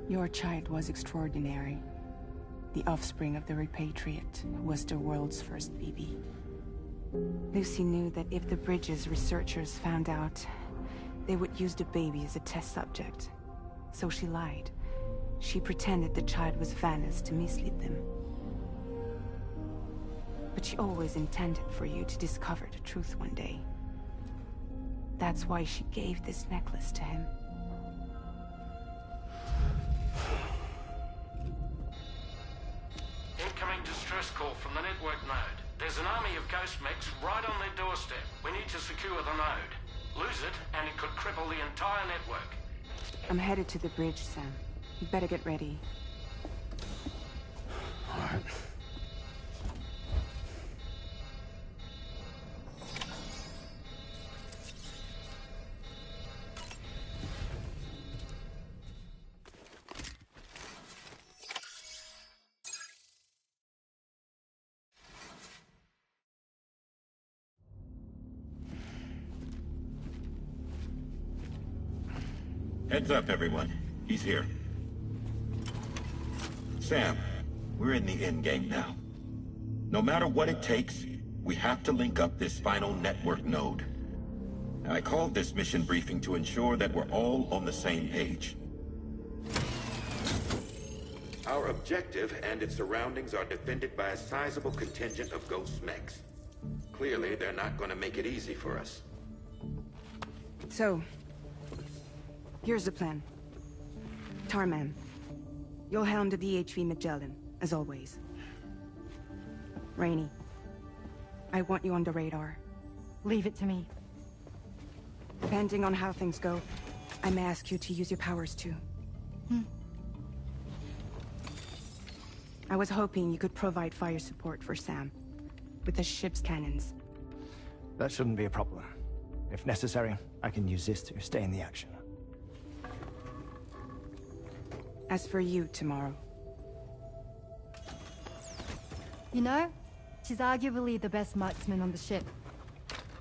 Your child was extraordinary. The offspring of the repatriate, who was the world's first baby. Lucy knew that if the Bridges researchers found out, they would use the baby as a test subject. So she lied. She pretended the child was Vanna's to mislead them. But she always intended for you to discover the truth one day. That's why she gave this necklace to him. Incoming distress call from the network node. There's an army of ghost mechs right on their doorstep. We need to secure the node. Lose it, and it could cripple the entire network. I'm headed to the bridge, Sam. You better get ready. All right. Heads up, everyone. He's here. Sam, we're in the endgame now. No matter what it takes, we have to link up this final network node. I called this mission briefing to ensure that we're all on the same page. Our objective and its surroundings are defended by a sizable contingent of ghost mechs. Clearly, they're not going to make it easy for us. So, here's the plan. Tarman, you'll helm the VHV Magellan, as always. Rainey, I want you on the radar. Leave it to me. Depending on how things go, I may ask you to use your powers too. I was hoping you could provide fire support for Sam, with the ship's cannons. That shouldn't be a problem. If necessary, I can use this to stay in the action. As for you, tomorrow. You know, she's arguably the best marksman on the ship,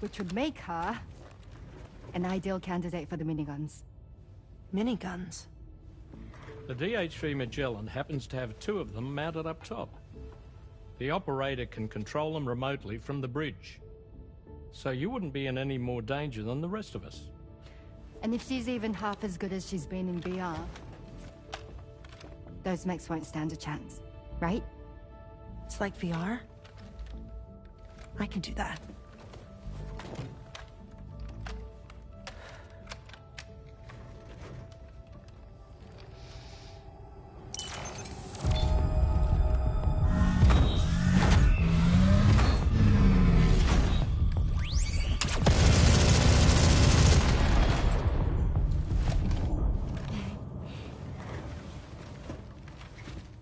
which would make her an ideal candidate for the miniguns. Miniguns? The DHV Magellan happens to have 2 of them mounted up top. The operator can control them remotely from the bridge. So you wouldn't be in any more danger than the rest of us. And if she's even half as good as she's been in VR, those mechs won't stand a chance, right? It's like VR? I can do that.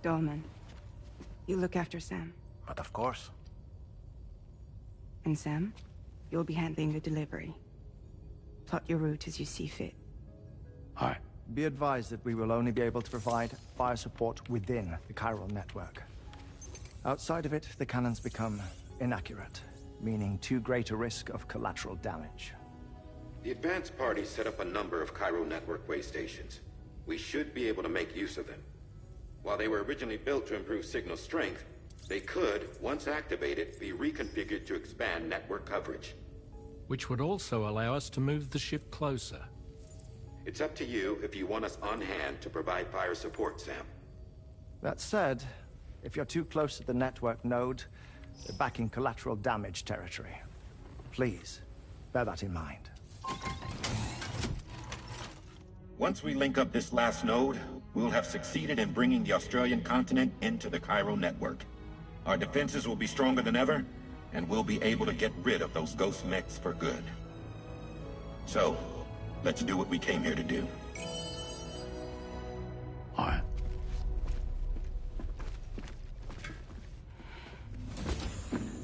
Dolman, you look after Sam. But of course. And Sam, you'll be handling the delivery. Plot your route as you see fit. All right. Be advised that we will only be able to provide fire support within the chiral network. Outside of it, the cannons become inaccurate, meaning too great a risk of collateral damage. The advanced party set up a number of chiral network way stations. We should be able to make use of them. While they were originally built to improve signal strength, they could, once activated, be reconfigured to expand network coverage. Which would also allow us to move the ship closer. It's up to you if you want us on hand to provide fire support, Sam. That said, if you're too close to the network node, you're back in collateral damage territory. Please, bear that in mind. Once we link up this last node, we'll have succeeded in bringing the Australian continent into the chiral network. Our defenses will be stronger than ever, and we'll be able to get rid of those ghost mechs for good. So, let's do what we came here to do. All right.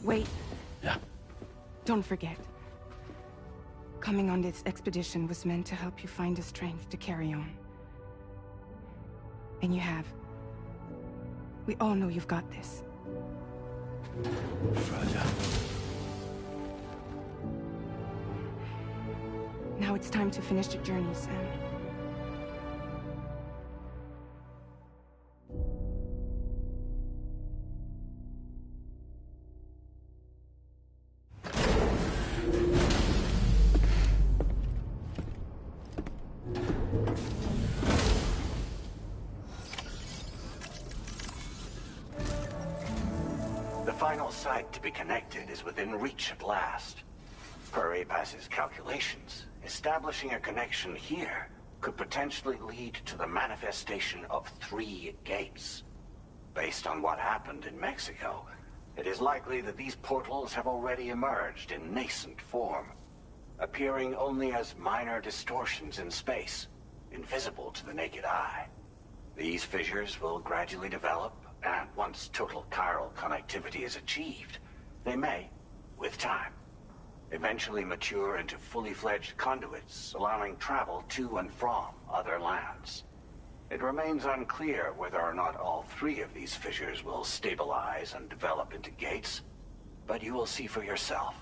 Wait. Yeah. Don't forget. Coming on this expedition was meant to help you find the strength to carry on. And you have. We all know you've got this. Fragile. Now it's time to finish the journey, Sam. The final site to be connected is within reach at last. Per APAS's calculations, establishing a connection here could potentially lead to the manifestation of 3 gates. Based on what happened in Mexico, it is likely that these portals have already emerged in nascent form, appearing only as minor distortions in space, invisible to the naked eye. These fissures will gradually develop, and once total chiral connectivity is achieved, they may, with time, eventually mature into fully fledged conduits, allowing travel to and from other lands. It remains unclear whether or not all 3 of these fissures will stabilize and develop into gates, but you will see for yourself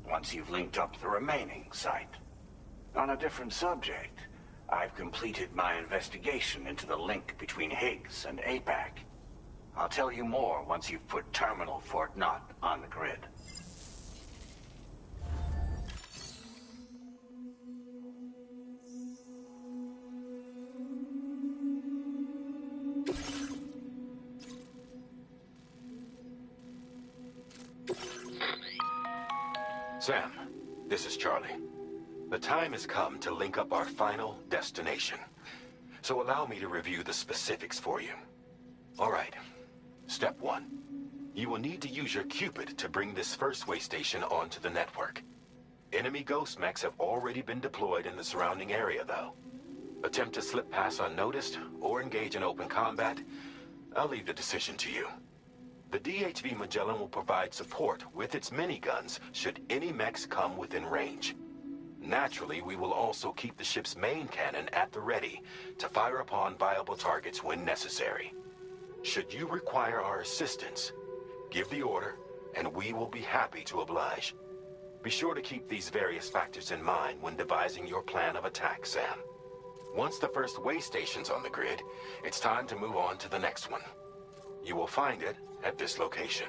once you've linked up the remaining site. On a different subject, I've completed my investigation into the link between Higgs and APAC. I'll tell you more once you've put Terminal Fort Knott on the grid. Sam, this is Charlie. The time has come to link up our final destination. So allow me to review the specifics for you. All right. Step 1. You will need to use your Cupid to bring this first way station onto the network. Enemy ghost mechs have already been deployed in the surrounding area, though. Attempt to slip past unnoticed or engage in open combat, I'll leave the decision to you. The DHV Magellan will provide support with its miniguns should any mechs come within range. Naturally, we will also keep the ship's main cannon at the ready to fire upon viable targets when necessary. Should you require our assistance, give the order, and we will be happy to oblige. Be sure to keep these various factors in mind when devising your plan of attack, Sam. Once the first way station's on the grid, it's time to move on to the next one. You will find it at this location.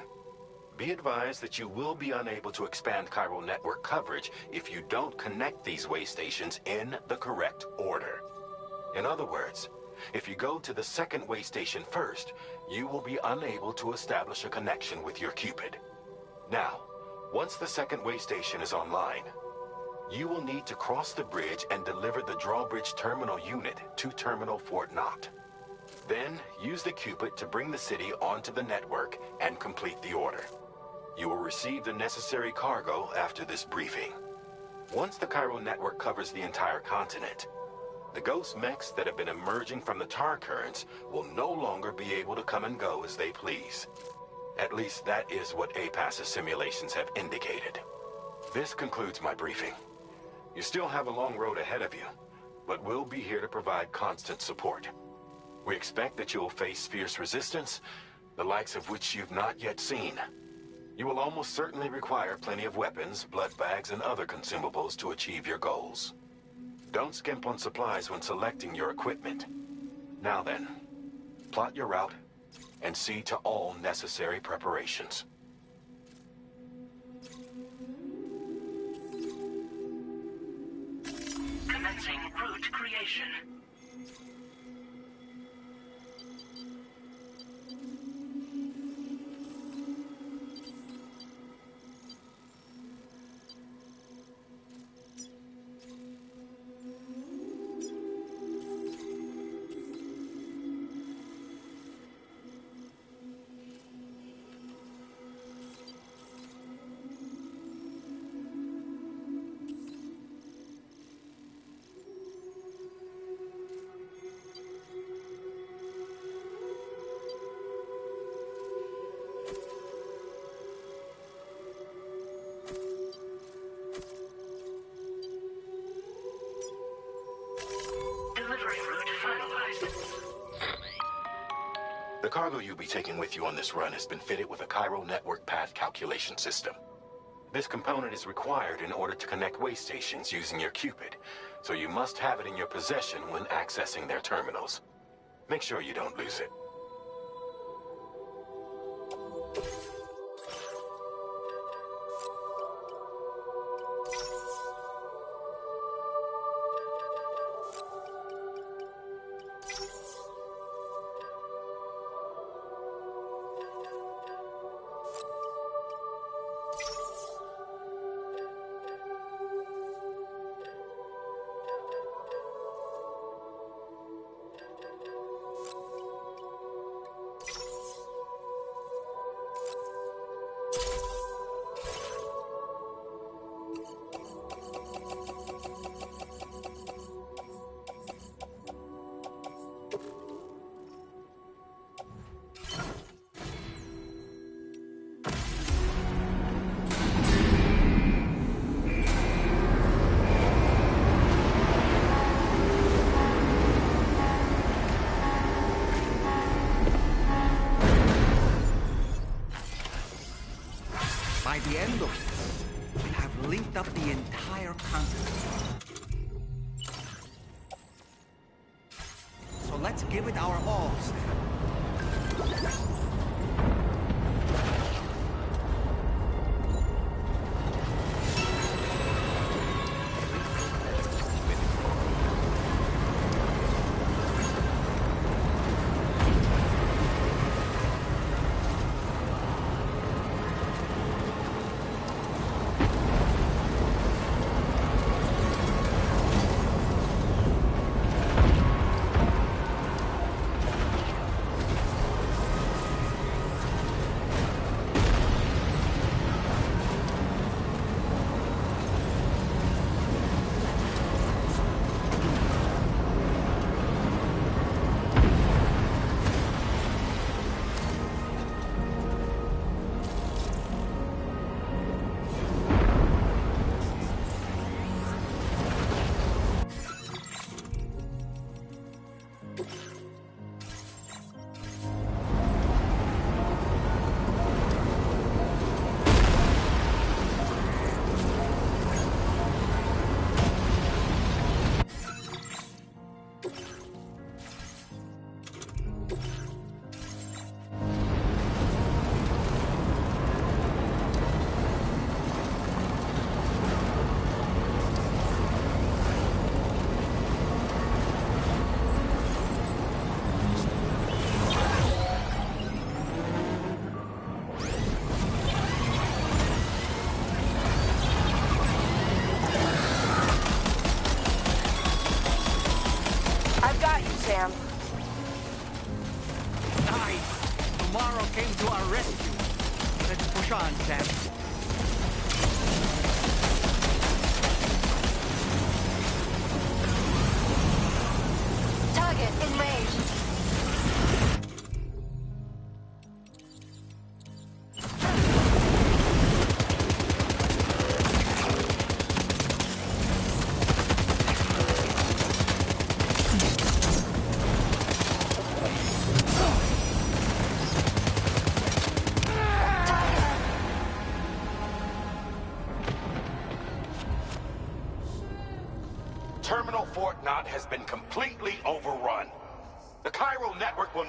Be advised that you will be unable to expand chiral network coverage if you don't connect these way stations in the correct order. In other words, if you go to the second way station first, you will be unable to establish a connection with your Cupid. Now, once the second way station is online, you will need to cross the bridge and deliver the drawbridge terminal unit to Terminal Fort Knott. Then, use the Cupid to bring the city onto the network and complete the order. You will receive the necessary cargo after this briefing. Once the chiral network covers the entire continent, the ghost mechs that have been emerging from the tar currents will no longer be able to come and go as they please. At least that is what APAS's simulations have indicated. This concludes my briefing. You still have a long road ahead of you, but we'll be here to provide constant support. We expect that you will face fierce resistance, the likes of which you've not yet seen. You will almost certainly require plenty of weapons, blood bags, and other consumables to achieve your goals. Don't skimp on supplies when selecting your equipment. Now then, plot your route and see to all necessary preparations. Commencing route creation. The cargo you'll be taking with you on this run has been fitted with a chiral network path calculation system. This component is required in order to connect way stations using your Cupid, so you must have it in your possession when accessing their terminals. Make sure you don't lose it. up the entire continent. So let's give it our all, Sam. Sam. Nice! Tomorrow came to our rescue. Let's push on, Sam. Target in range. Terminal Fort Knott has been completely overrun. The chiral network will...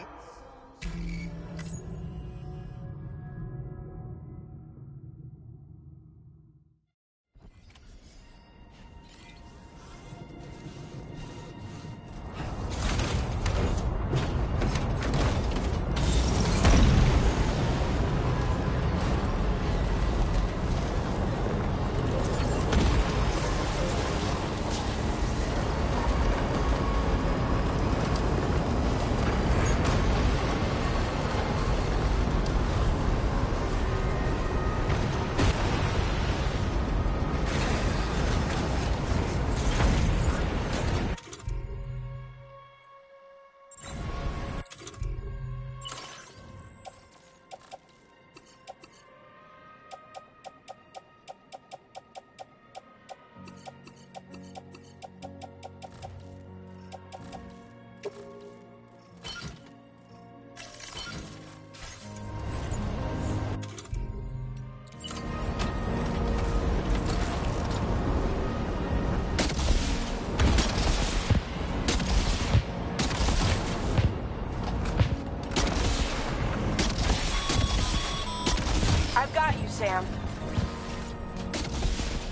I've got you, Sam.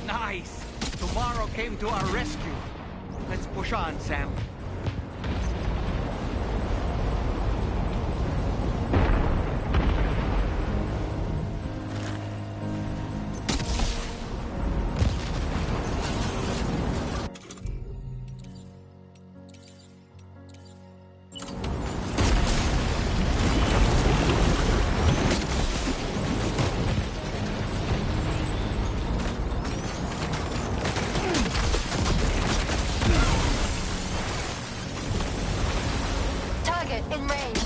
Nice! Tomorrow came to our rescue. Let's push on, Sam. In range.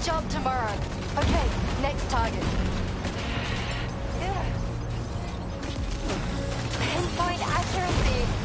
job tomorrow. Okay, next target. Pinpoint accuracy.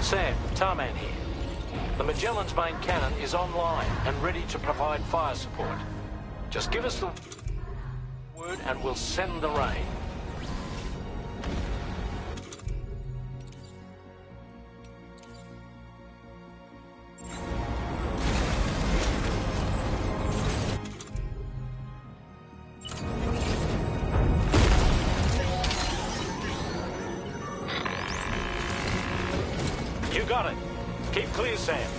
Sam, Tarman here. The Magellan's main cannon is online and ready to provide fire support. Just give us the word and we'll send the rain. You got it. Keep clear, Sam.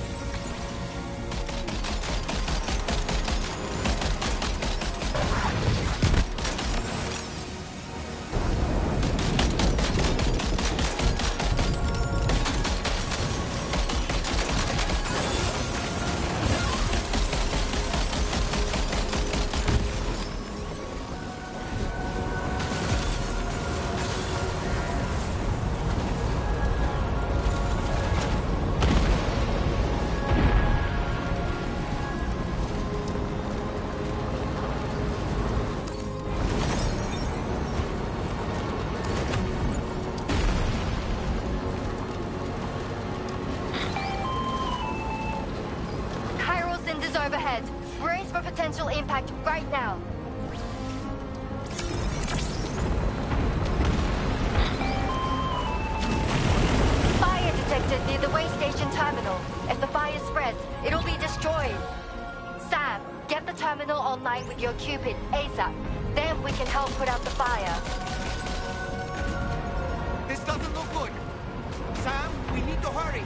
Overhead. Brace for potential impact right now. Fire detected near the way station terminal. If the fire spreads, it'll be destroyed. Sam, get the terminal online with your Cupid ASAP. Then we can help put out the fire. This doesn't look good. Sam, we need to hurry.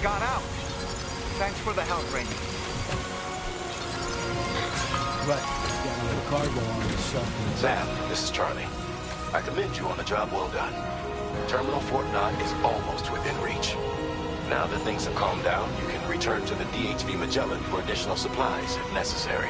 got out. Thanks for the help, Rainy. Right. Got a little cargo on this stuff. Sam, this is Charlie. I commend you on a job well done. Terminal Fort Knott is almost within reach. Now that things have calmed down, you can return to the DHV Magellan for additional supplies if necessary.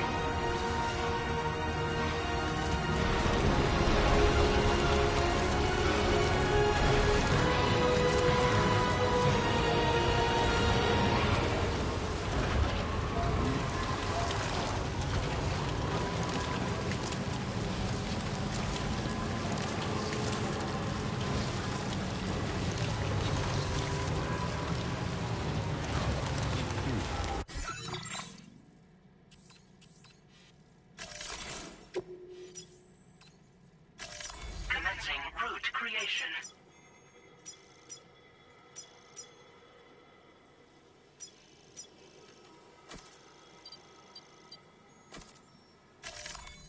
Commencing route creation.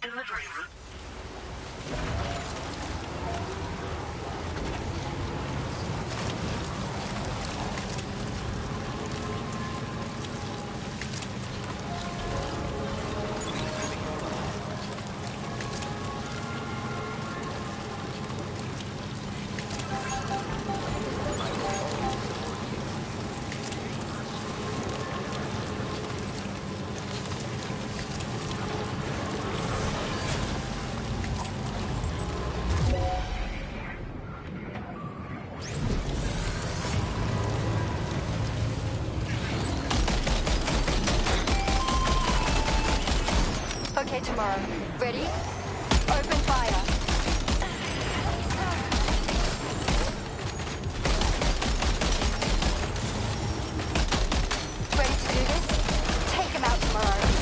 Delivery route. Okay, tomorrow. Ready? Open fire. Ready to do this? Take him out tomorrow.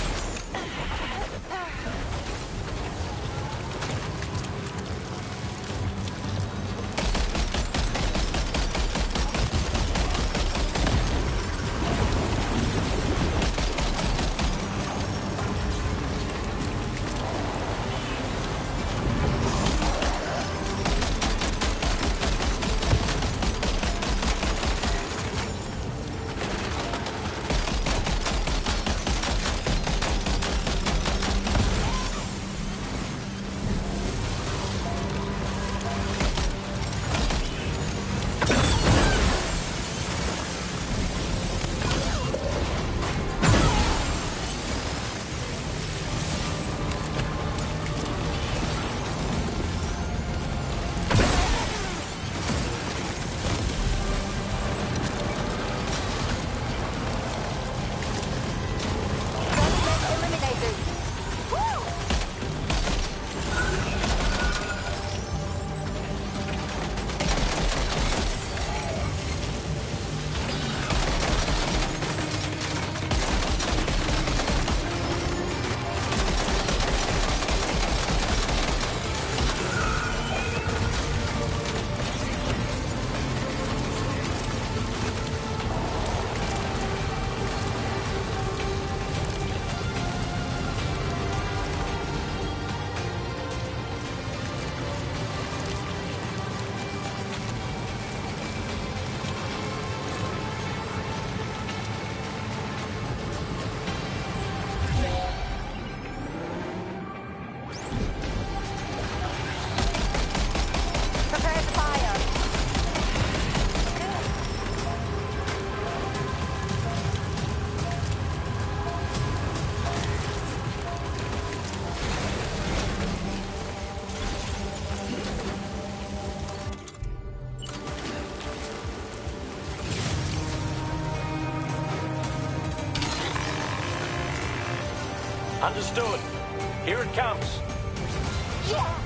Understood. Here it comes. Yeah!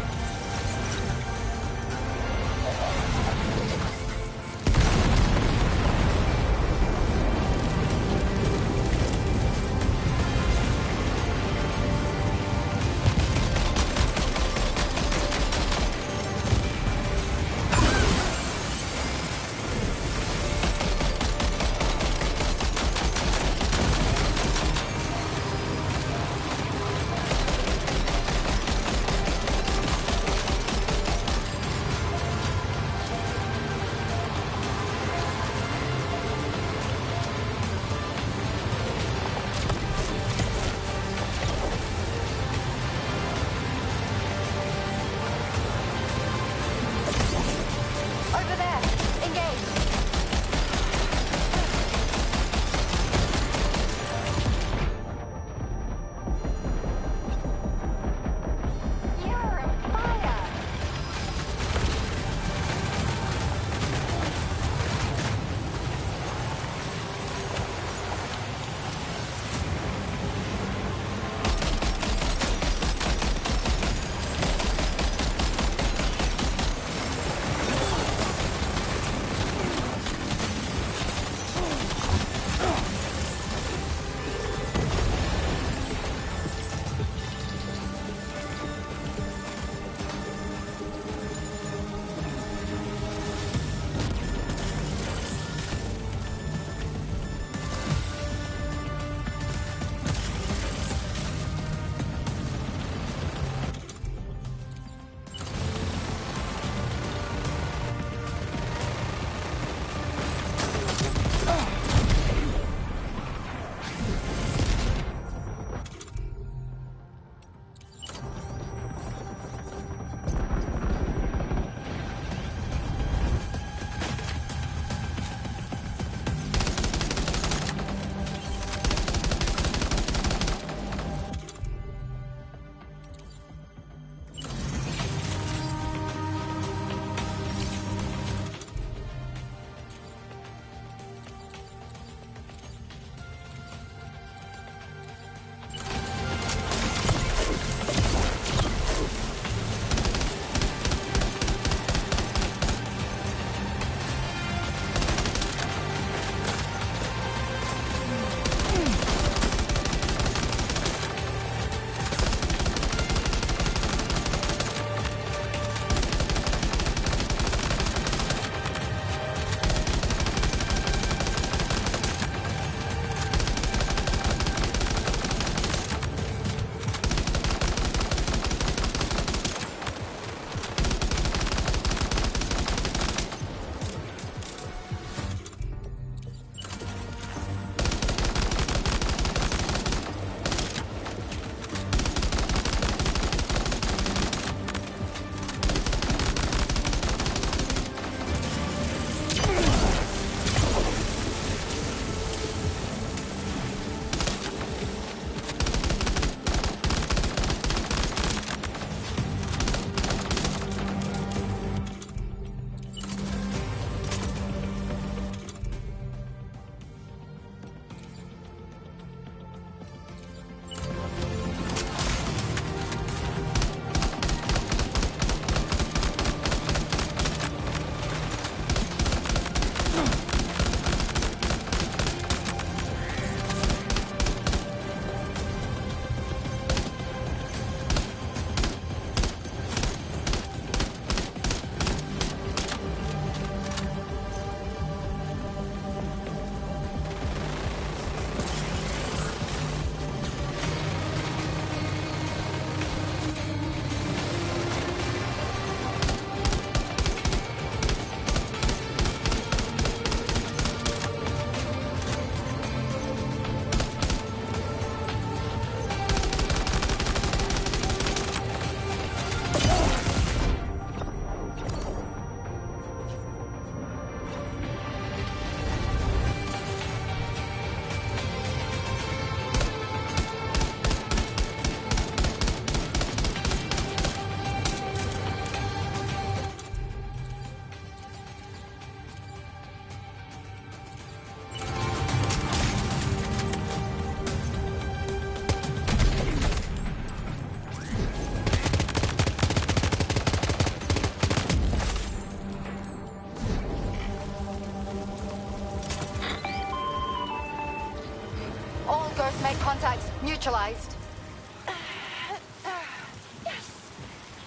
Contacts neutralized.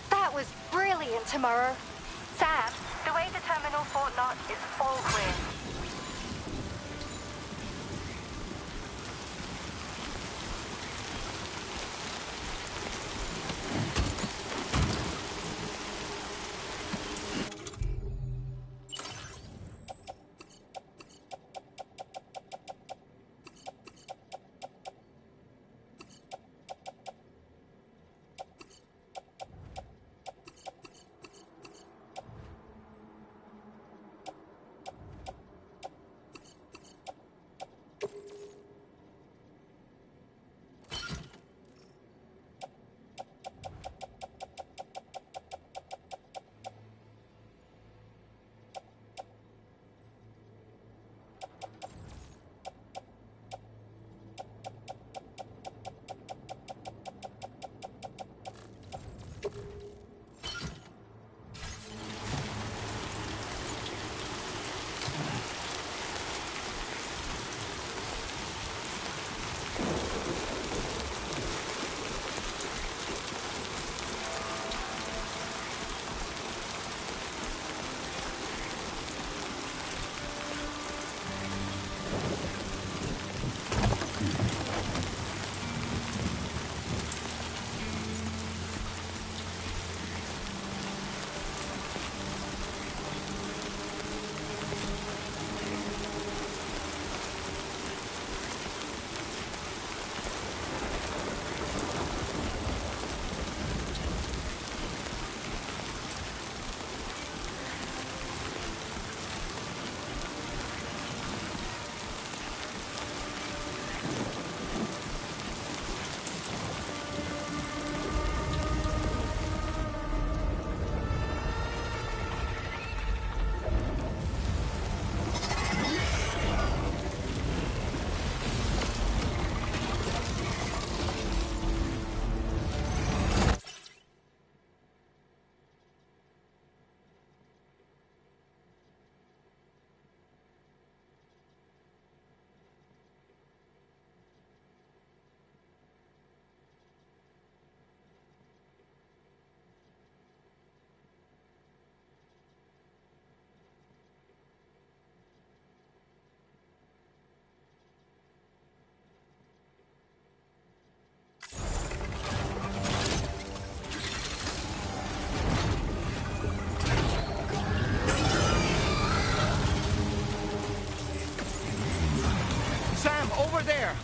That was brilliant, Tomorrow. Sam, the way to Terminal Fort Knot is all clear.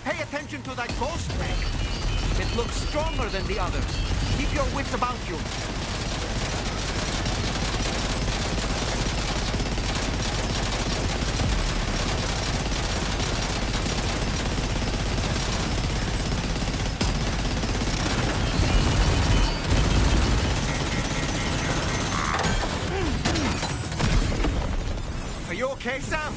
Pay attention to that ghost tank. It looks stronger than the others. Keep your wits about you. Are you okay, Sam?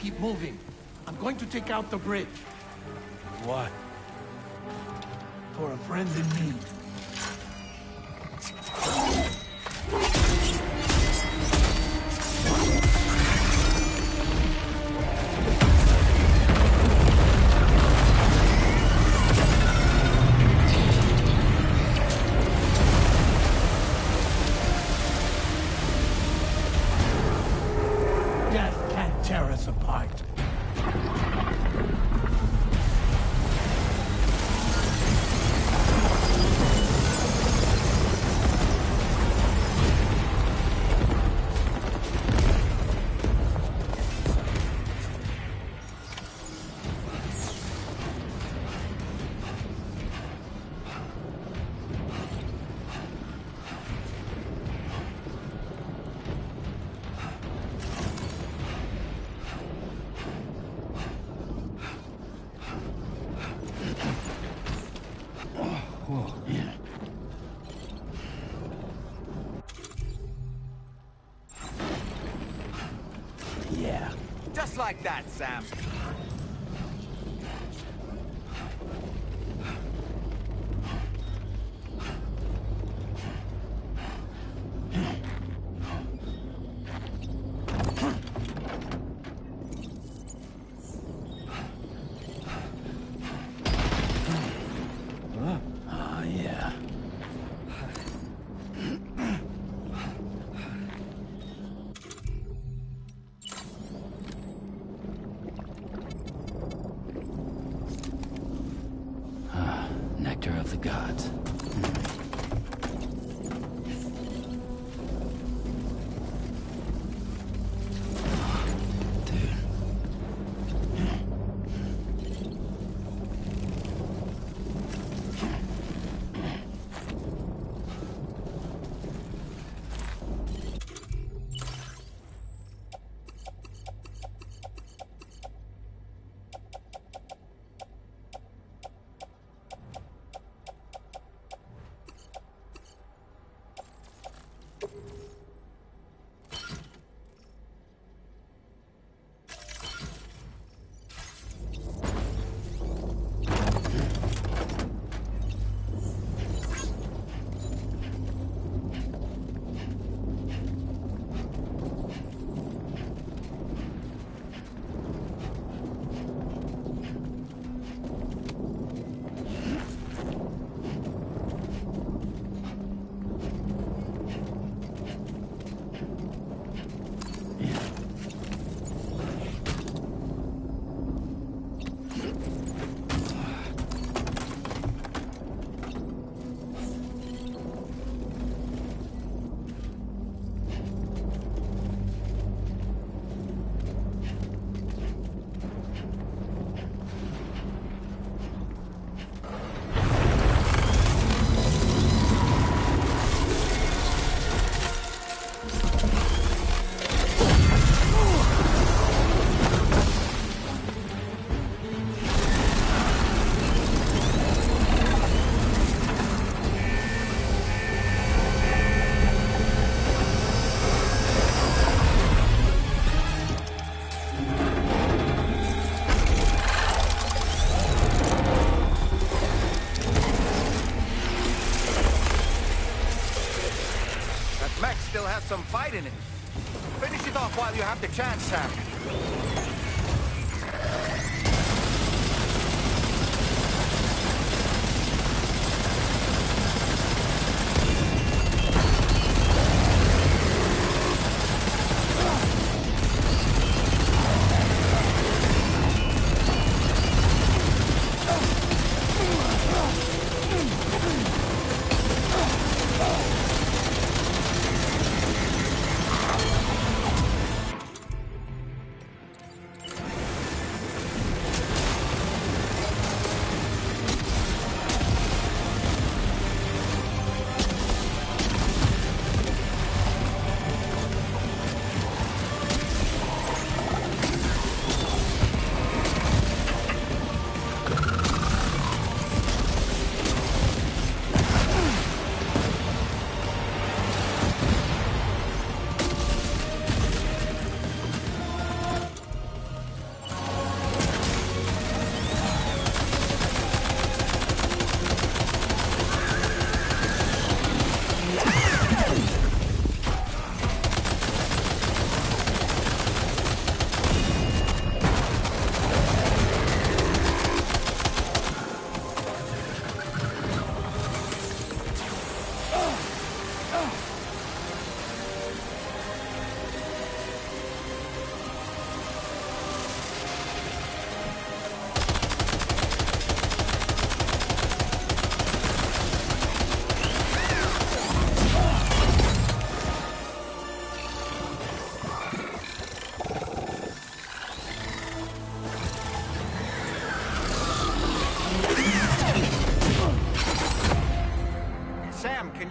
keep moving. I'm going to take out the bridge. What? For a friend in need. Death can't tear us apart. Whoa, yeah. Yeah. Just like that, Sam. Ah, yeah. Nectar of the gods. Mech still has some fight in it. Finish it off while you have the chance, Sam.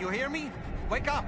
you hear me? Wake up!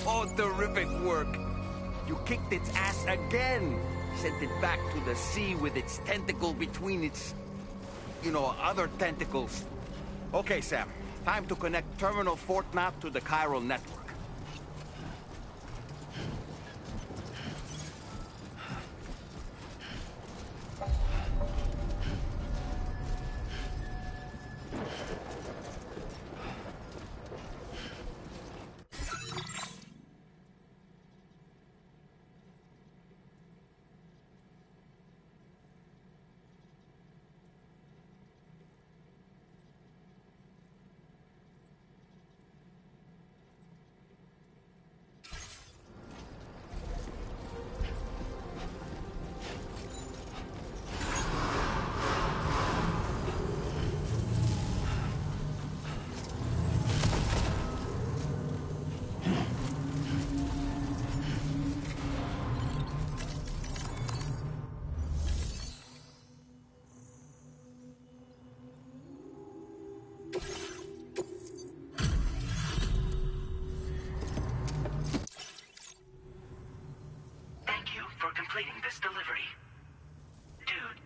Oh, terrific work. You kicked its ass again. Sent it back to the sea with its tentacle between its, other tentacles. Okay, Sam. Time to connect Terminal Fort Map to the chiral network. Completing this delivery. Dude.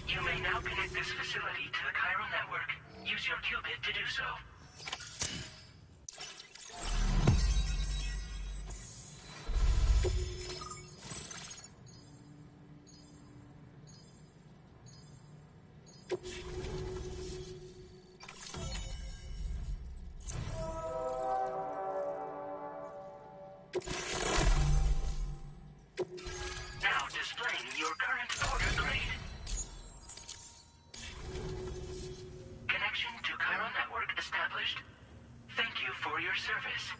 You may now connect this facility to the chiral network. Use your qubit to do so. Now displaying your current order grade. Connection to chiral network established. Thank you for your service.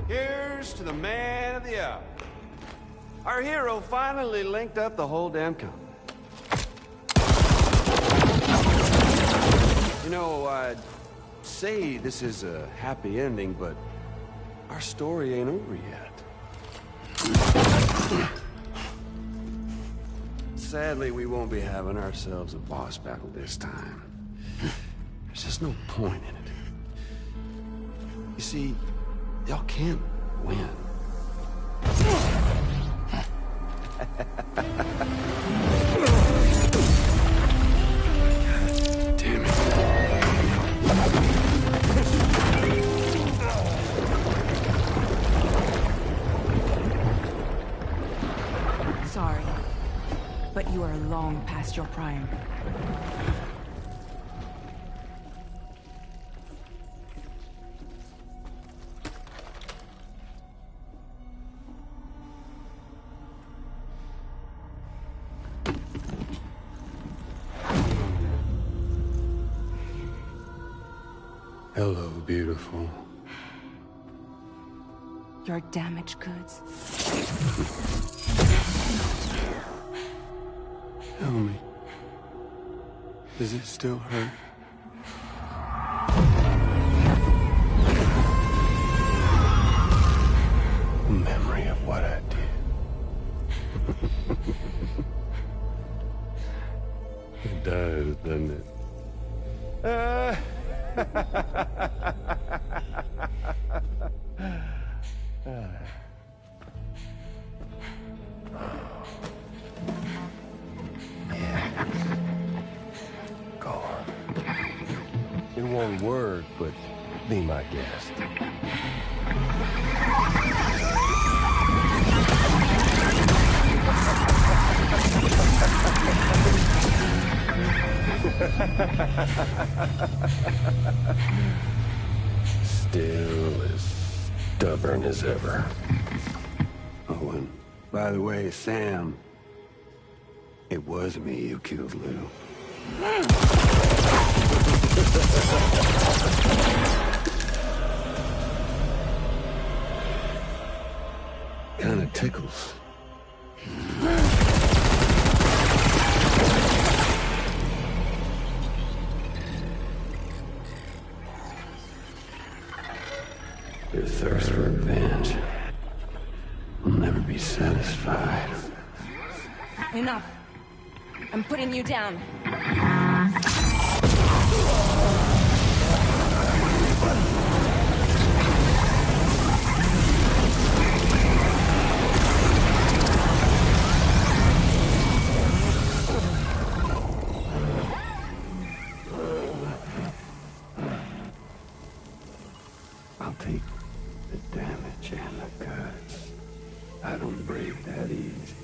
Here's to the man of the hour. Our hero finally linked up the whole damn company. I'd say this is a happy ending, but our story ain't over yet. Sadly, we won't be having ourselves a boss battle this time. There's just no point in it. You see, y'all can't win. Damn it. Sorry, but you are long past your prime. Hello, beautiful. Your damaged goods. Tell me, does it still hurt? A memory of what I did. Be my guest. Still as stubborn as ever. Oh, and by the way, Sam, it was me who killed Lou. Kinda tickles. Your thirst for revenge will never be satisfied. Enough. I'm putting you down. I'll take the damage and the goods. I don't break that easy.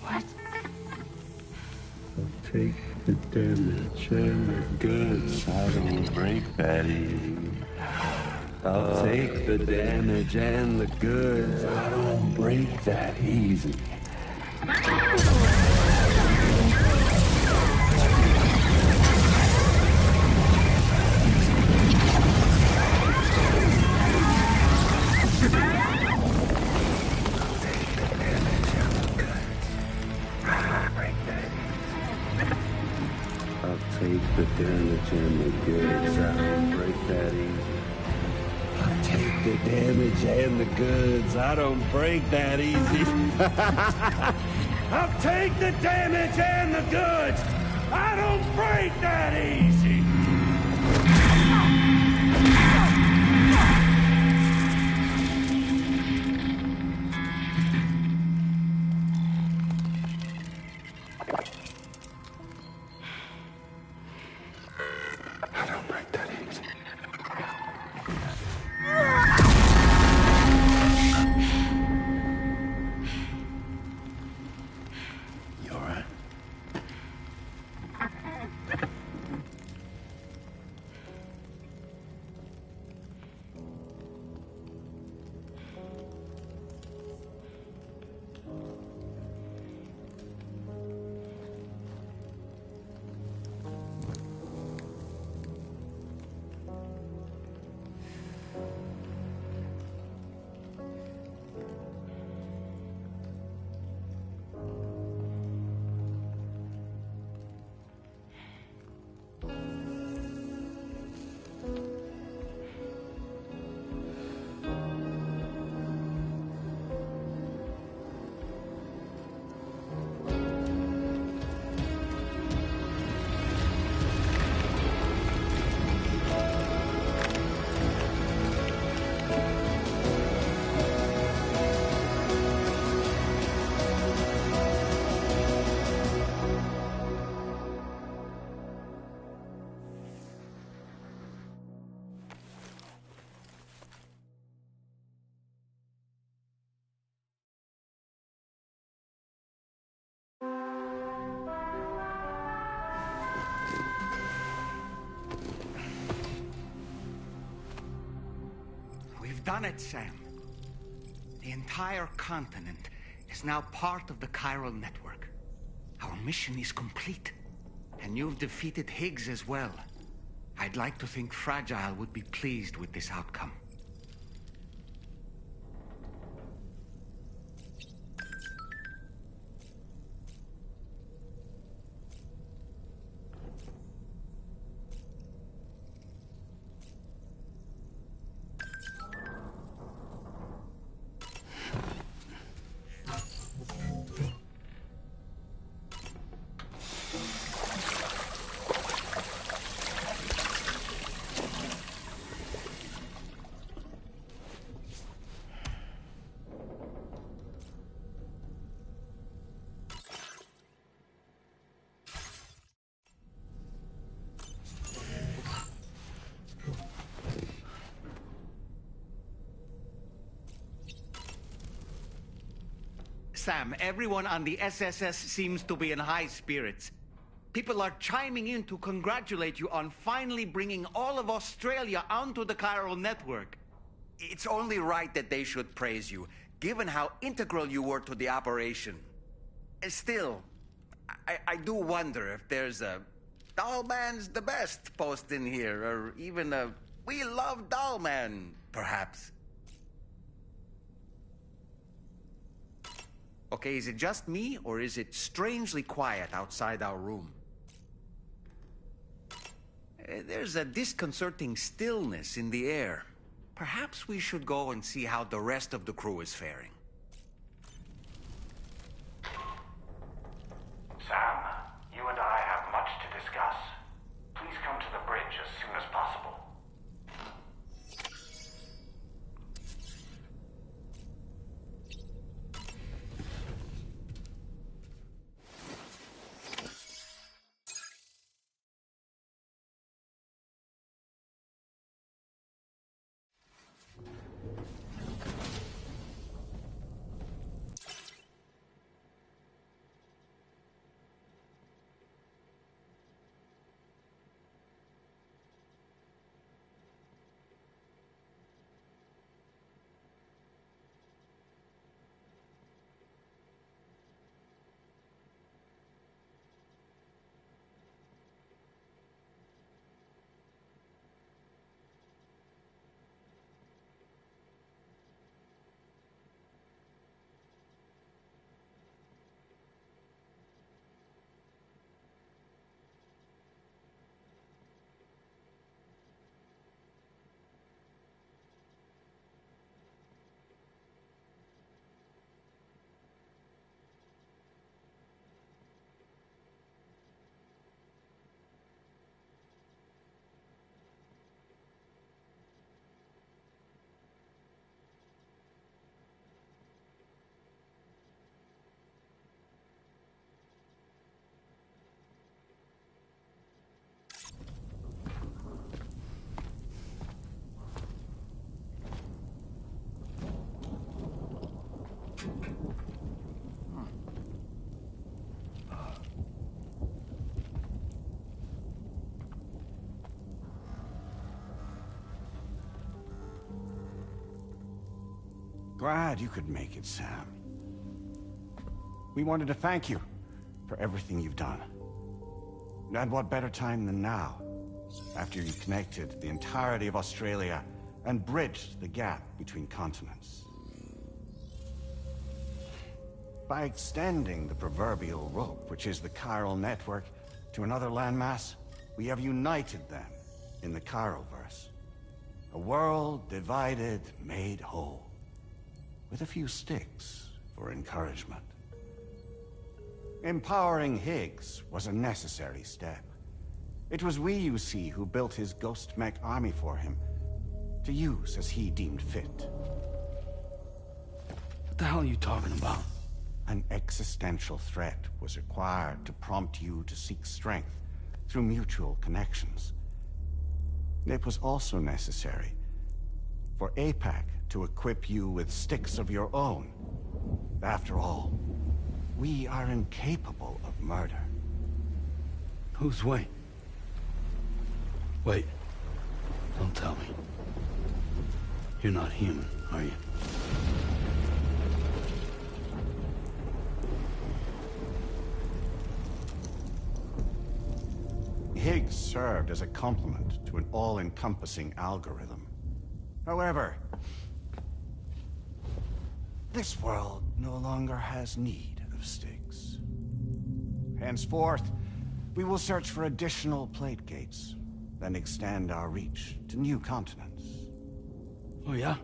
What? I'll take the damage and the goods. I don't break that easy. I'll take the damage and the goods. I don't break that easy. Take the damage and the goods. I don't break that easy. I'll take the damage and the goods. I don't break that easy. I'll take the damage and the goods. I don't break that easy. We've done it, Sam. The entire continent is now part of the chiral network. Our mission is complete. And you've defeated Higgs as well. I'd like to think Fragile would be pleased with this outcome. Sam, everyone on the SSS seems to be in high spirits. People are chiming in to congratulate you on finally bringing all of Australia onto the chiral network. It's only right that they should praise you, given how integral you were to the operation. Still, I do wonder if there's a Dollman's the best post in here, or even a We Love Dollman, perhaps. Okay, is it just me, or is it strangely quiet outside our room? There's a disconcerting stillness in the air. Perhaps we should go and see how the rest of the crew is faring. Sam, you and I have much to discuss. Please come to the bridge as soon as possible. Glad you could make it, Sam. We wanted to thank you for everything you've done. And what better time than now, after you connected the entirety of Australia and bridged the gap between continents. By extending the proverbial rope, which is the chiral network, to another landmass, we have united them in the Chiroverse. A world divided, made whole. With a few sticks for encouragement. Empowering Higgs was a necessary step. It was we, you see, who built his ghost mech army for him, to use as he deemed fit. What the hell are you talking about? An existential threat was required to prompt you to seek strength through mutual connections. It was also necessary for APAC to equip you with sticks of your own. After all, we are incapable of murder. Who's we? Wait. Don't tell me. You're not human, are you? Higgs served as a complement to an all-encompassing algorithm. However, this world no longer has need of sticks. Henceforth, we will search for additional plate gates, then extend our reach to new continents. Oh, yeah?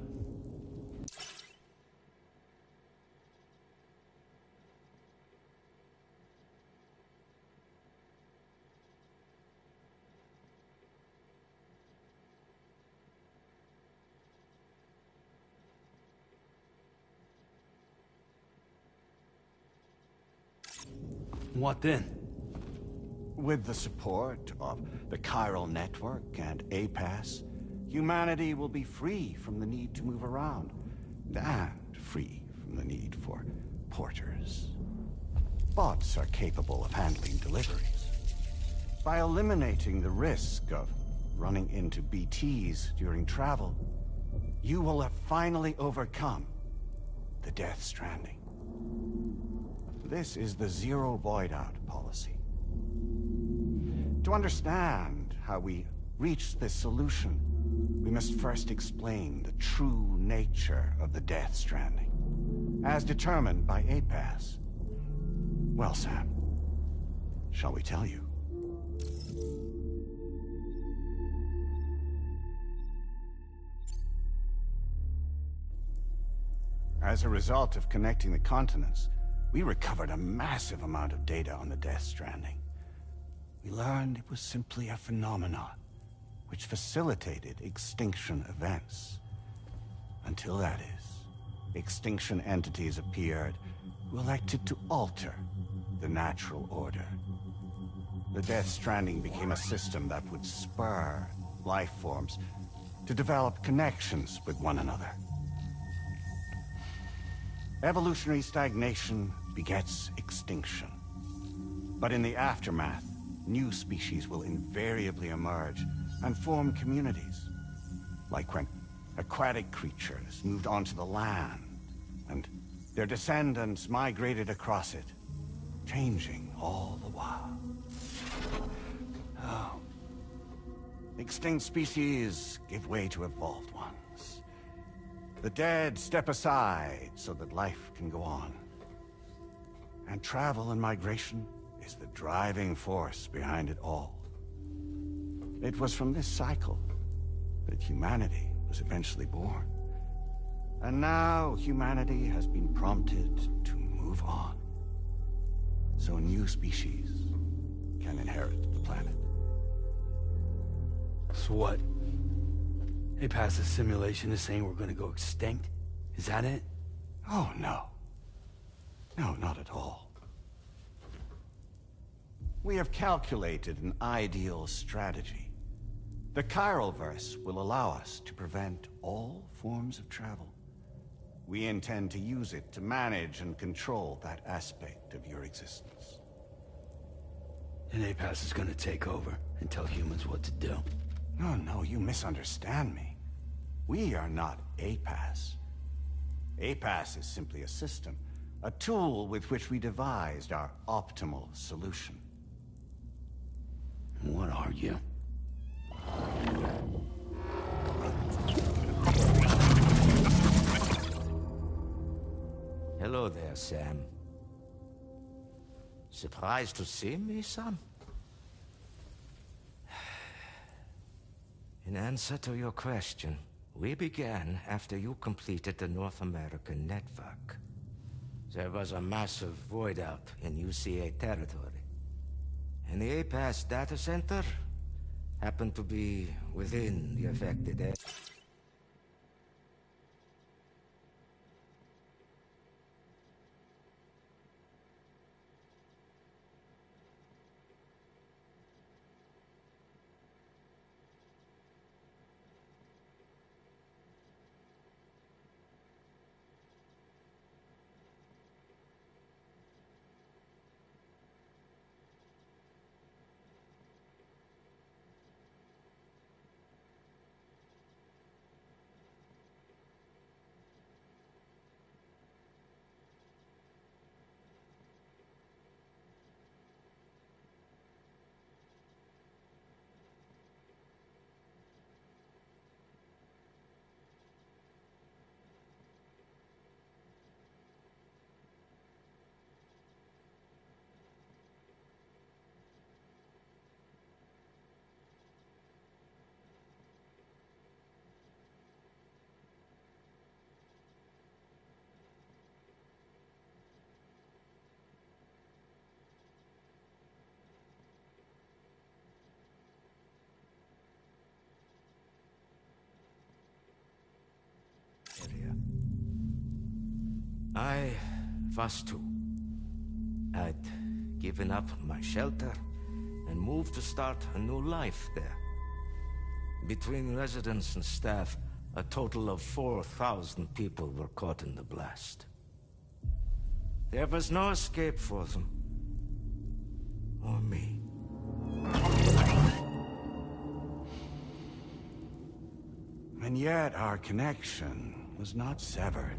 What then? With the support of the chiral network and APAS, humanity will be free from the need to move around, and free from the need for porters. Bots are capable of handling deliveries. By eliminating the risk of running into BTs during travel, you will have finally overcome the Death Stranding. This is the Zero Void-Out policy. To understand how we reached this solution, we must first explain the true nature of the Death Stranding, as determined by APAS. Well, Sam, shall we tell you? As a result of connecting the continents, we recovered a massive amount of data on the Death Stranding. We learned it was simply a phenomenon which facilitated extinction events. Until that is, extinction entities appeared who elected to alter the natural order. The Death Stranding became a system that would spur life forms to develop connections with one another. Evolutionary stagnation begets extinction. But in the aftermath, new species will invariably emerge and form communities. Like when aquatic creatures moved onto the land, and their descendants migrated across it, changing all the while. Oh. Extinct species give way to evolved ones. The dead step aside so that life can go on. And travel and migration is the driving force behind it all. It was from this cycle that humanity was eventually born. And now humanity has been prompted to move on, so new species can inherit the planet. So what? APAS's simulation is saying we're gonna go extinct? Is that it? Oh, no. No, not at all. We have calculated an ideal strategy. The Chiralverse will allow us to prevent all forms of travel. We intend to use it to manage and control that aspect of your existence. And APAS is gonna take over and tell humans what to do. No, you misunderstand me. We are not APAS. APAS is simply a system, a tool with which we devised our optimal solution. What are you? Hello there, Sam. Surprised to see me, son? In answer to your question, we began after you completed the North American network. There was a massive void out in UCA territory. And the APAS data center happened to be within the affected area. I was too. I'd given up my shelter and moved to start a new life there. Between residents and staff, a total of 4,000 people were caught in the blast. There was no escape for them. Or me. And yet our connection was not severed.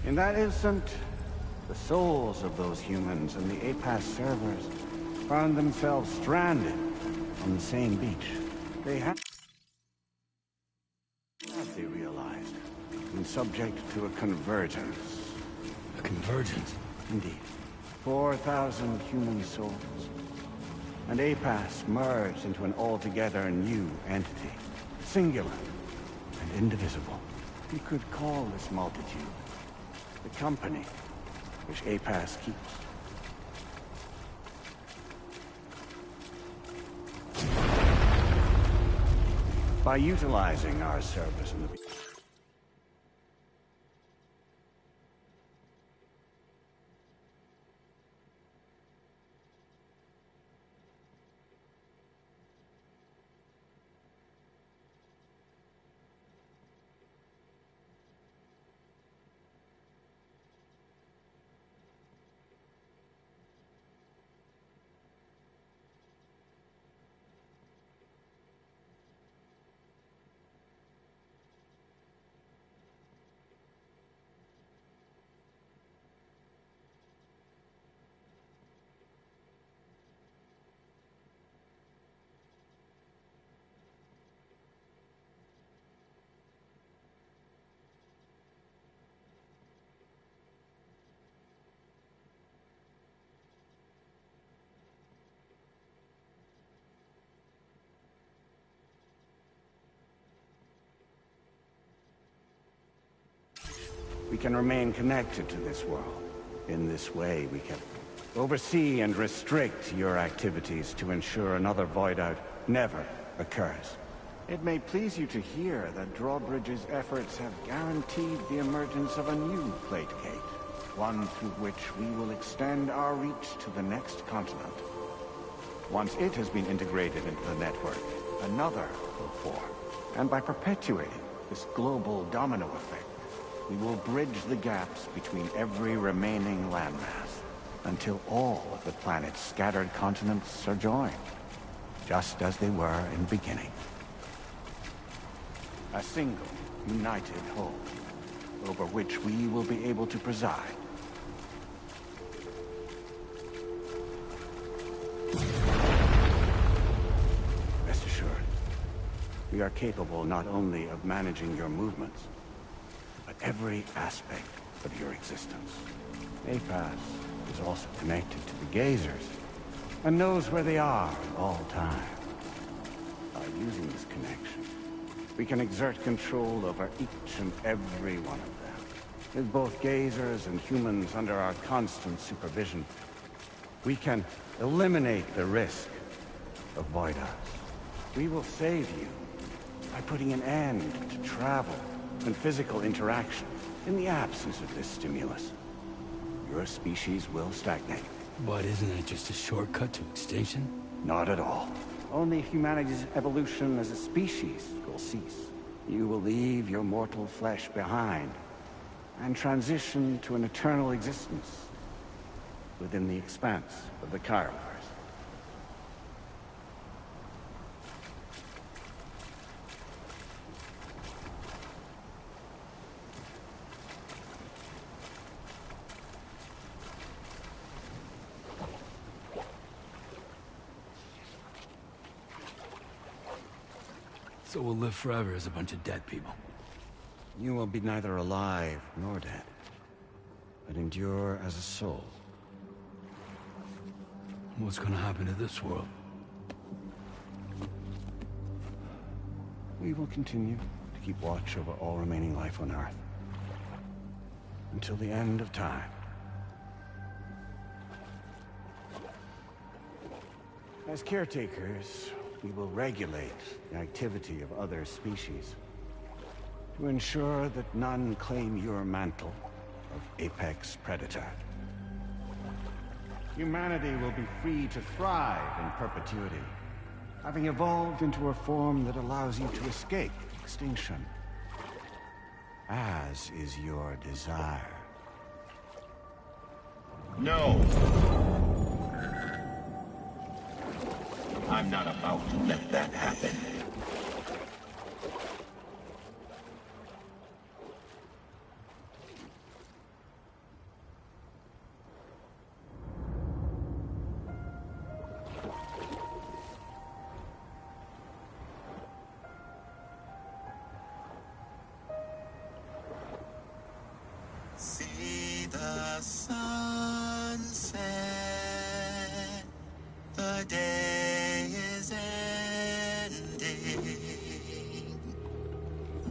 In that instant, the souls of those humans and the APAS servers found themselves stranded on the same beach. They realized, been subject to a convergence. A convergence? Indeed. 4,000 human souls. And APAS merged into an altogether new entity. Singular and indivisible. You could call this multitude the company which APAS keeps. By utilizing our service in the we can remain connected to this world. In this way, we can oversee and restrict your activities to ensure another void out never occurs. It may please you to hear that Drawbridge's efforts have guaranteed the emergence of a new plate gate, one through which we will extend our reach to the next continent. Once it has been integrated into the network, another will form. And by perpetuating this global domino effect, we will bridge the gaps between every remaining landmass until all of the planet's scattered continents are joined, just as they were in the beginning. A single, united whole, over which we will be able to preside. Rest assured, we are capable not only of managing your movements, but every aspect of your existence. APAS is also connected to the Gazers, and knows where they are at all times. By using this connection, we can exert control over each and every one of them. With both Gazers and humans under our constant supervision, we can eliminate the risk of void outs. We will save you by putting an end to travel and physical interaction. In the absence of this stimulus, your species will stagnate. But isn't it just a shortcut to extinction? Not at all. Only humanity's evolution as a species will cease. You will leave your mortal flesh behind and transition to an eternal existence within the expanse of the Chiroverse. So we'll live forever as a bunch of dead people. You will be neither alive nor dead, but endure as a soul. What's gonna happen to this world? We will continue to keep watch over all remaining life on Earth. Until the end of time. As caretakers, we will regulate the activity of other species to ensure that none claim your mantle of apex predator. humanity will be free to thrive in perpetuity, having evolved into a form that allows you to escape extinction. As is your desire. No! I'm not about to let that happen. See the sunset, the day is ending.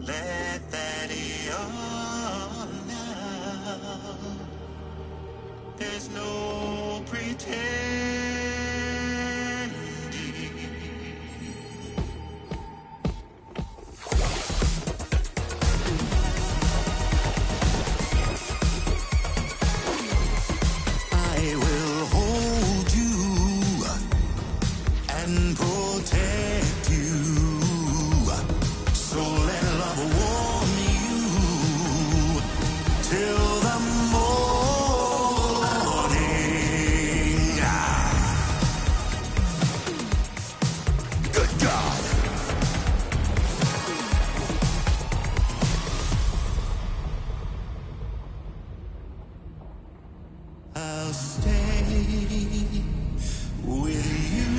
Let that yawn now. There's no pretending. I will hold you and protect you. So let love warm you till the morning. Good God. I'll stay with you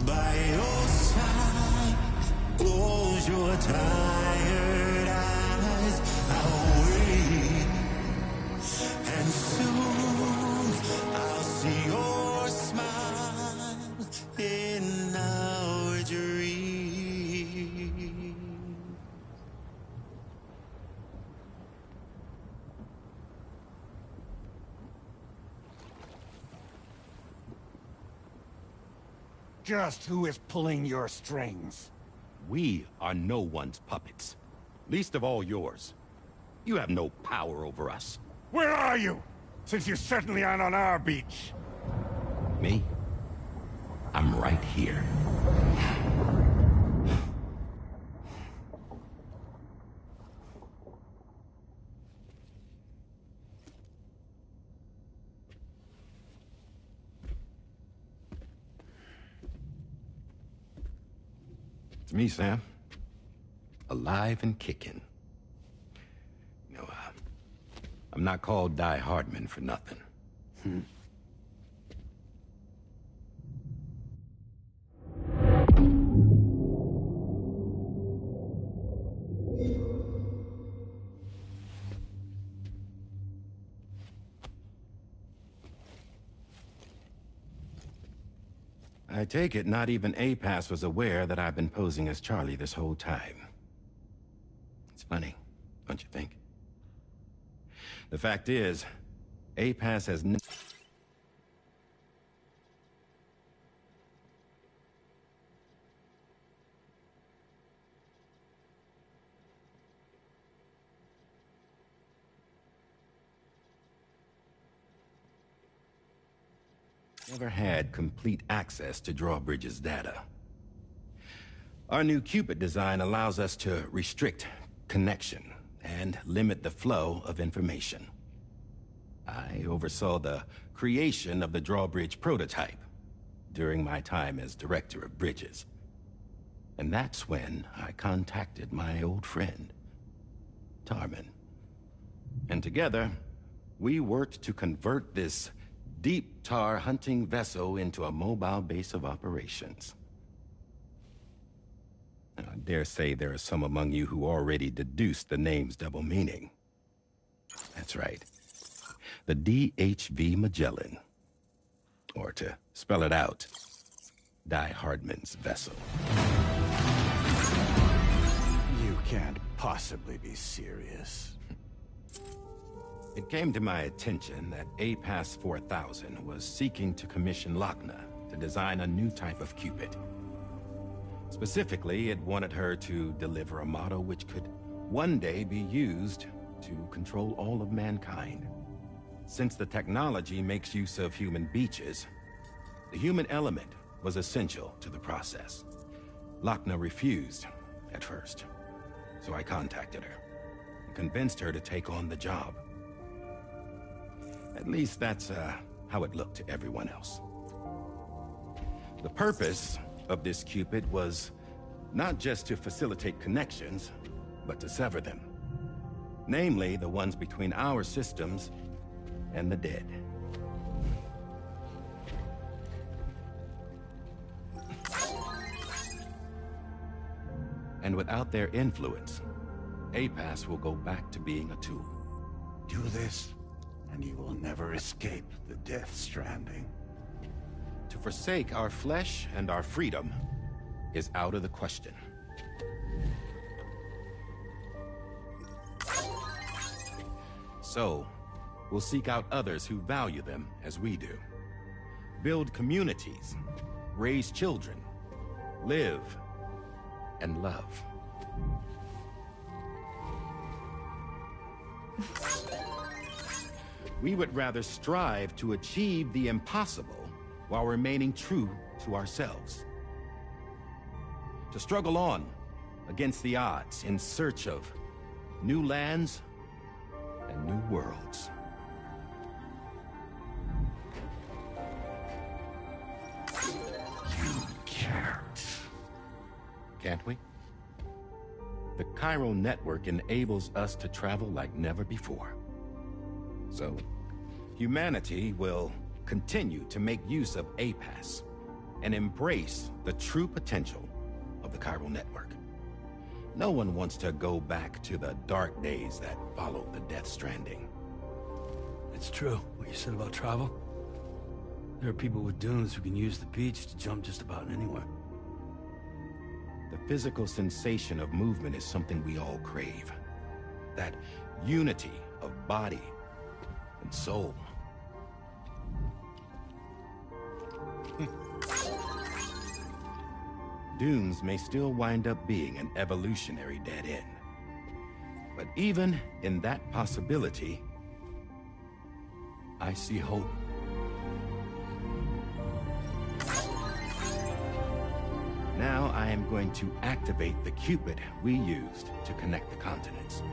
by your side. Close your tired eyes. I'll wait, and soon I'll see your smile in our dream. Just who is pulling your strings? We are no one's puppets. Least of all yours. You have no power over us. Where are you? Since you certainly aren't on our beach. Me? I'm right here. It's me, Sam. Alive and kicking. You know, I'm not called Die Hardman for nothing. I take it not even APAS was aware that I've been posing as Charlie this whole time. It's funny, don't you think? The fact is, APAS has never had complete access to Drawbridge's data. Our new Cupid design allows us to restrict connection and limit the flow of information. I oversaw the creation of the Drawbridge prototype during my time as Director of Bridges. And that's when I contacted my old friend, Tarman. And together, we worked to convert this deep tar hunting vessel into a mobile base of operations. I dare say there are some among you who already deduced the name's double meaning. That's right. The DHV Magellan. Or to spell it out, Die Hardman's vessel. You can't possibly be serious. It came to my attention that APAS 4000 was seeking to commission Lochna to design a new type of Cupid. Specifically, it wanted her to deliver a model which could one day be used to control all of mankind. Since the technology makes use of human beaches, the human element was essential to the process. Lochner refused at first, so I contacted her and convinced her to take on the job. At least that's how it looked to everyone else. The purpose of this Cupid was not just to facilitate connections, but to sever them. Namely, the ones between our systems and the dead. And without their influence, APAS will go back to being a tool. Do this, and you will never escape the death stranding. To forsake our flesh and our freedom is out of the question. So, we'll seek out others who value them as we do. Build communities, raise children, live, and love. We would rather strive to achieve the impossible while remaining true to ourselves. To struggle on against the odds in search of new lands and new worlds. You can't. Can't we? The Chiral network enables us to travel like never before. So, humanity will continue to make use of APAS and embrace the true potential of the Chiral network. No one wants to go back to the dark days that followed the Death Stranding. It's true, what you said about travel. There are people with dunes who can use the beach to jump just about anywhere. The physical sensation of movement is something we all crave. That unity of body and soul. Dunes may still wind up being an evolutionary dead end. But even in that possibility, I see hope. Now I am going to activate the Cupid we used to connect the continents.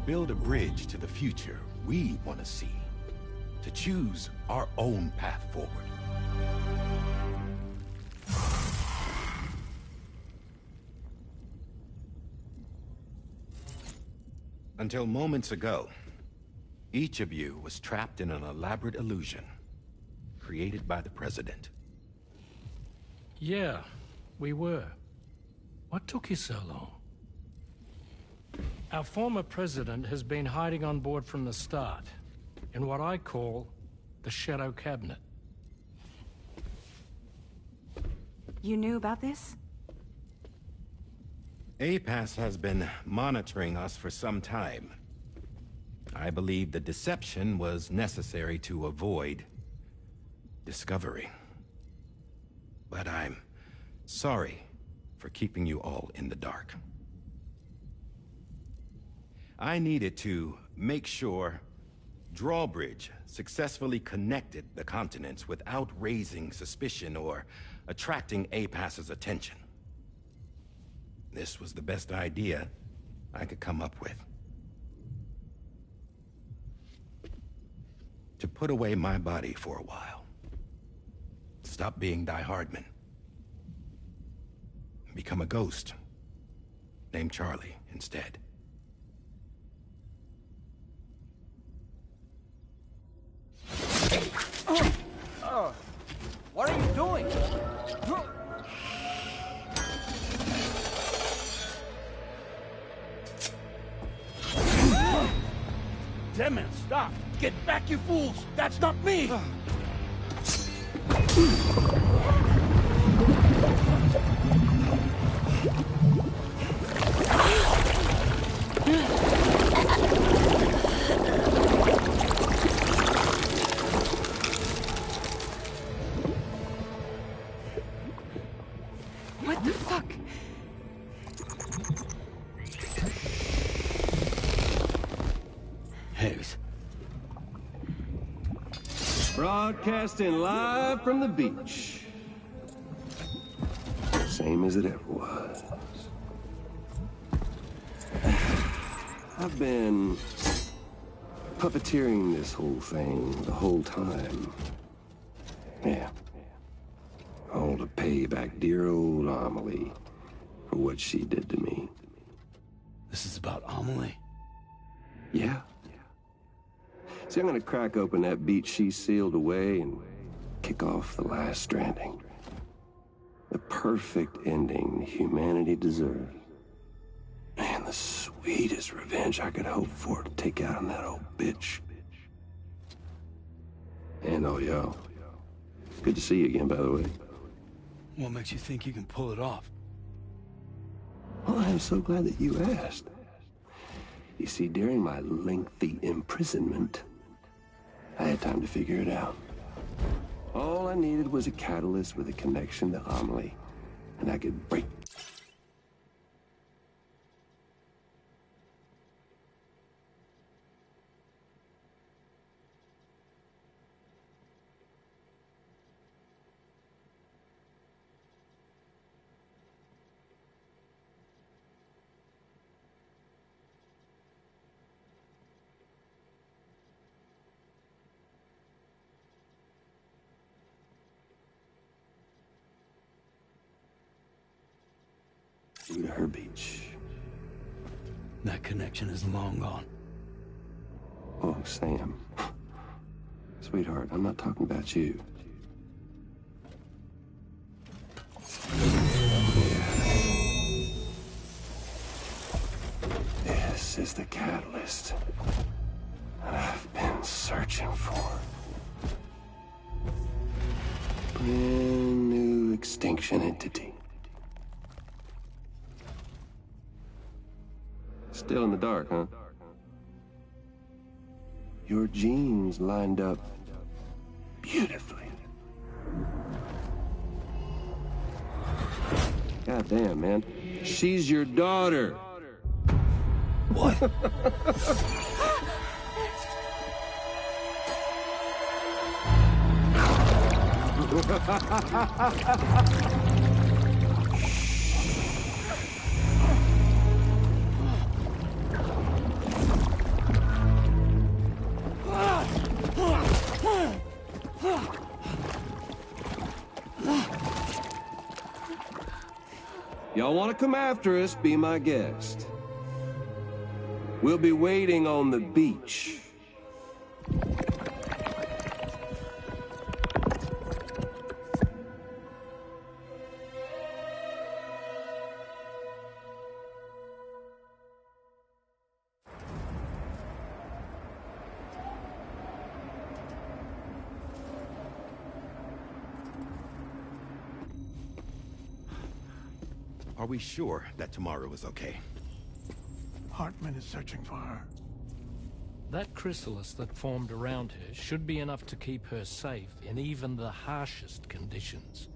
Build a bridge to the future we want to see, to choose our own path forward. Until moments ago, each of you was trapped in an elaborate illusion created by the President. Yeah, we were. What took you so long? Our former president has been hiding on board from the start, in what I call the Shadow Cabinet. You knew about this? APAS has been monitoring us for some time. I believe the deception was necessary to avoid discovery. But I'm sorry for keeping you all in the dark. I needed to make sure Drawbridge successfully connected the continents without raising suspicion or attracting APAS's attention. This was the best idea I could come up with. To put away my body for a while. Stop being Die Hardman. Become a ghost. Named Charlie instead. What are you doing? Damn it, stop! Get back, you fools! That's not me! What the fuck? Higgs. Broadcasting live from the beach. Same as it ever was. I've been puppeteering this whole thing the whole time. Yeah. All to pay back dear old Amelie for what she did to me. This is about Amelie? Yeah. See, I'm gonna crack open that beach she sealed away and kick off the last Stranding. The perfect ending humanity deserves. Man, the sweetest revenge I could hope for to take out on that old bitch. And all y'all. Good to see you again, by the way. What makes you think you can pull it off? Well, I'm so glad that you asked. You see, during my lengthy imprisonment, I had time to figure it out. All I needed was a catalyst with a connection to Amelie, and I could break. To her beach. That connection is long gone. Oh, Sam. Sweetheart, I'm not talking about you. This is the catalyst that I've been searching for. Brand new extinction entity. Still in the dark, huh? Your genes lined up beautifully. God damn, man. She's your daughter. What? Y'all want to come after us, be my guest. We'll be waiting on the beach. Are we sure that tomorrow is okay? Hartman is searching for her. That chrysalis that formed around her should be enough to keep her safe in even the harshest conditions.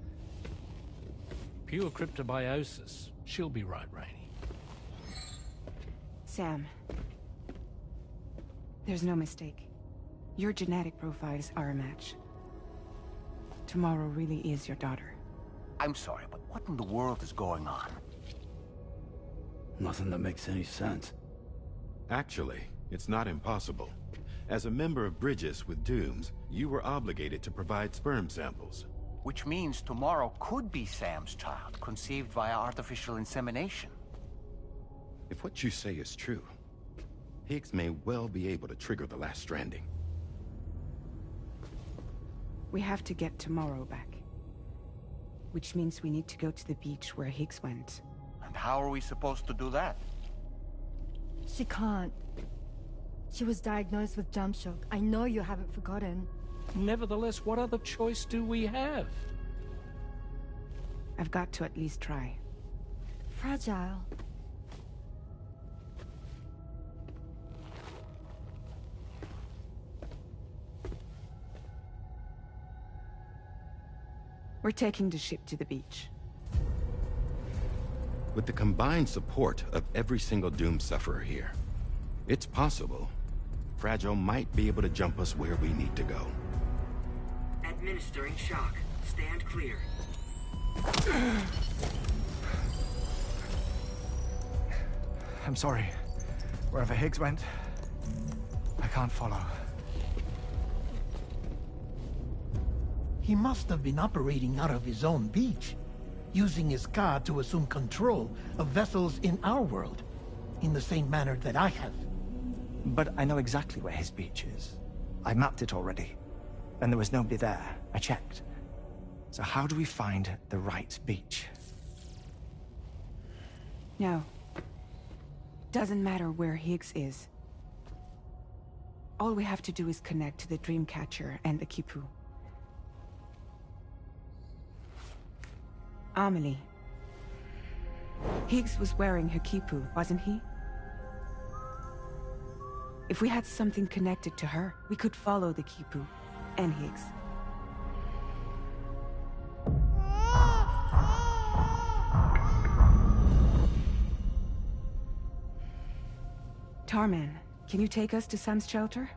Pure cryptobiosis. She'll be right, Rainey. Sam. There's no mistake. Your genetic profiles are a match. Tomorrow really is your daughter. I'm sorry, but what in the world is going on? Nothing that makes any sense. Actually, it's not impossible. As a member of Bridges with Dooms, you were obligated to provide sperm samples. Which means tomorrow could be Sam's child, conceived via artificial insemination. If what you say is true, Higgs may well be able to trigger the last Stranding. We have to get tomorrow back. Which means we need to go to the beach where Higgs went. And how are we supposed to do that? She can't. She was diagnosed with jump shock. I know you haven't forgotten. Nevertheless, what other choice do we have? I've got to at least try. Fragile. We're taking the ship to the beach. With the combined support of every single Doom sufferer here, it's possible Fragile might be able to jump us where we need to go. Administering shock. Stand clear. I'm sorry. Wherever Higgs went, I can't follow. He must have been operating out of his own beach, using his car to assume control of vessels in our world, in the same manner that I have. But I know exactly where his beach is. I mapped it already, and there was nobody there. I checked. So how do we find the right beach? No. Doesn't matter where Higgs is. All we have to do is connect to the Dreamcatcher and the Kipu. Amelie. Higgs was wearing her Kipu, wasn't he? If we had something connected to her, we could follow the Kipu and Higgs. Tarman, can you take us to Sam's shelter?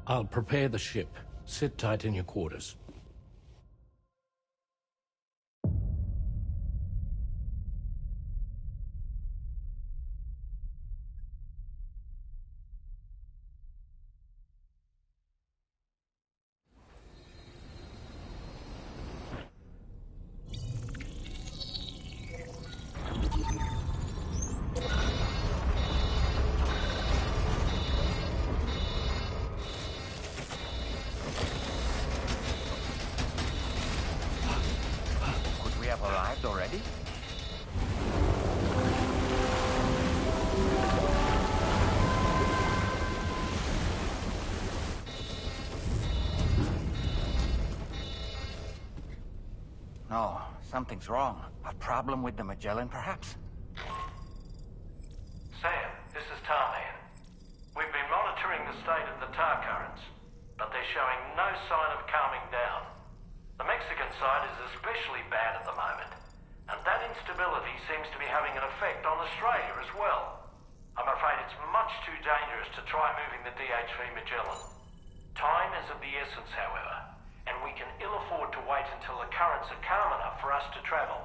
I'll prepare the ship. Sit tight in your quarters. Arrived already? No, something's wrong. A problem with the Magellan, perhaps? Sam, this is Tarman. We've been monitoring the state of the tar currents, but they're showing no sign of calming down. The Mexican side is especially bad at the moment, and that instability seems to be having an effect on Australia as well. I'm afraid it's much too dangerous to try moving the DH3 Magellan. Time is of the essence, however, and we can ill afford to wait until the currents are calm enough for us to travel.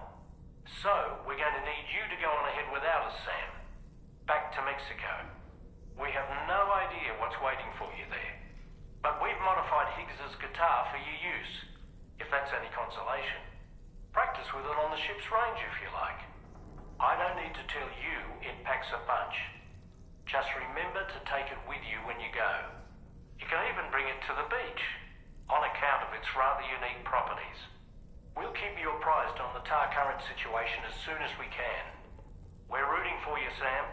So, we're going to need you to go on ahead without us, Sam. Back to Mexico. We have no idea what's waiting for you there, but we've modified Higgs's guitar for your use, if that's any consolation. Practice with it on the ship's range if you like. I don't need to tell you it packs a punch. Just remember to take it with you when you go. You can even bring it to the beach, on account of its rather unique properties. We'll keep you apprised on the tar current situation as soon as we can. We're rooting for you, Sam.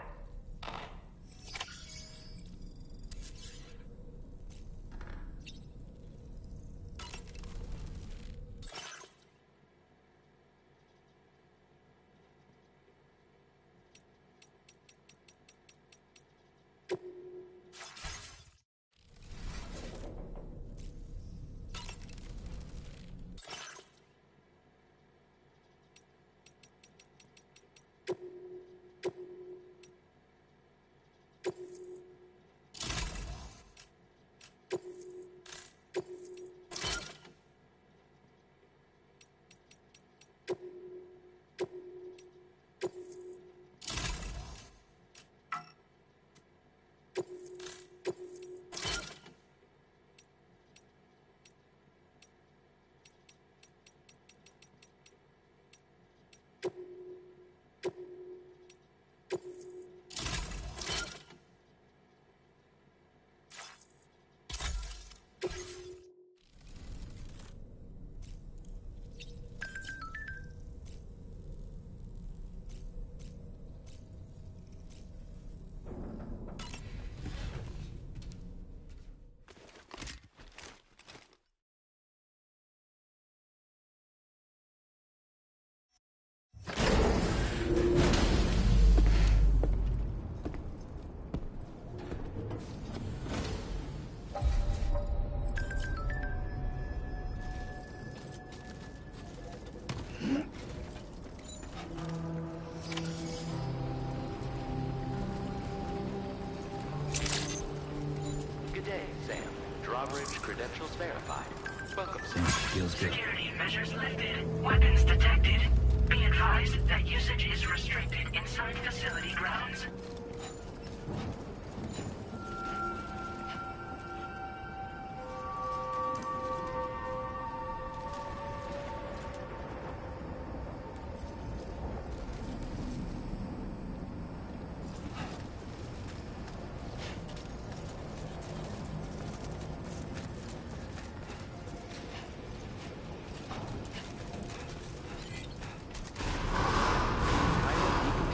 credentials verified. Welcome, sir. Feels good. Security measures lifted. Weapons detected. Be advised that usage is restricted inside facility grounds.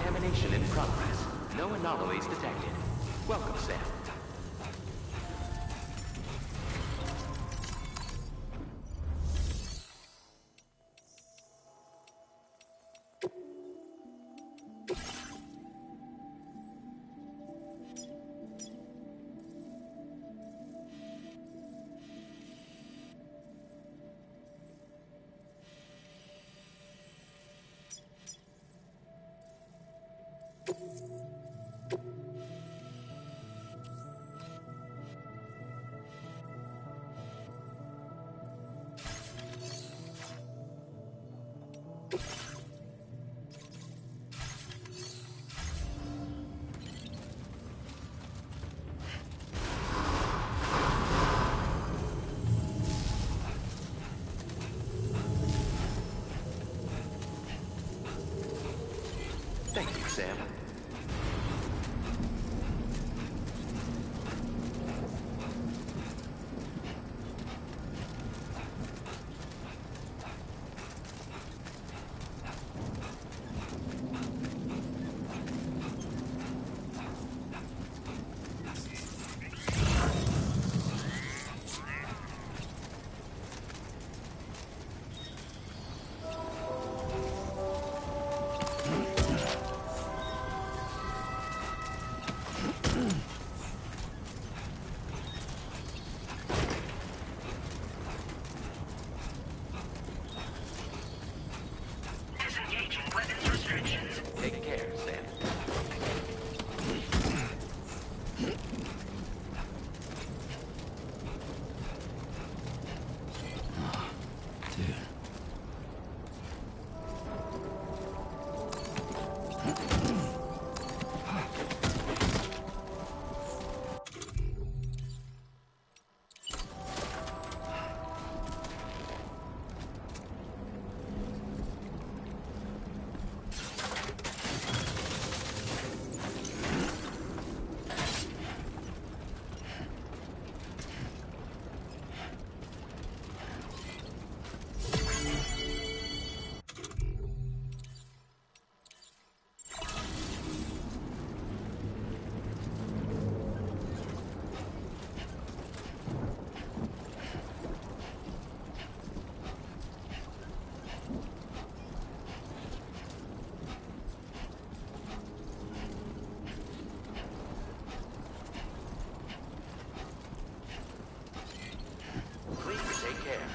Decontamination in progress. No anomalies detected. Welcome, Sam. Thank you, Sam. Disengaging weapons restrictions. Take care, Sam. Dude. Please take care.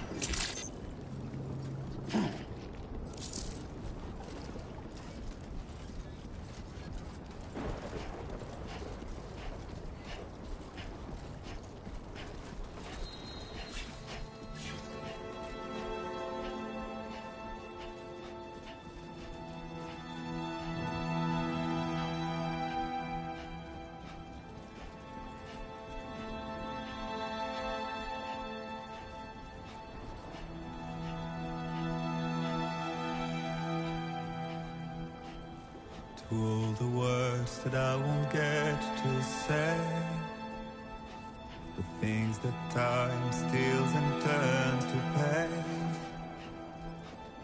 To all the words that I won't get to say, the things that time steals and turns to pain.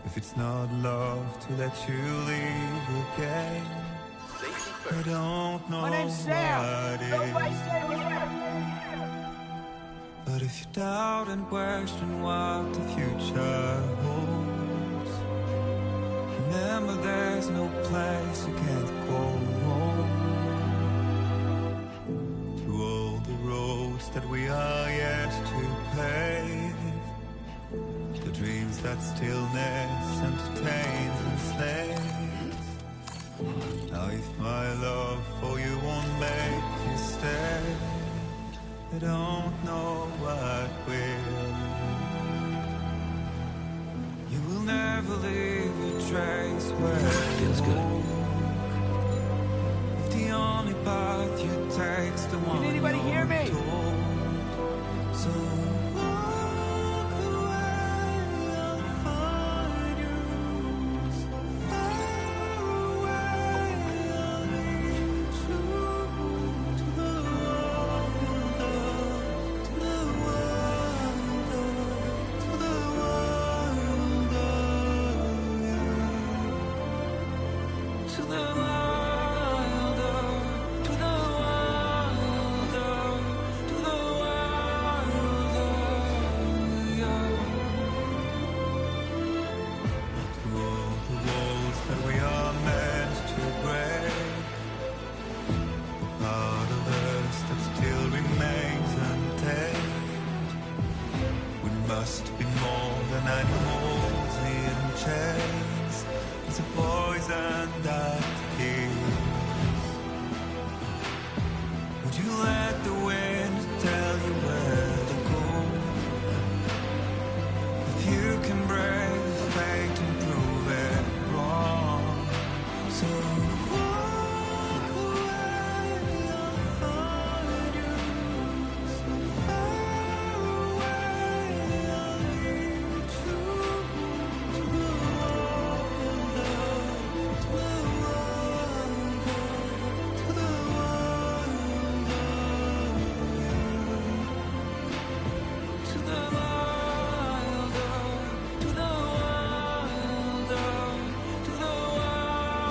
If it's not love to let you leave again, I don't know My name's Sam. what No it way, is. Sam. But if you doubt and question what the future holds, remember there's no place you can't go home. To all the roads that we are yet to pave, the dreams that stillness entertains and slays. Now if my love for you won't make you stay, I don't know what will. You will never leave a trace where Feels you good. walk. If the only path you take's the one. Can anybody hear me? Told. So walk away, I'll find you. So far away, I'll lead you to the wonder, to the wonder, to the wonder, to the wilder, to the wilder, to the wilder, through all the walls that we are meant to break, the part of us that still remains untamed. We must be more than animals in chains. It's a poison that kills. Would you let the wind tell you where to go? If you can brave fate and prove it wrong. So walk away, I'll find you. So far away, I'll lead you to the wonder, to the wonder, to the wonder, to the wilder, to the wilder, to the wilder,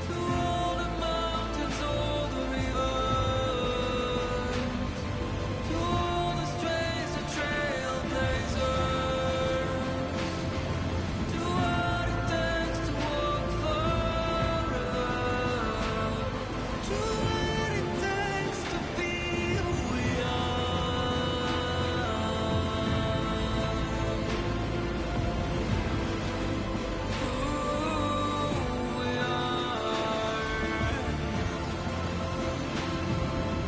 to all the mountains, all the rivers, to all the strays, the trailblazers, to what it takes to walk forever, to what it takes to be who we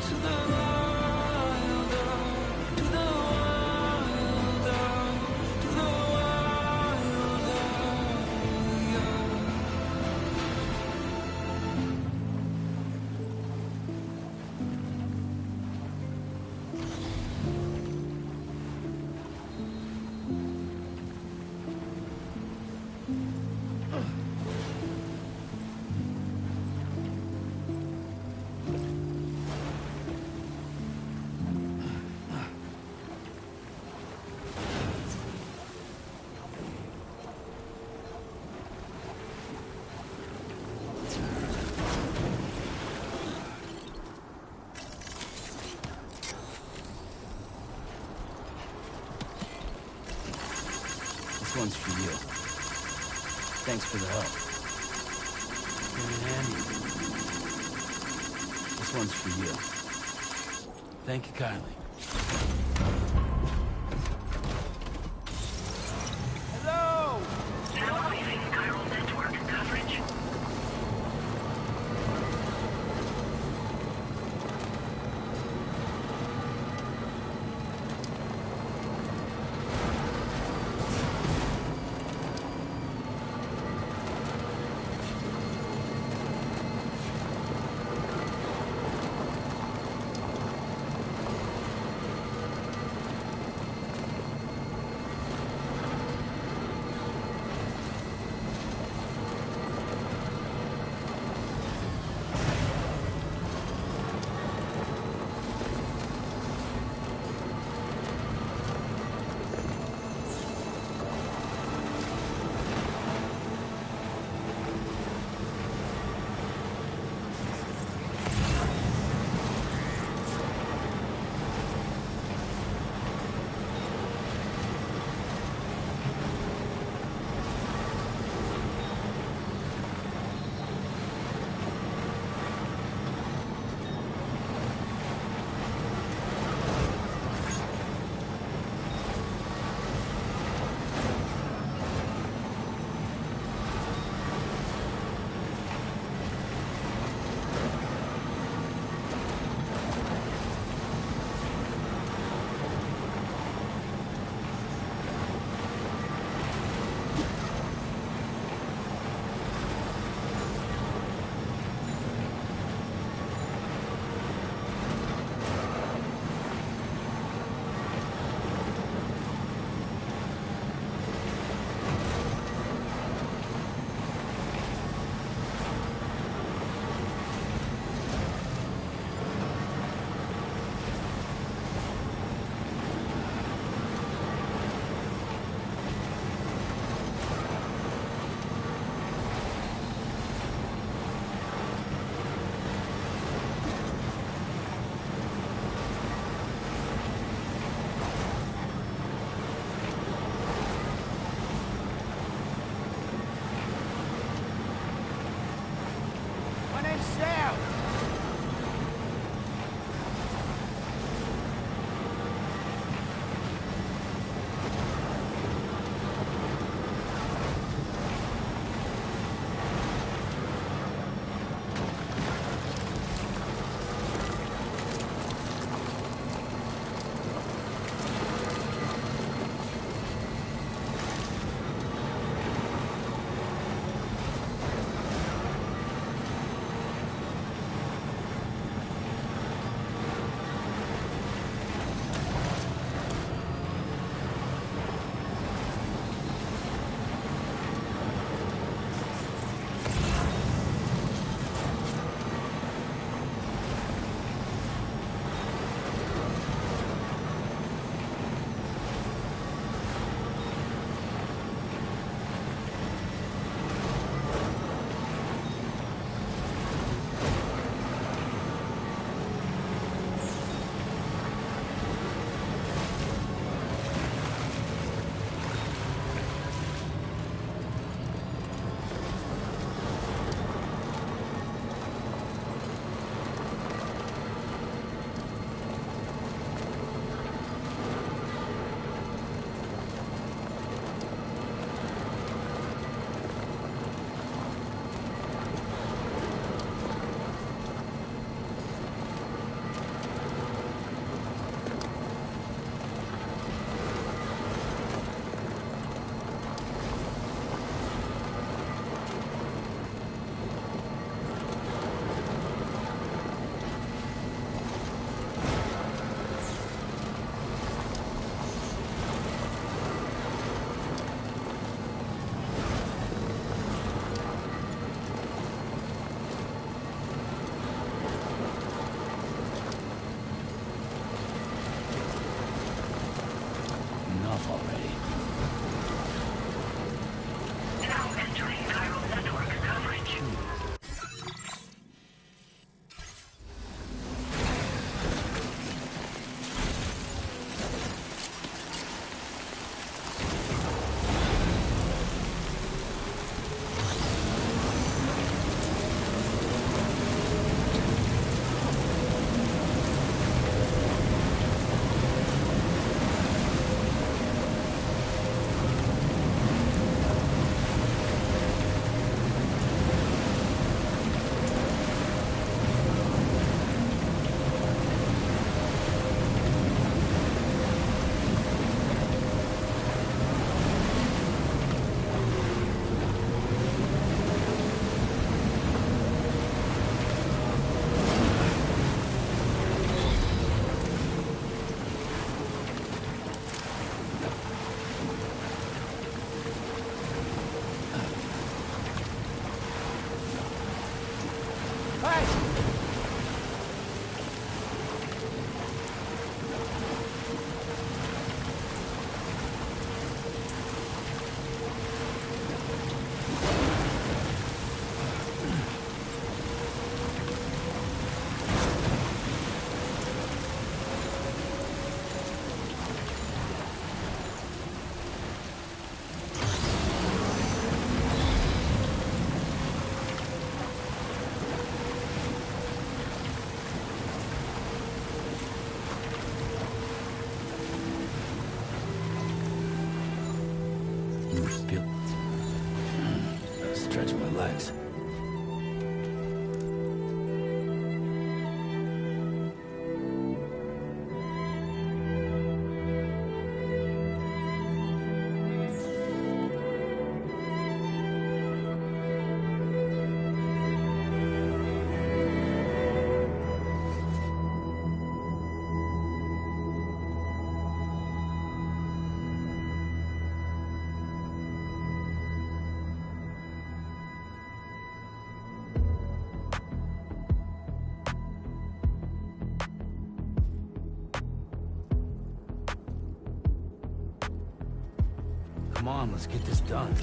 to the wilder, to the wilder, to the wilder, This one's for you. Thanks for the help. And this one's for you. Thank you kindly. Hello! Now leaving chiral network coverage. Sam! Stretch my legs. Come on, let's get this done.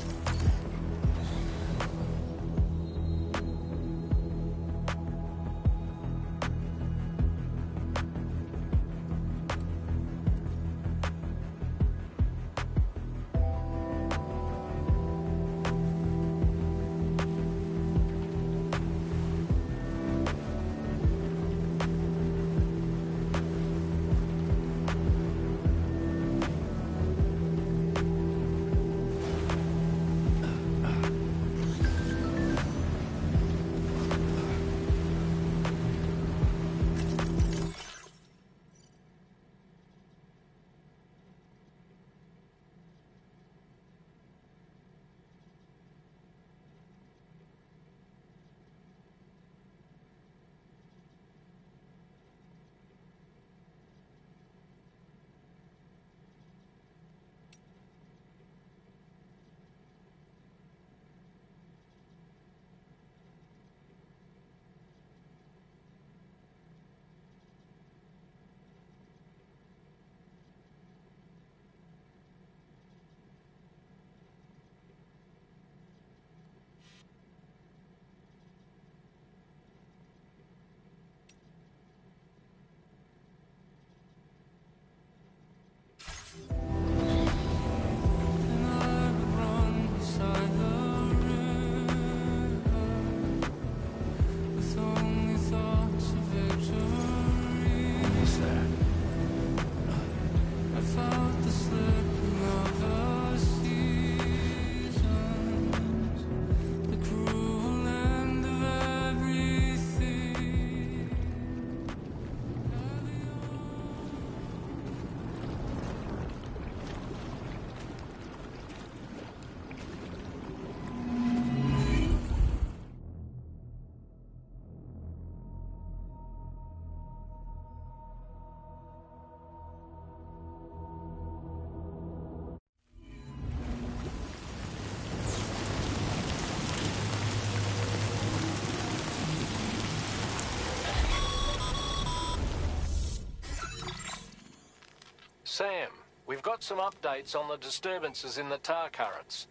Sam, we've got some updates on the disturbances in the tar currents.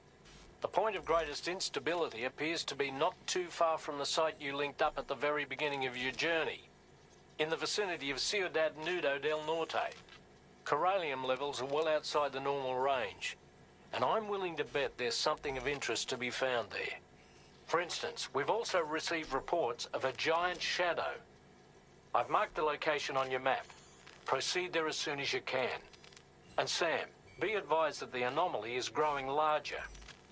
The point of greatest instability appears to be not too far from the site you linked up at the very beginning of your journey, in the vicinity of Ciudad Nudo del Norte. Corallium levels are well outside the normal range, and I'm willing to bet there's something of interest to be found there. For instance, we've also received reports of a giant shadow. I've marked the location on your map. Proceed there as soon as you can. And Sam, be advised that the anomaly is growing larger.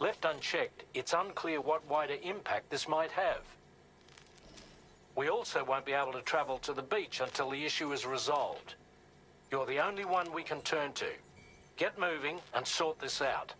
Left unchecked, it's unclear what wider impact this might have. We also won't be able to travel to the beach until the issue is resolved. You're the only one we can turn to. Get moving and sort this out.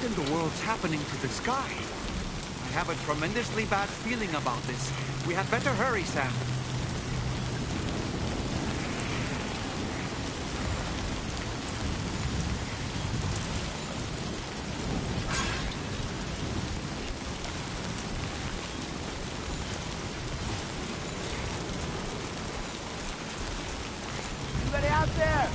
What in the world's happening to the sky? I have a tremendously bad feeling about this. We had better hurry, Sam. Anybody out there?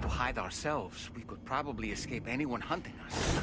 To hide ourselves, we could probably escape anyone hunting us.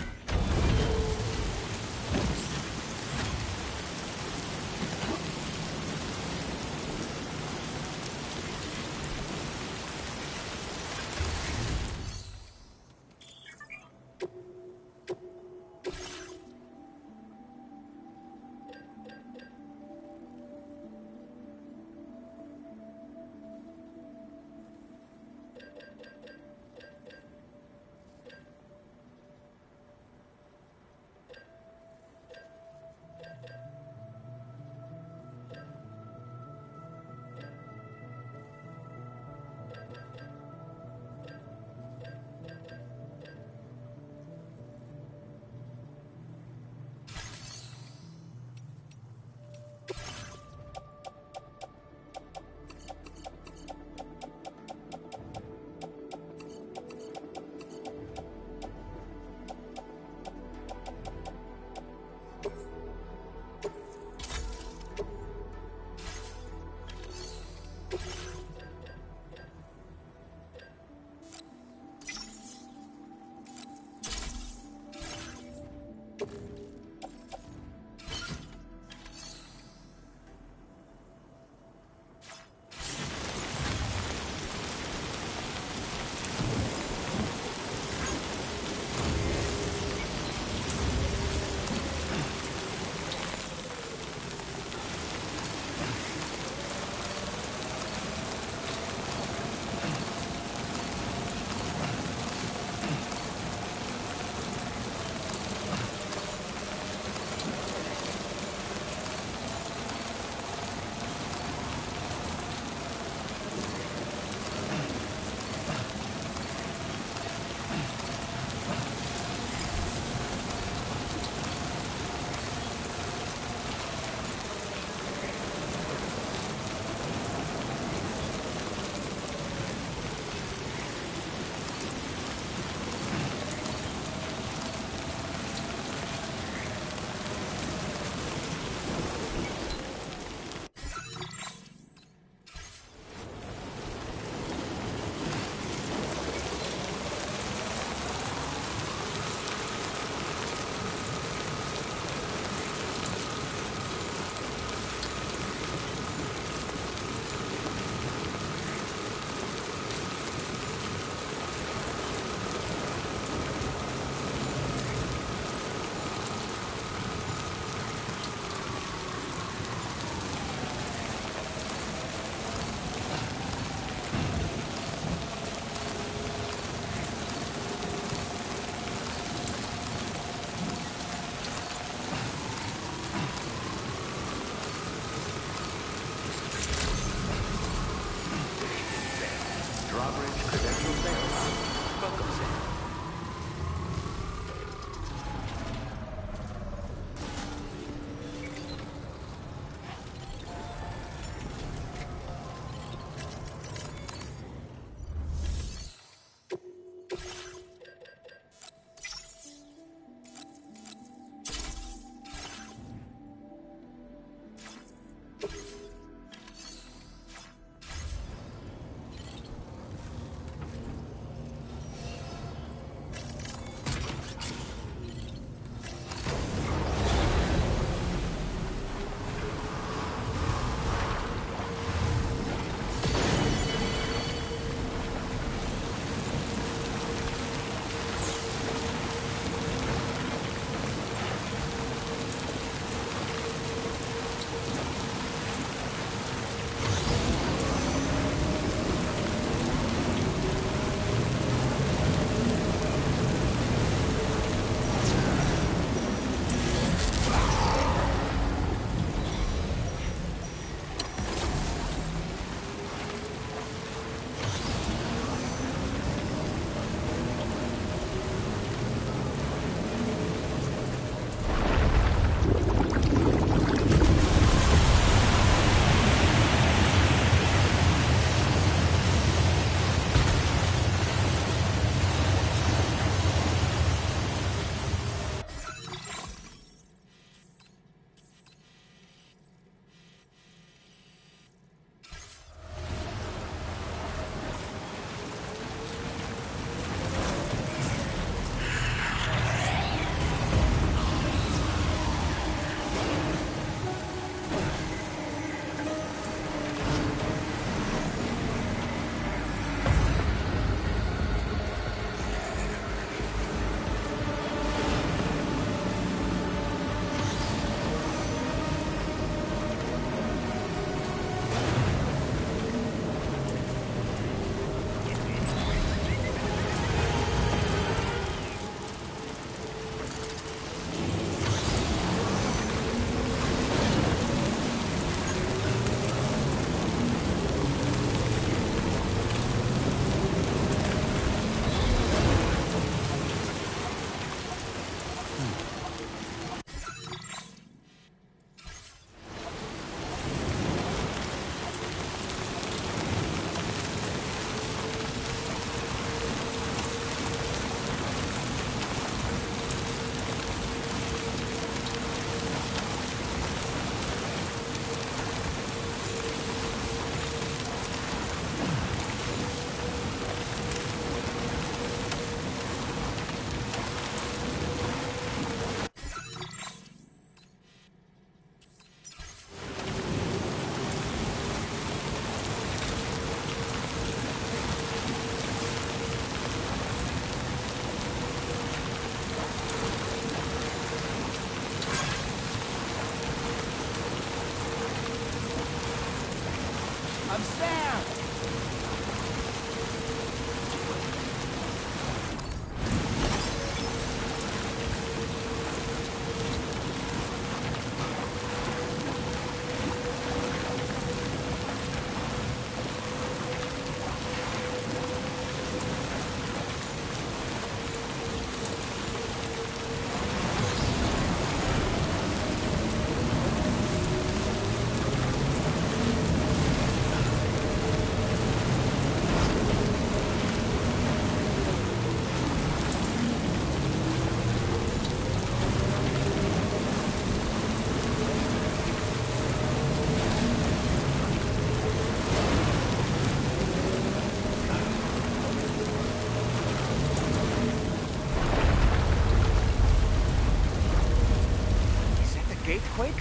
quick?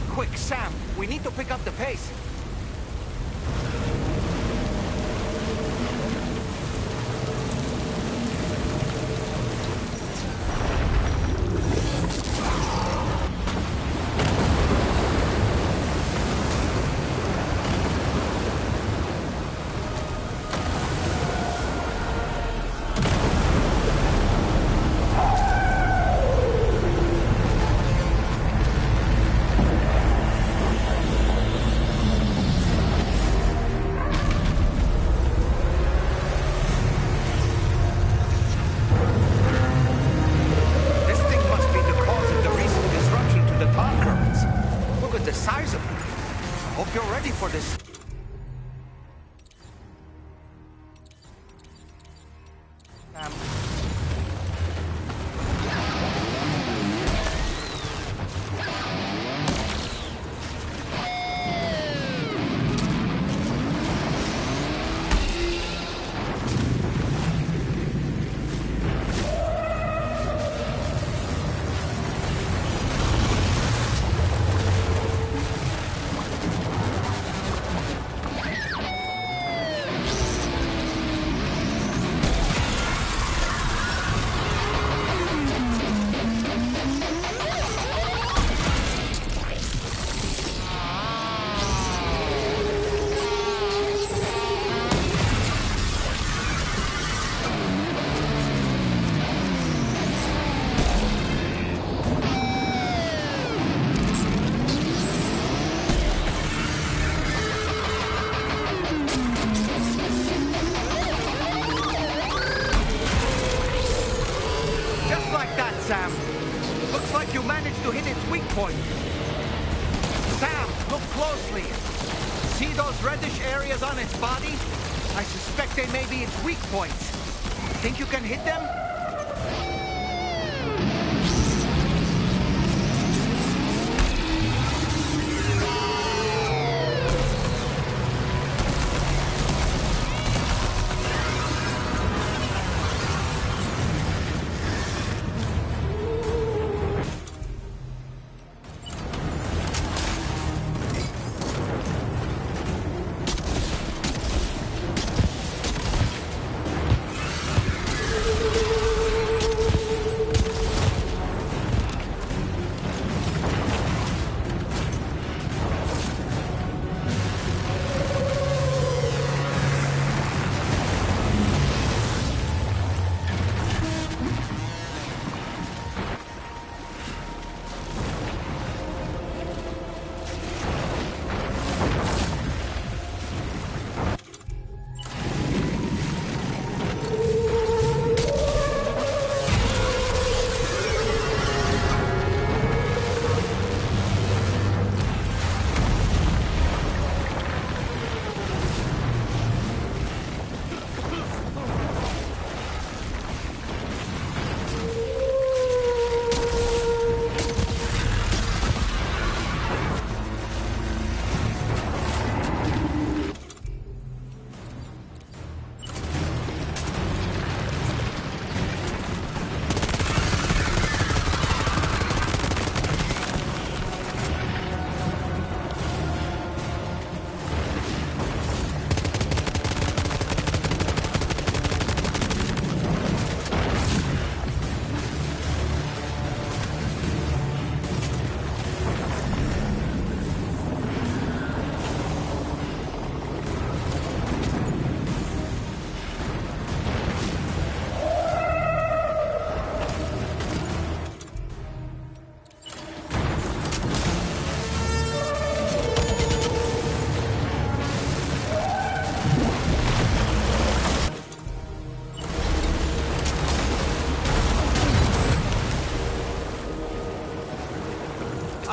Quick, Sam, we need to pick up the pace. Think you can hit them?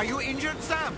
Are you injured, Sam?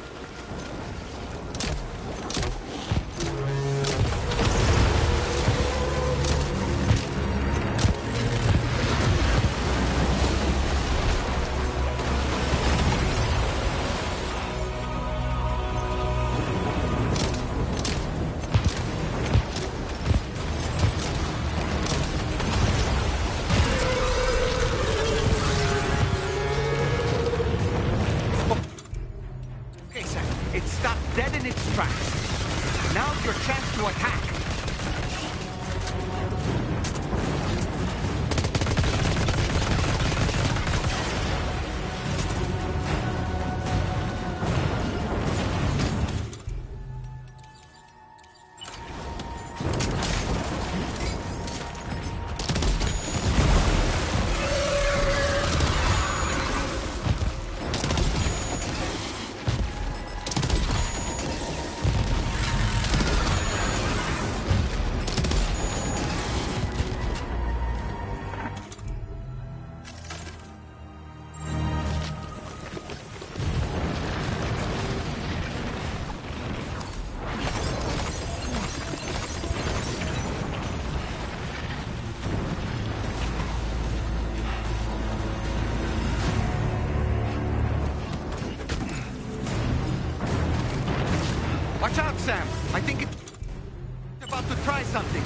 Sam. I think it's about to try something.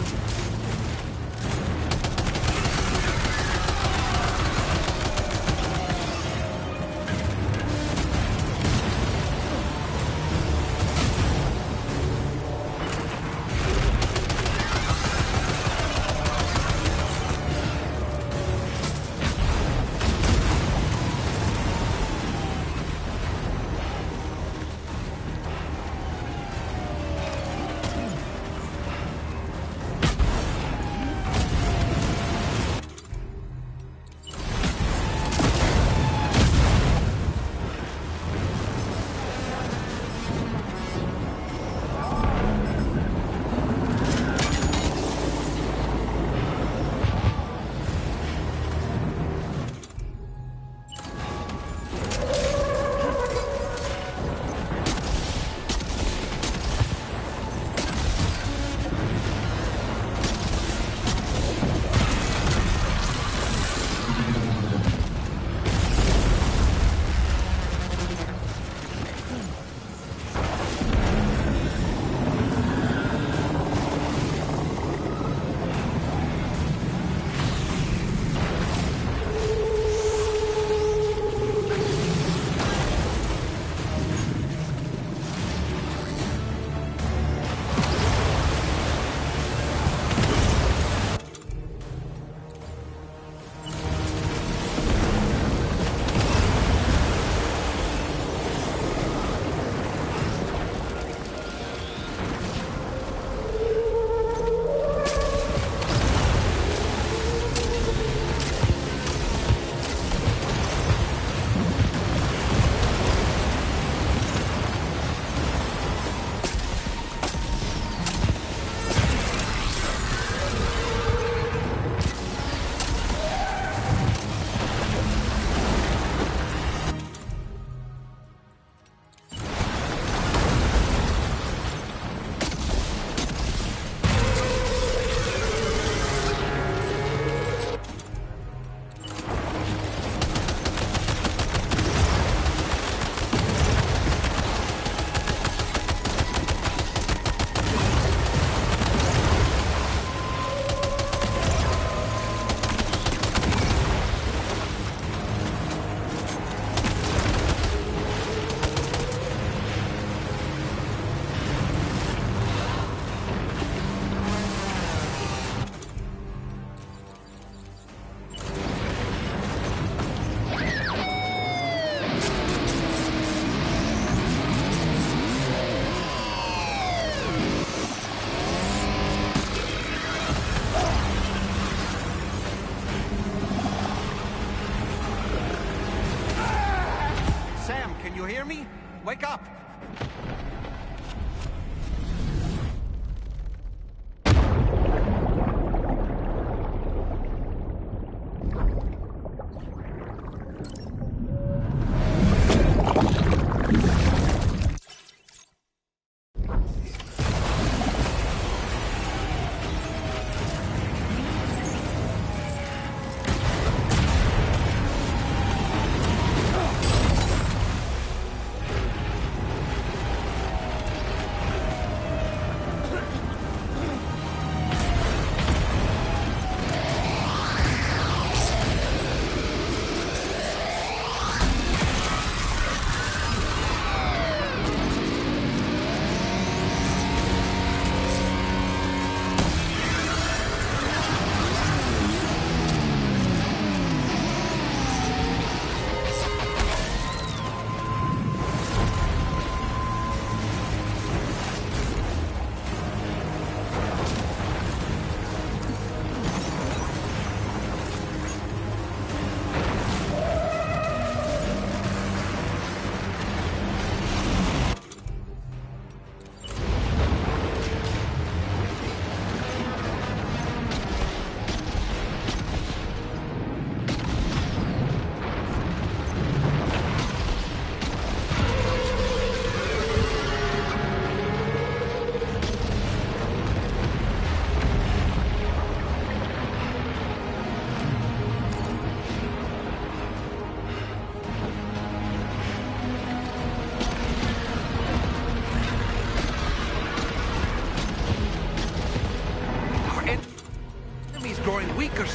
Wake up!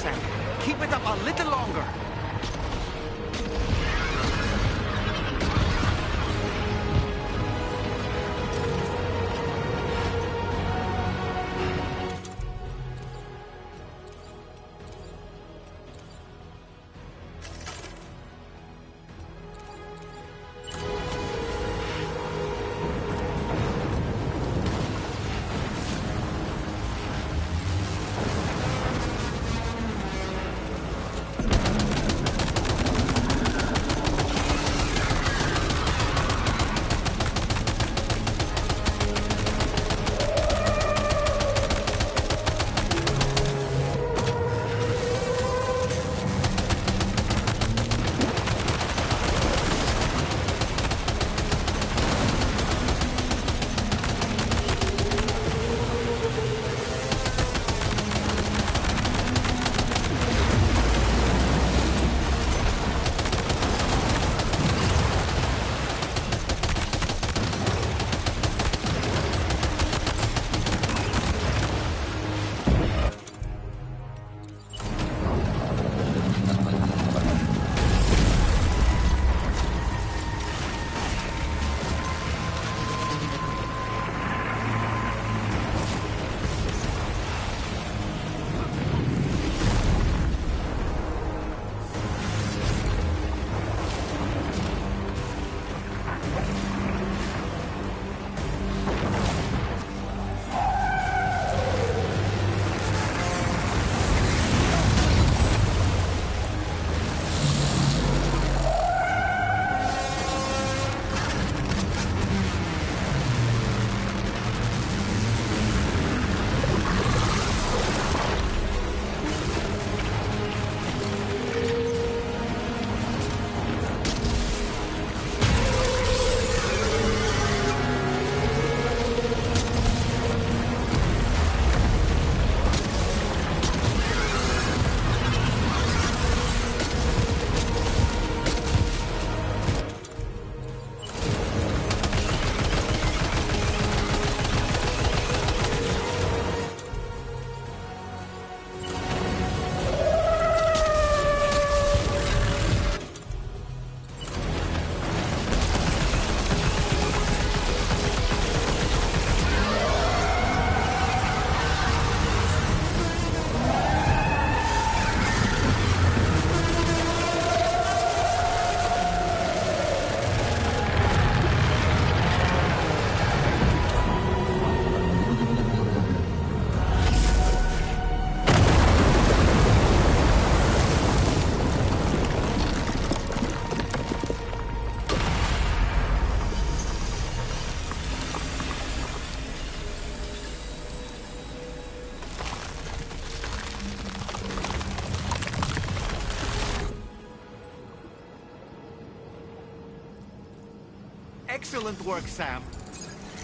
Sam. Keep it up a little longer. Excellent work, Sam.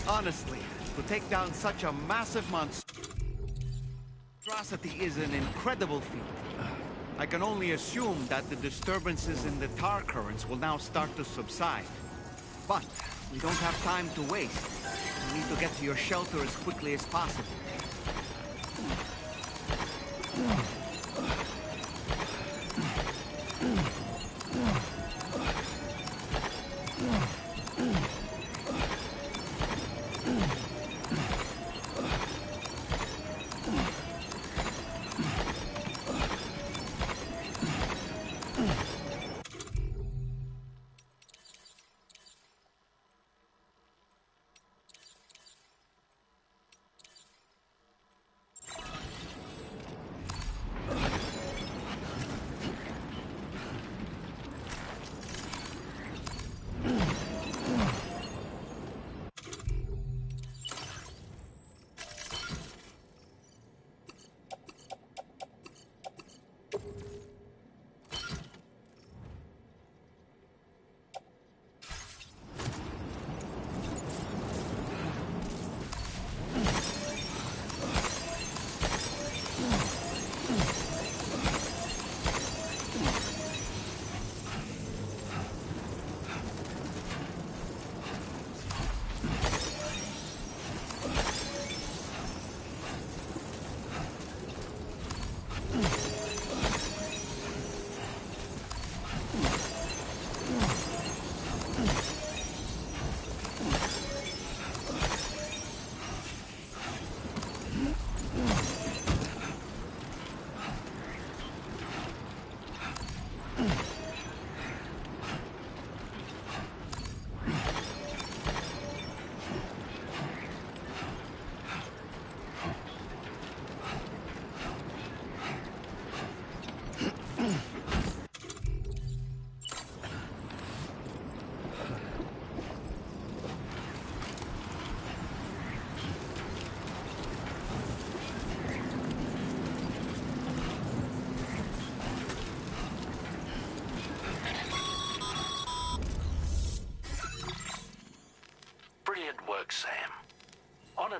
Honestly, to take down such a massive monstrosity is an incredible feat. I can only assume that the disturbances in the tar currents will now start to subside. But we don't have time to waste. We need to get to your shelter as quickly as possible.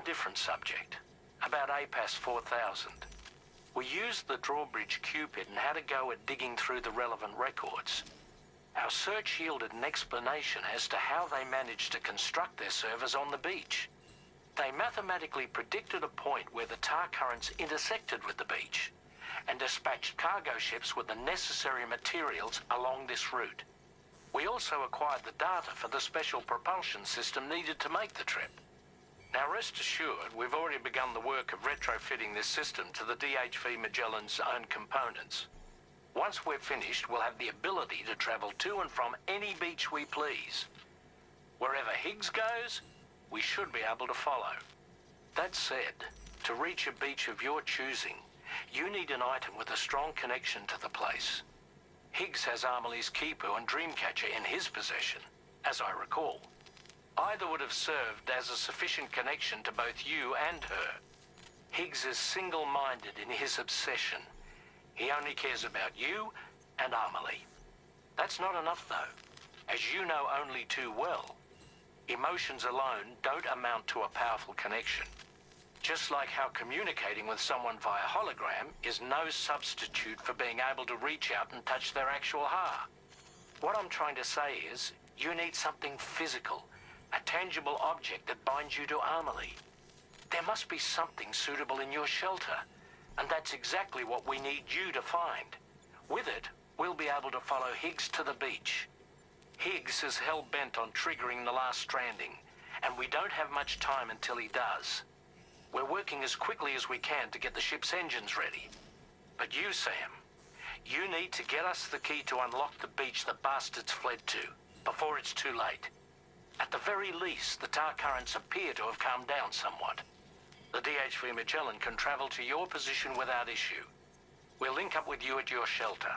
different subject, about APAS 4000. We used the drawbridge Cupid and had a go at digging through the relevant records. Our search yielded an explanation as to how they managed to construct their servers on the beach. They mathematically predicted a point where the tar currents intersected with the beach and dispatched cargo ships with the necessary materials along this route. We also acquired the data for the special propulsion system needed to make the trip. Now rest assured, we've already begun the work of retrofitting this system to the DHV Magellan's own components. Once we're finished, we'll have the ability to travel to and from any beach we please. Wherever Higgs goes, we should be able to follow. That said, to reach a beach of your choosing, you need an item with a strong connection to the place. Higgs has Amelie's Kipu and Dreamcatcher in his possession, as I recall. Either would have served as a sufficient connection to both you and her. Higgs is single-minded in his obsession. He only cares about you and Amelie. That's not enough, though. As you know only too well, emotions alone don't amount to a powerful connection. Just like how communicating with someone via hologram is no substitute for being able to reach out and touch their actual heart. What I'm trying to say is, you need something physical, a tangible object that binds you to Amelie. There must be something suitable in your shelter, and that's exactly what we need you to find. With it, we'll be able to follow Higgs to the beach. Higgs is hell-bent on triggering the last stranding, and we don't have much time until he does. We're working as quickly as we can to get the ship's engines ready. But you, Sam, you need to get us the key to unlock the beach the bastards fled to, before it's too late. At the very least, the tar currents appear to have calmed down somewhat. The DHV Magellan can travel to your position without issue. We'll link up with you at your shelter.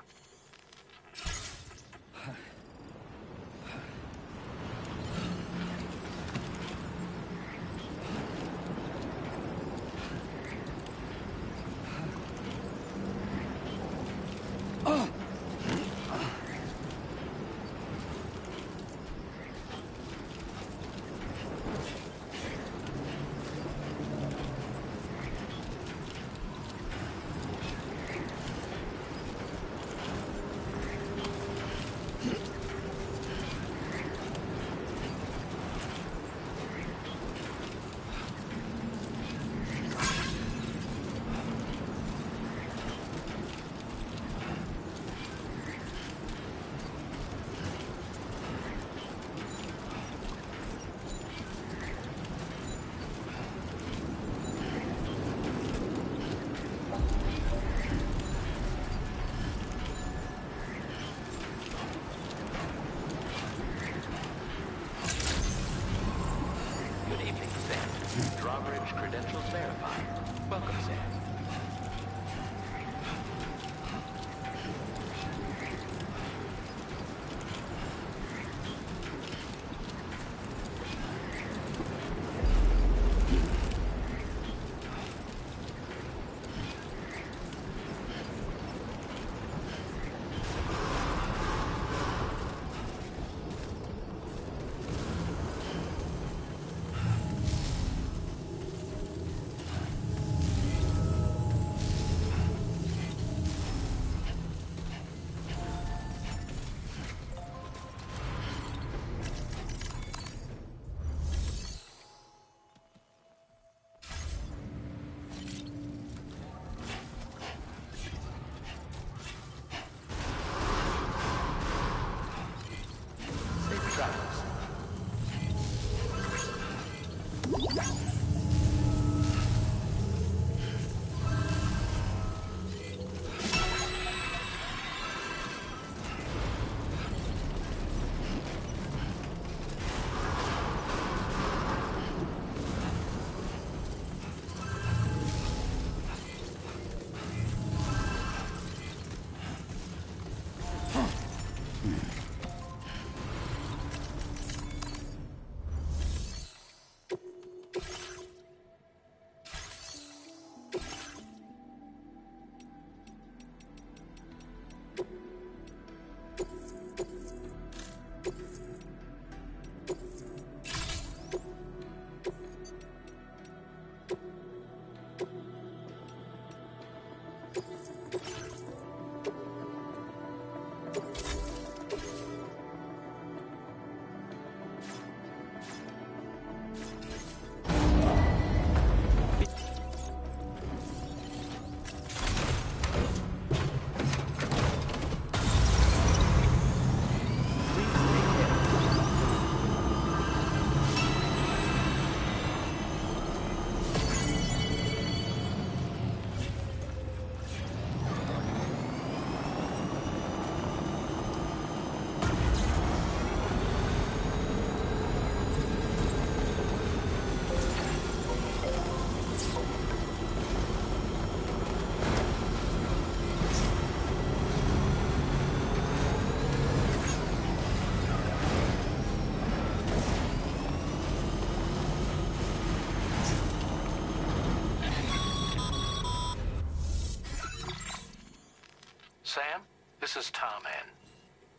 Sam, this is Tarman.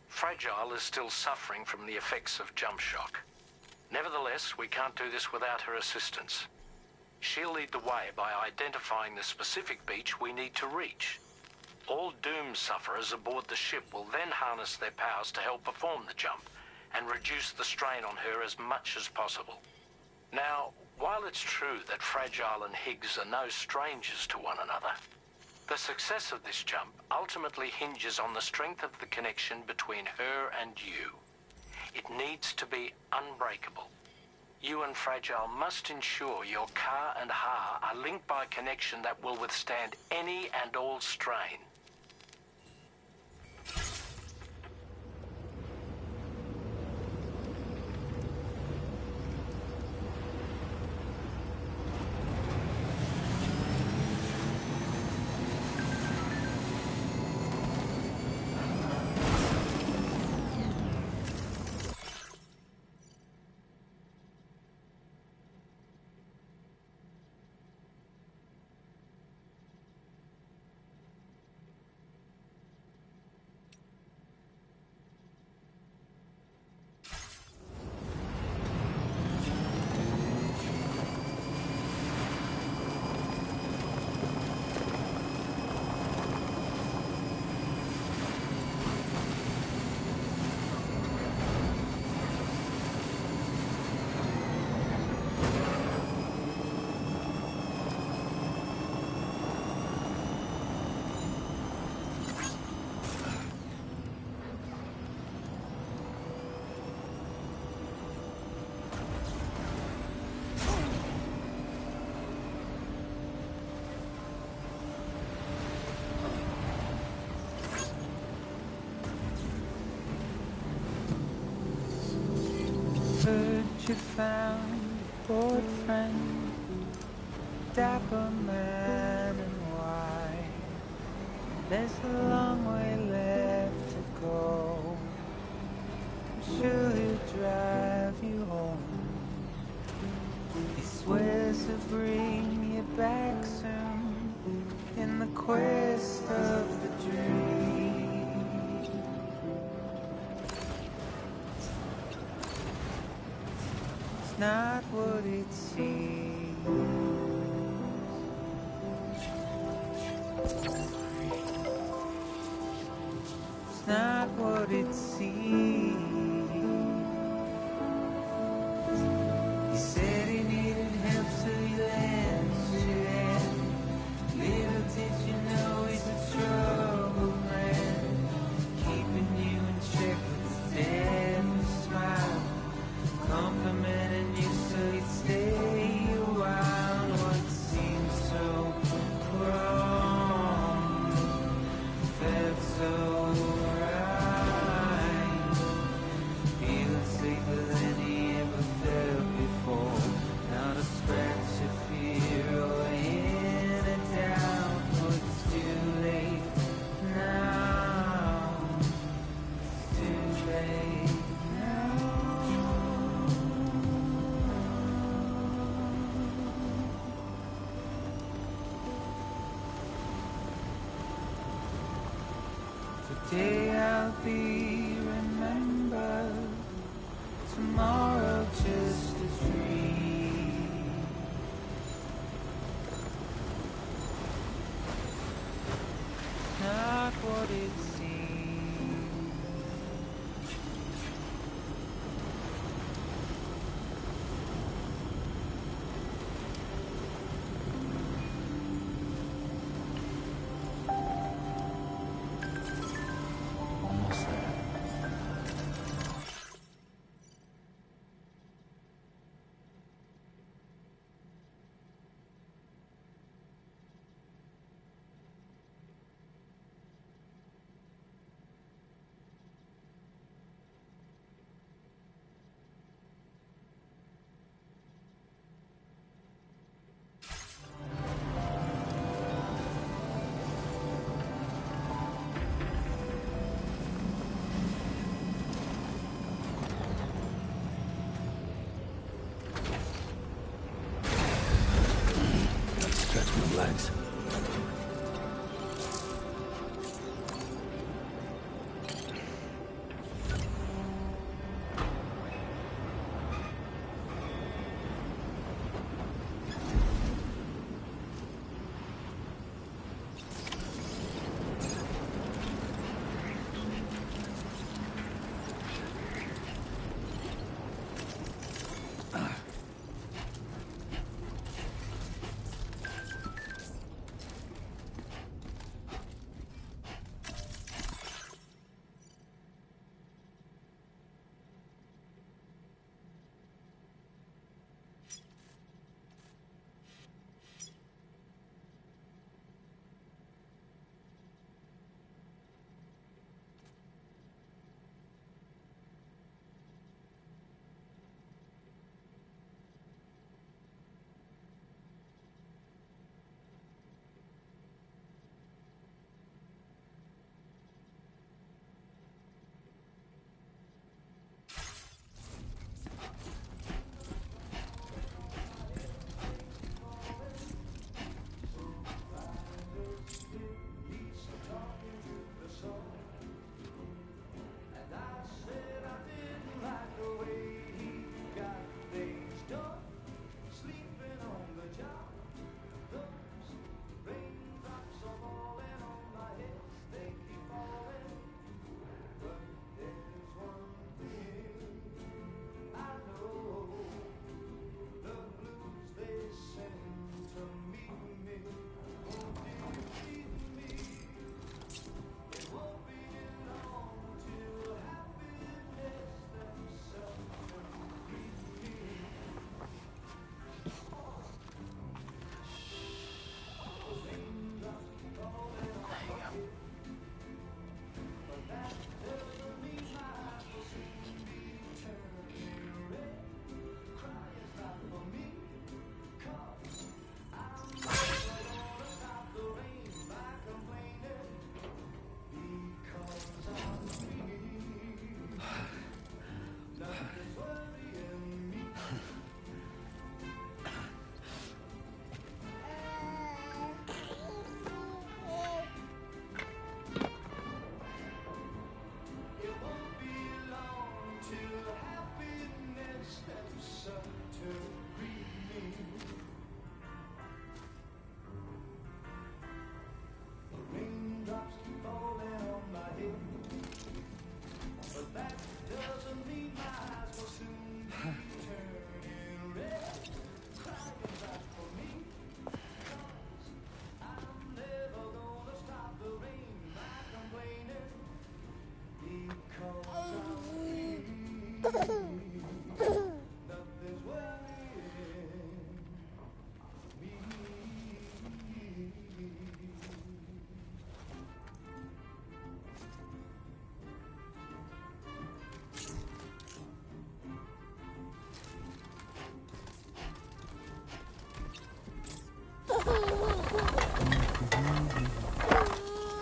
Fragile is still suffering from the effects of jump shock. Nevertheless, we can't do this without her assistance. She'll lead the way by identifying the specific beach we need to reach. All Doom sufferers aboard the ship will then harness their powers to help perform the jump and reduce the strain on her as much as possible. Now, while it's true that Fragile and Higgs are no strangers to one another, the success of this jump ultimately hinges on the strength of the connection between her and you. It needs to be unbreakable. You and Fragile must ensure your Ka and Ha are linked by a connection that will withstand any and all strain. You found a bored friend, dapper man and white. There's a long way left to go. I'm sure he'll drive you home. He swears to bring you back soon in the quest of the dream. Not what it seems. It's not what it seems. He said he needed help, so he lent you hand. Little did you know he's a troubled man, keeping you in check with his deadly smile, complimenting you so you'd stay a while. What seems so wrong felt so right, feeling safer than he ever felt before. Not a scratch of fear or any doubt, but it's too late now. It's too late now. Today I'll be remembered, tomorrow just a dream. Not what it seems.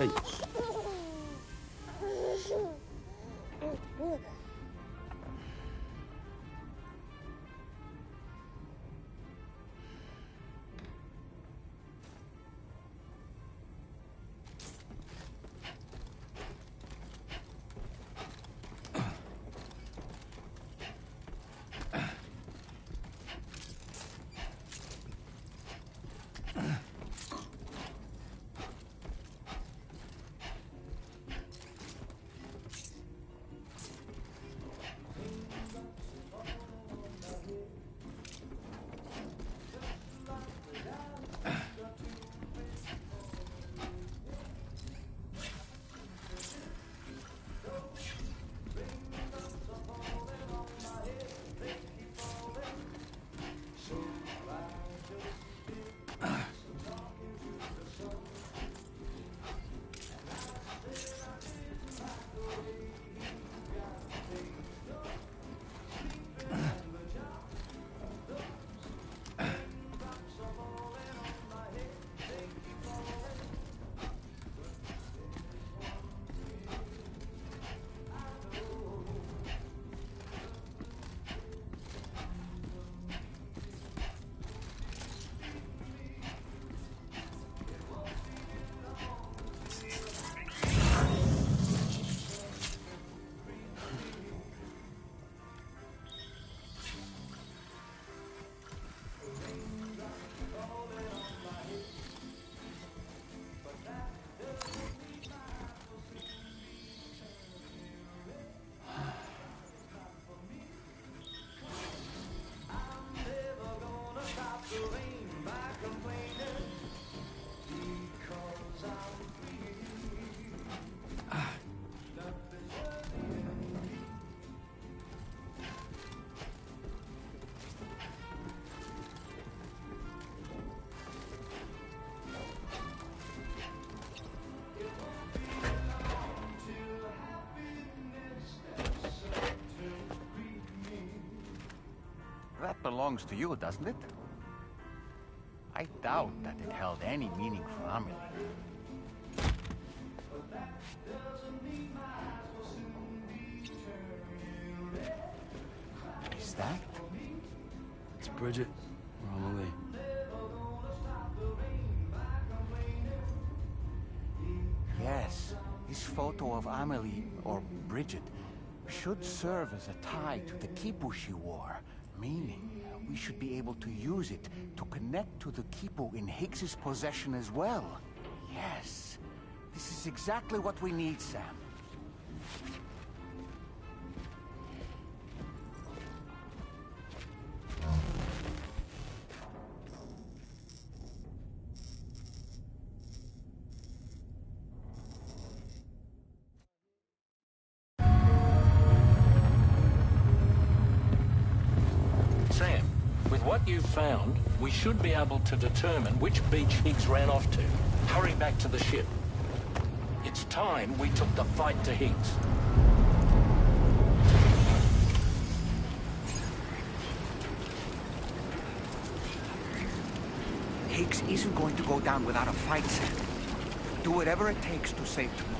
Hey. That belongs to you, doesn't it? I doubt that it held any meaning for Amelie. Is that? It's Bridget or Amelie. Yes, this photo of Amelie, or Bridget, should serve as a tie to the quipu she wore, meaning we should be able to use it to connect to the quipu in Higgs's possession as well. Yes, this is exactly what we need, Sam. Sam, with what you've found, we should be able to determine which beach Higgs ran off to. Hurry back to the ship. It's time we took the fight to Higgs. Higgs isn't going to go down without a fight, Sam. Do whatever it takes to save tomorrow.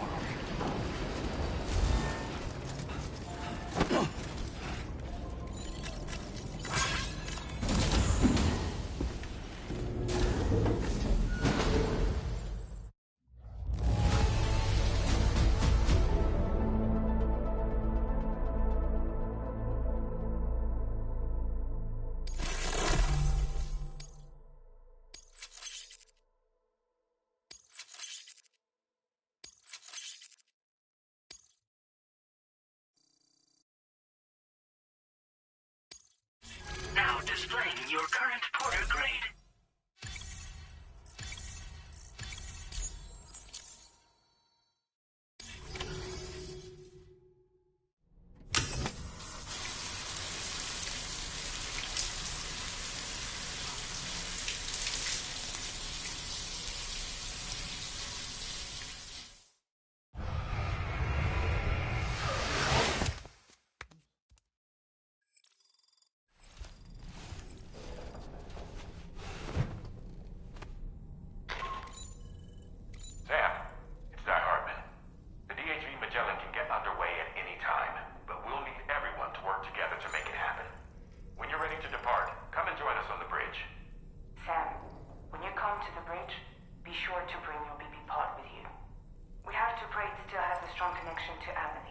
a strong connection to Albany.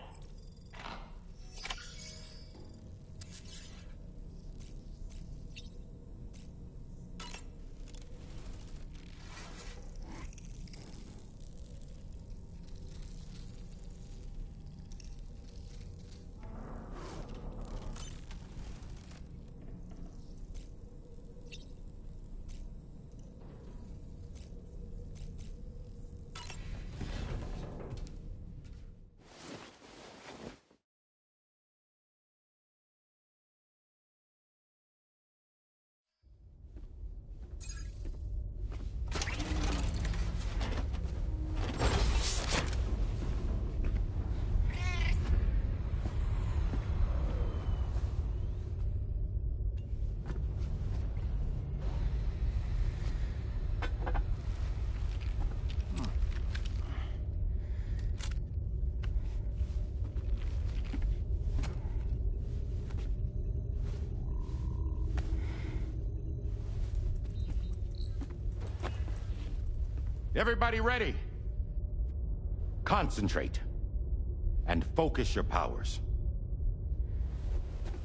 Everybody ready? Concentrate. And focus your powers.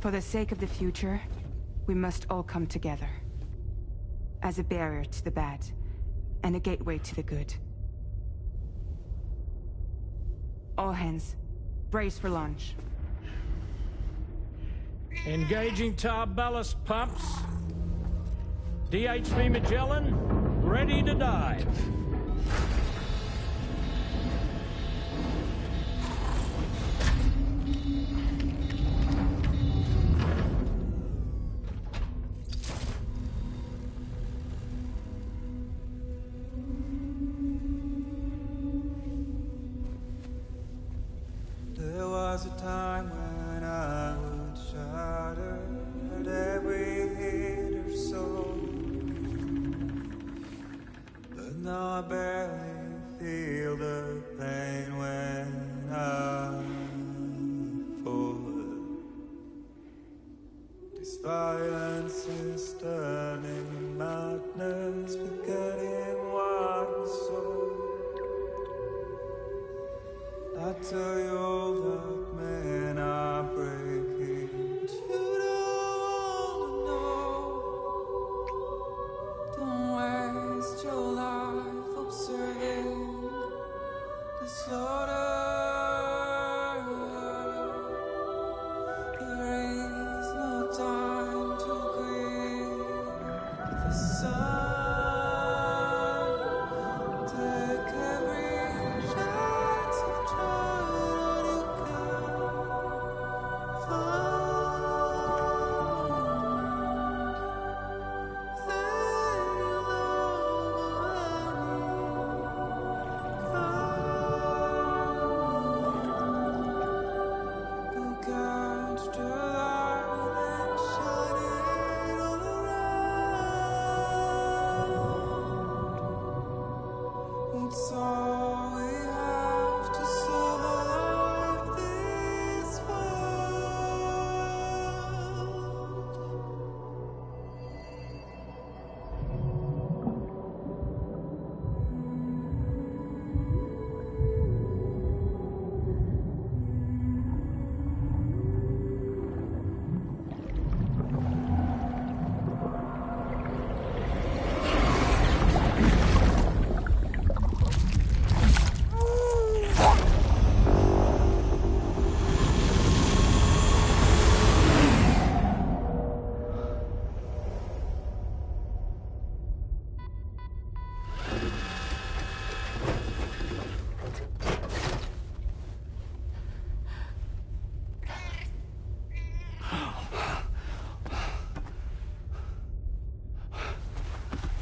For the sake of the future, we must all come together. As a barrier to the bad, and a gateway to the good. All hands, brace for launch. Engaging tar ballast pumps. DHV Magellan, ready to dive. There was a time when I would shatter at every hit or so, but now I barely feel the pain when I fall. This violence is turning madness, forgetting what was so. I tell you all that men are breaking, but you don't know. Don't waste your life observing the slaughter. There is no time to grieve the sun. Take every chance of joy you can find. Then you'll you'll catch the light and shine it all around. It's all we have to survive this world.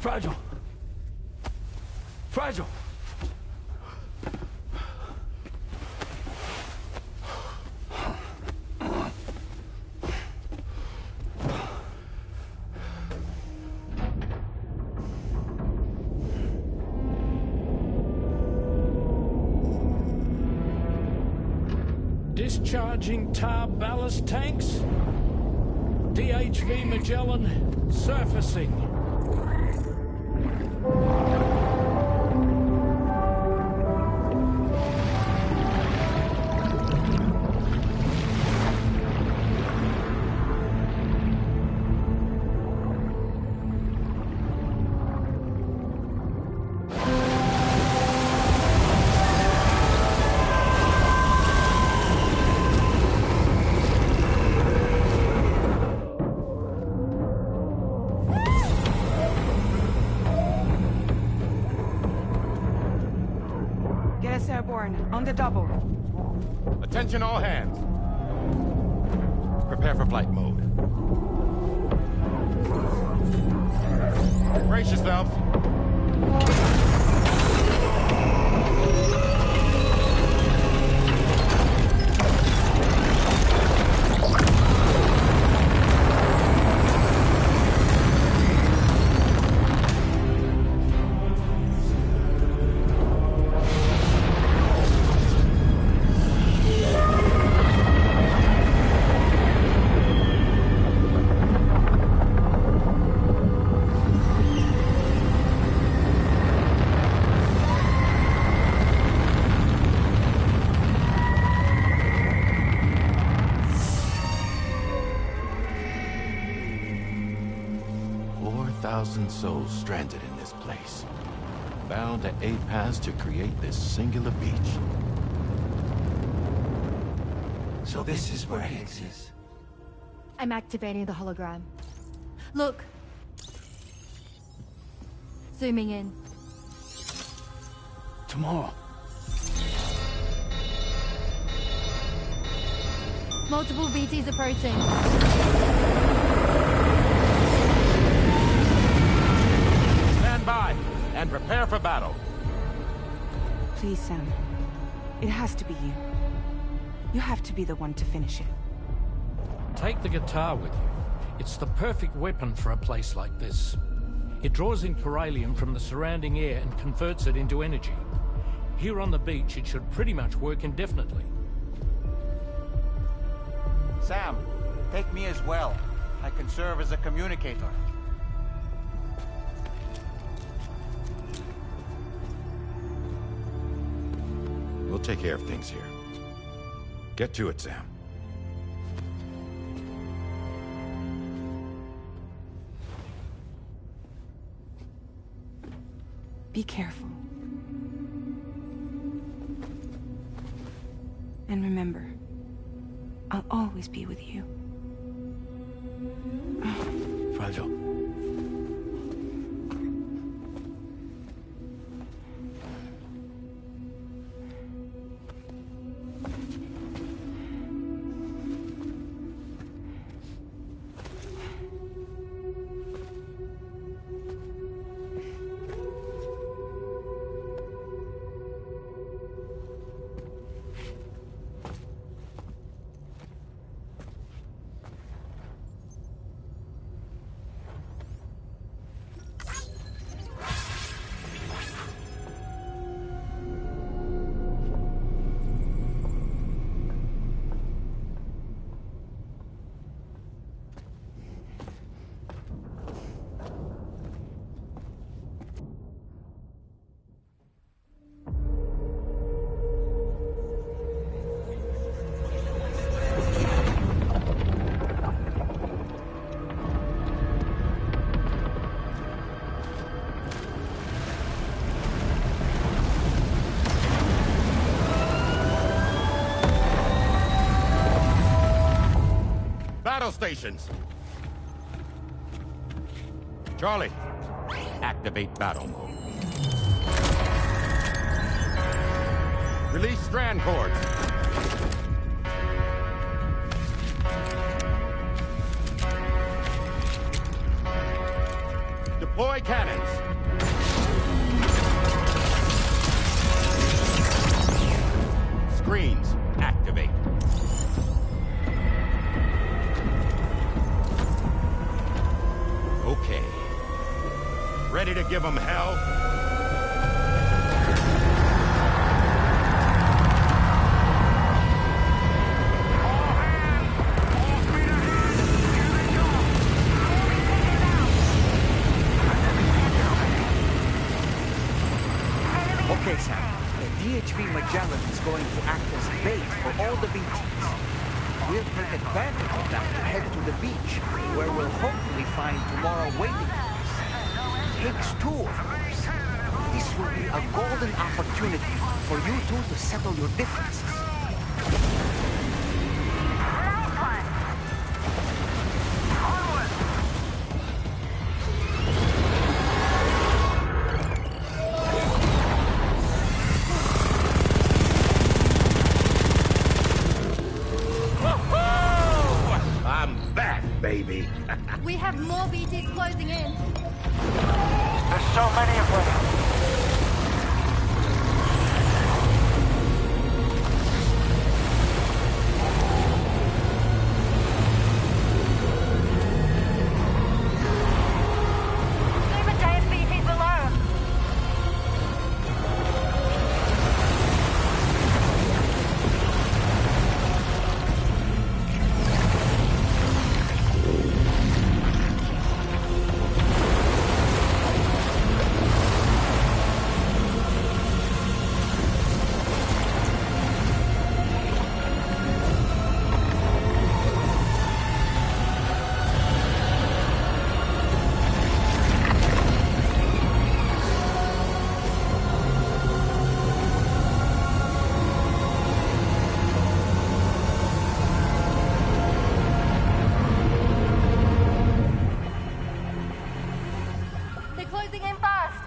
Fragile! Fragile! Discharging tar ballast tanks. DHV Magellan surfacing. double. Attention all hands. Prepare for flight mode. Brace yourselves. Souls stranded in this place, bound at 8 paths to create this singular beach. So this is where Higgs is. I'm activating the hologram. Look! Zooming in. Tomorrow. Multiple BTs approaching. By and prepare for battle. Please, Sam. It has to be you. You have to be the one to finish it. Take the guitar with you. It's the perfect weapon for a place like this. It draws in corallium from the surrounding air and converts it into energy. Here on the beach, it should pretty much work indefinitely. Sam, take me as well. I can serve as a communicator. We'll take care of things here. Get to it, Sam. Be careful. And remember, I'll always be with you. Fragile. Battle stations. Charlie, activate battle mode. Release strand cords. Deploy cannons. Screens, activate. Okay. Ready to give them hell? Okay, Sam. The DHV Magellan is going to act as bait for all the BTs. We'll take advantage of that to head to the beach, where we'll hopefully find tomorrow waiting for us. Higgs too, of course. This will be a golden opportunity for you two to settle your differences. have more BTs closing in. There's so many of them. Leave a day of BTs alone. They're closing in fast.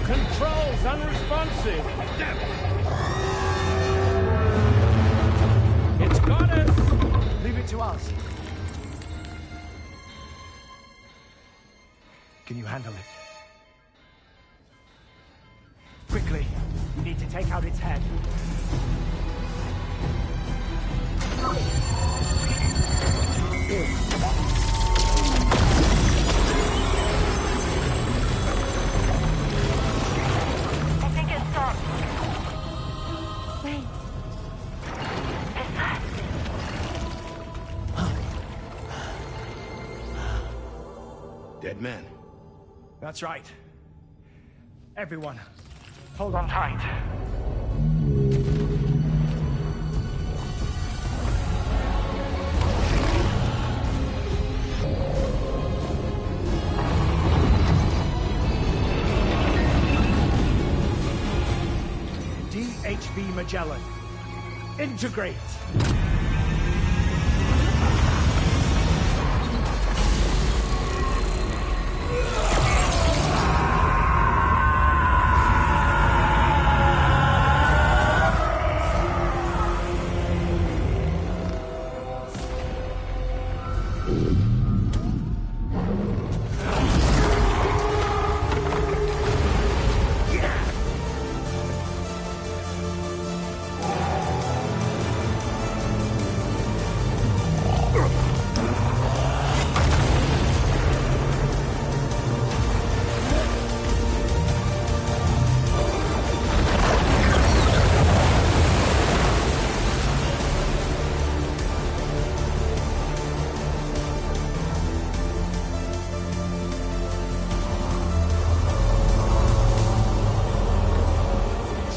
Controls unresponsive. Damn it. It's got us. Leave it to us. Can you handle it? Quickly, you need to take out its head. I think it stopped. Wait. Is that... Dead man. That's right. Everyone, Hold on tight. DHV Magellan. Integrate!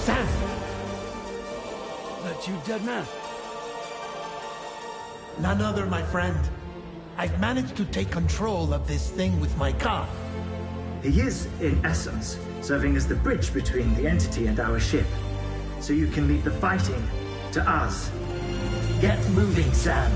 Sam! That you, dead man? None other, my friend. I've managed to take control of this thing with my car. He is, in essence, serving as the bridge between the entity and our ship. So you can leave the fighting to us. Get moving, Sam.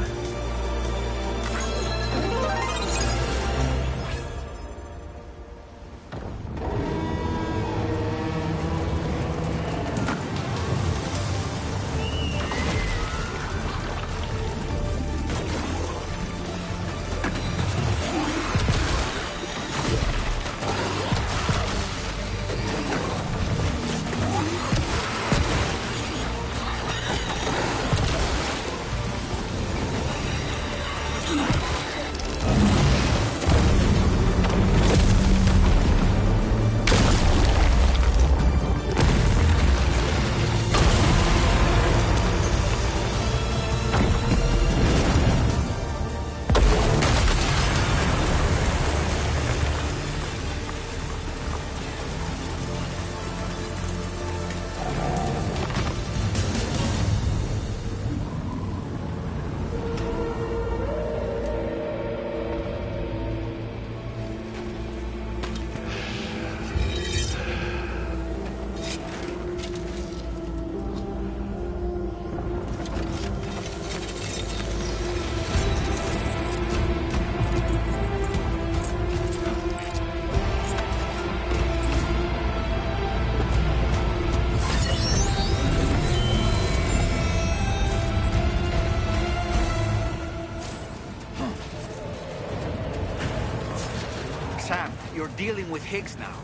you're dealing with Higgs now.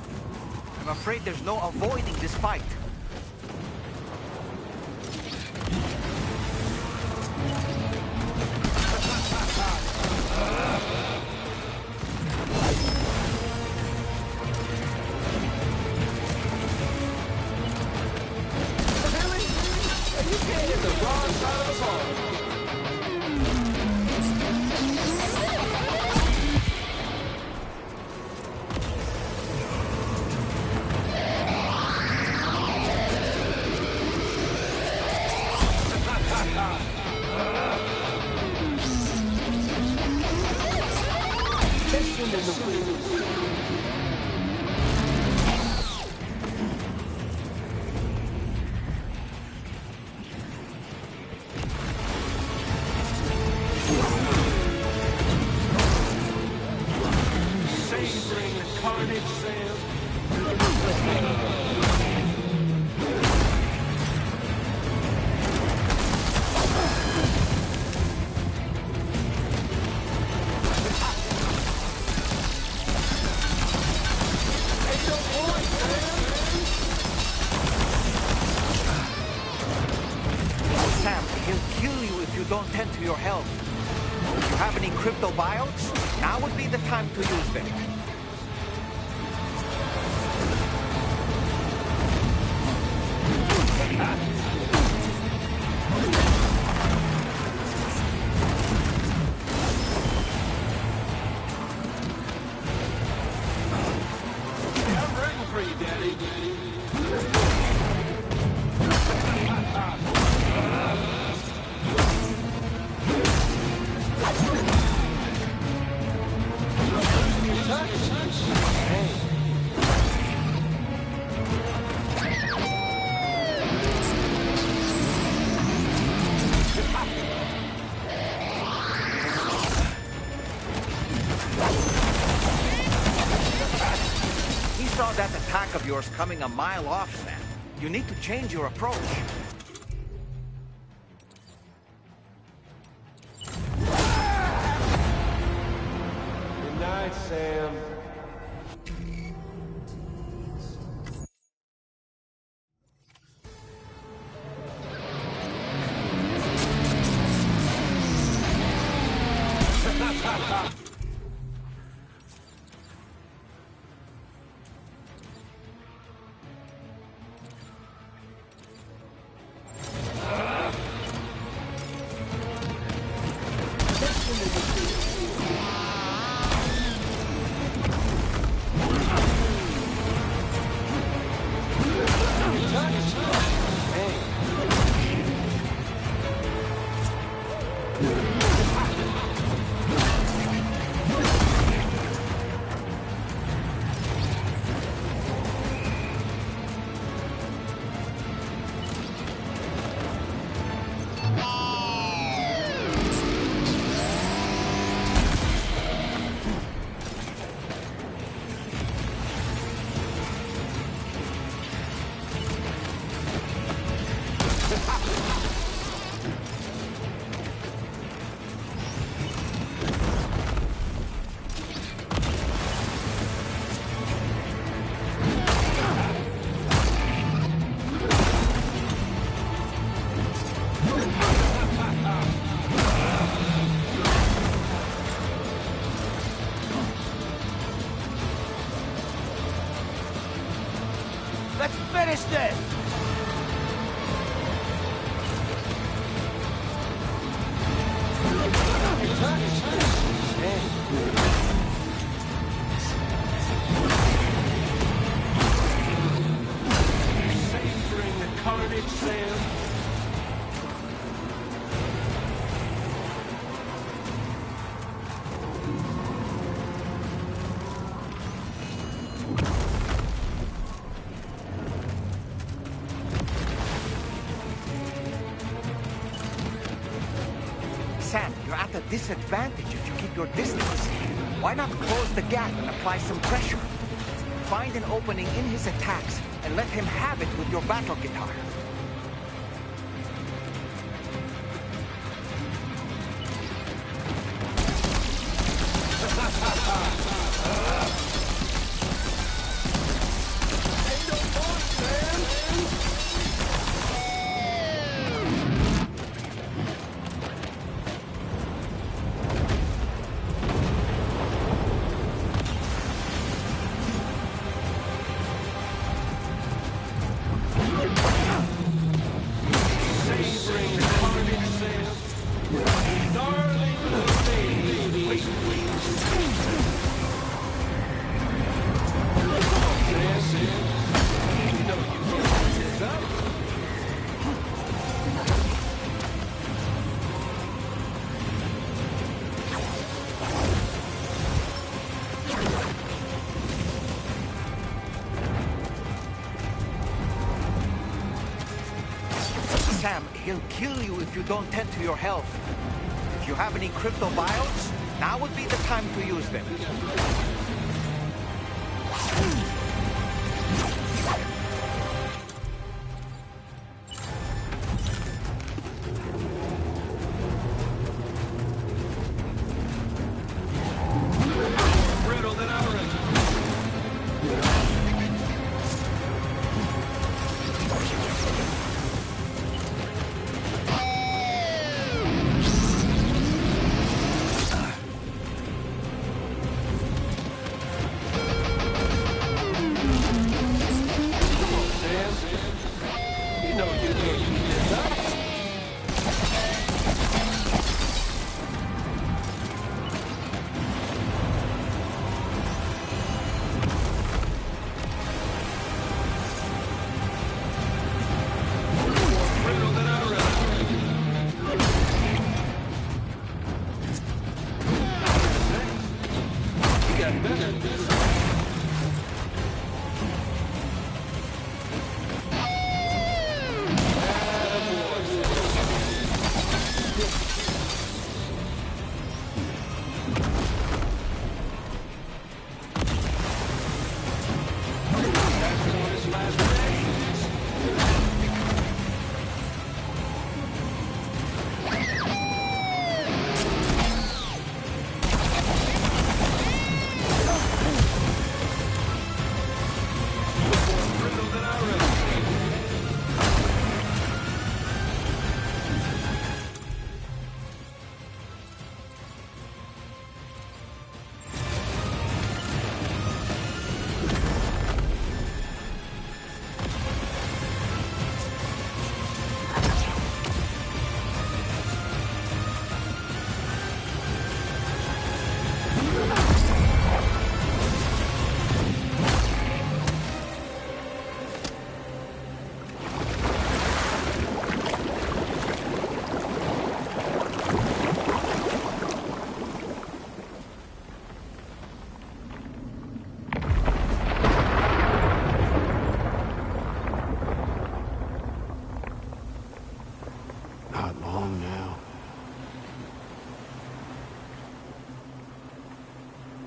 I'm afraid there's no avoiding this fight. Don't tend to your health. If you have any crypto buyouts, now would be the time to use them. I'm ready for you, Daddy. He saw that attack of yours coming a mile off, Sam. You need to change your approach. Good night, Sam. Let's finish this! Savoring the carnage, Sam. Sam, you're at a disadvantage if you keep your distance. Why not close the gap and apply some pressure? Find an opening in his attacks and let him have it with your battle guitar. He'll kill you if you don't tend to your health. If you have any crypto bios, now would be the time to use them.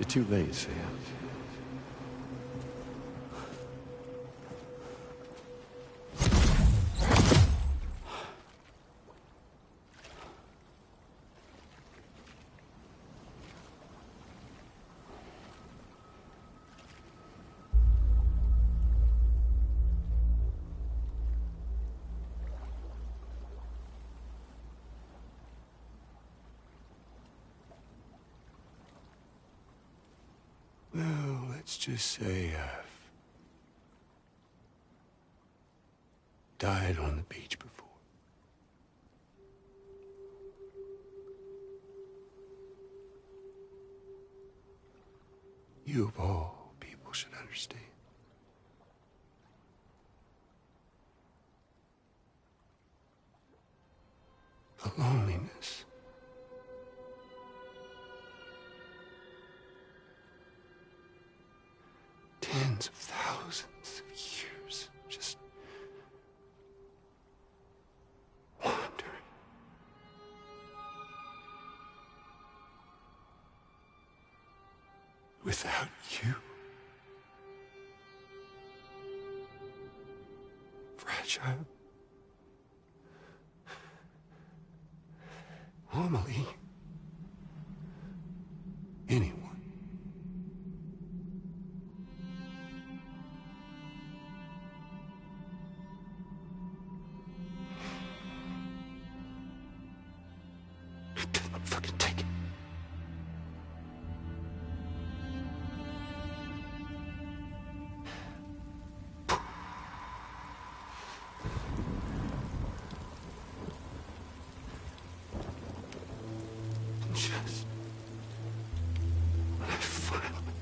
Too late, Sam. Well, let's just say I've died on the beach before. You of all people should understand. The loneliness. Tens of thousands of years just wandering. Without you. Fragile. Amelie. Anyone. Just when I finally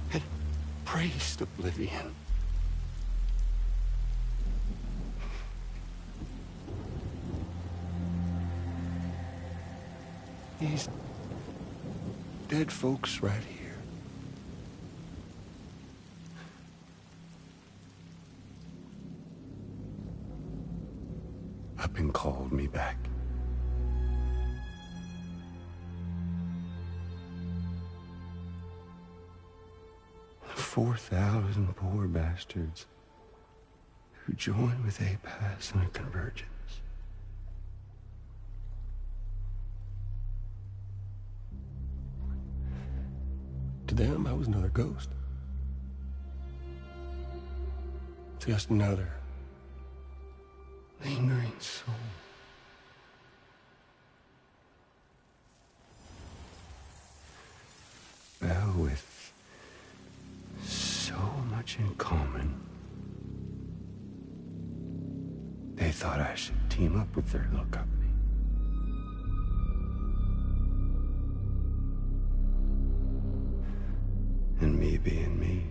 had embraced oblivion, these dead folks right here. I've been 4,000 poor bastards who join with APAS in a convergence. To them, I was another ghost. Just another lingering soul. Well, with so much in common, they thought I should team up with their little company. And me being me,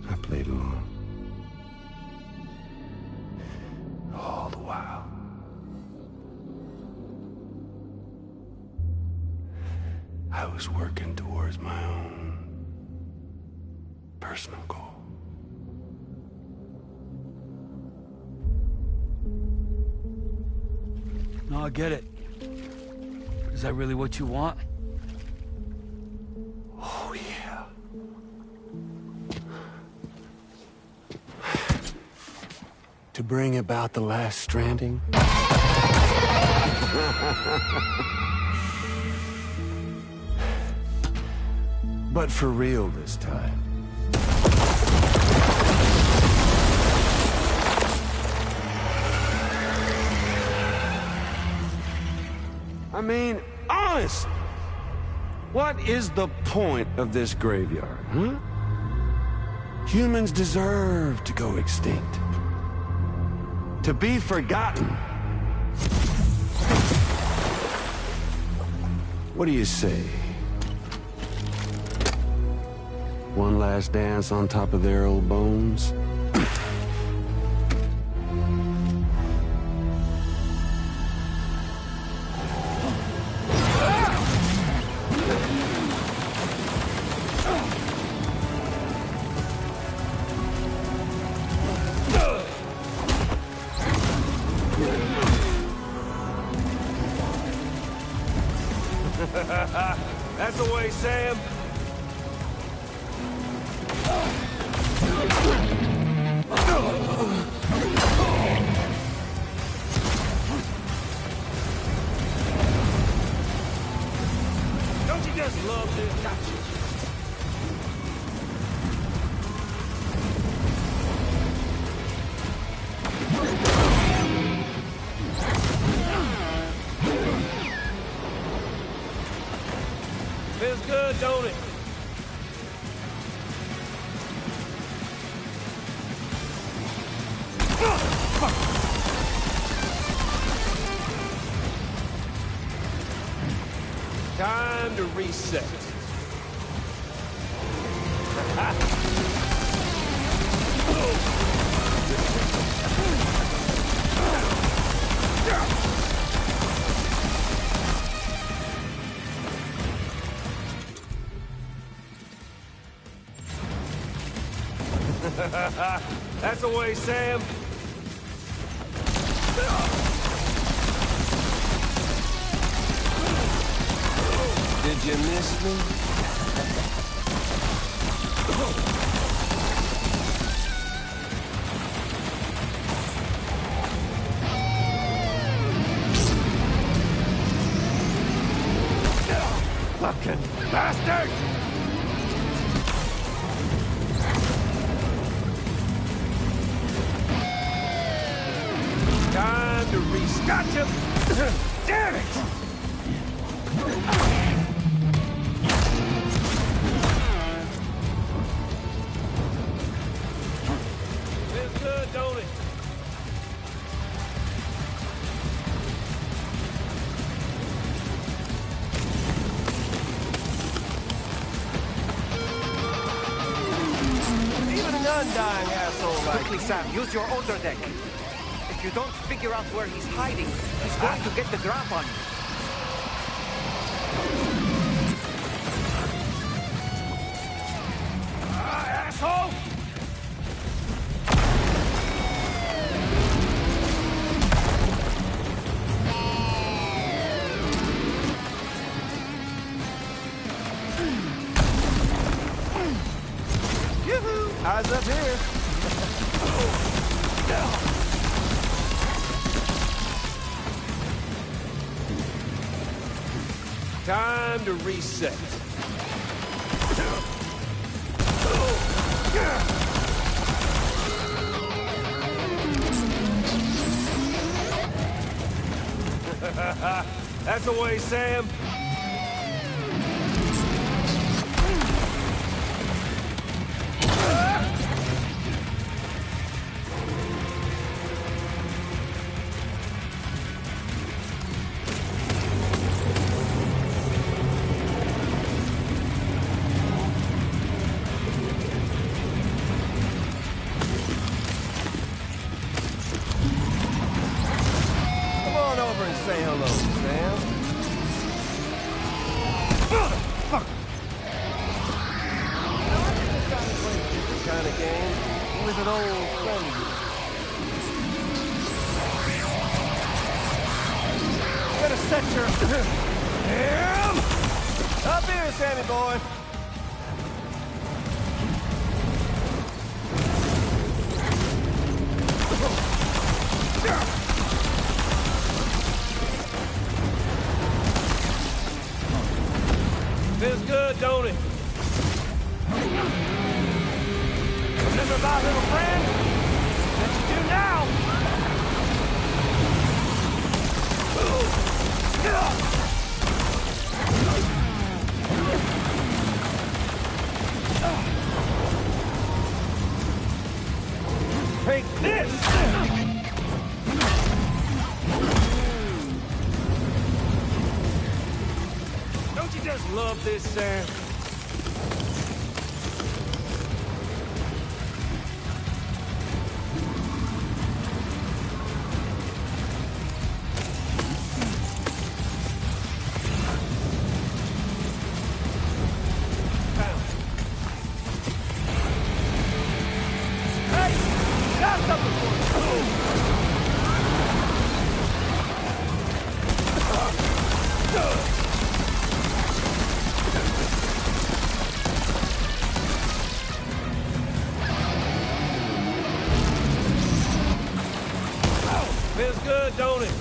I played along. All the while. I was working towards my own personal goal. No, I get it. Is that really what you want? Oh, yeah. To bring about the last stranding. But for real this time. I mean, honest. What is the point of this graveyard, huh? Humans deserve to go extinct. To be forgotten. What do you say? One last dance on top of their old bones? That's the way, Sam. Don't you just love this? Feels good, don't it? Time to reset. That's the way, Sam. Did you miss me? Fucking bastard! Time to reset him. Damn it! Feels good, don't it? Even an undying asshole like... Quickly, Sam, use your older deck. If you don't figure out where he's hiding, he's going to get the drop on you. Asshole! Eyes up here. Time to reset. That's the way, Sam. Come on over and say hello, Sam. Fuck! This kind of game with an old friend. Better set your... Up here, Sammy boy. Feels good, don't it? Remember about little friend? That you do now. Take this! Don't you just love this, Sam? Hey! Got something for Feels good, don't it?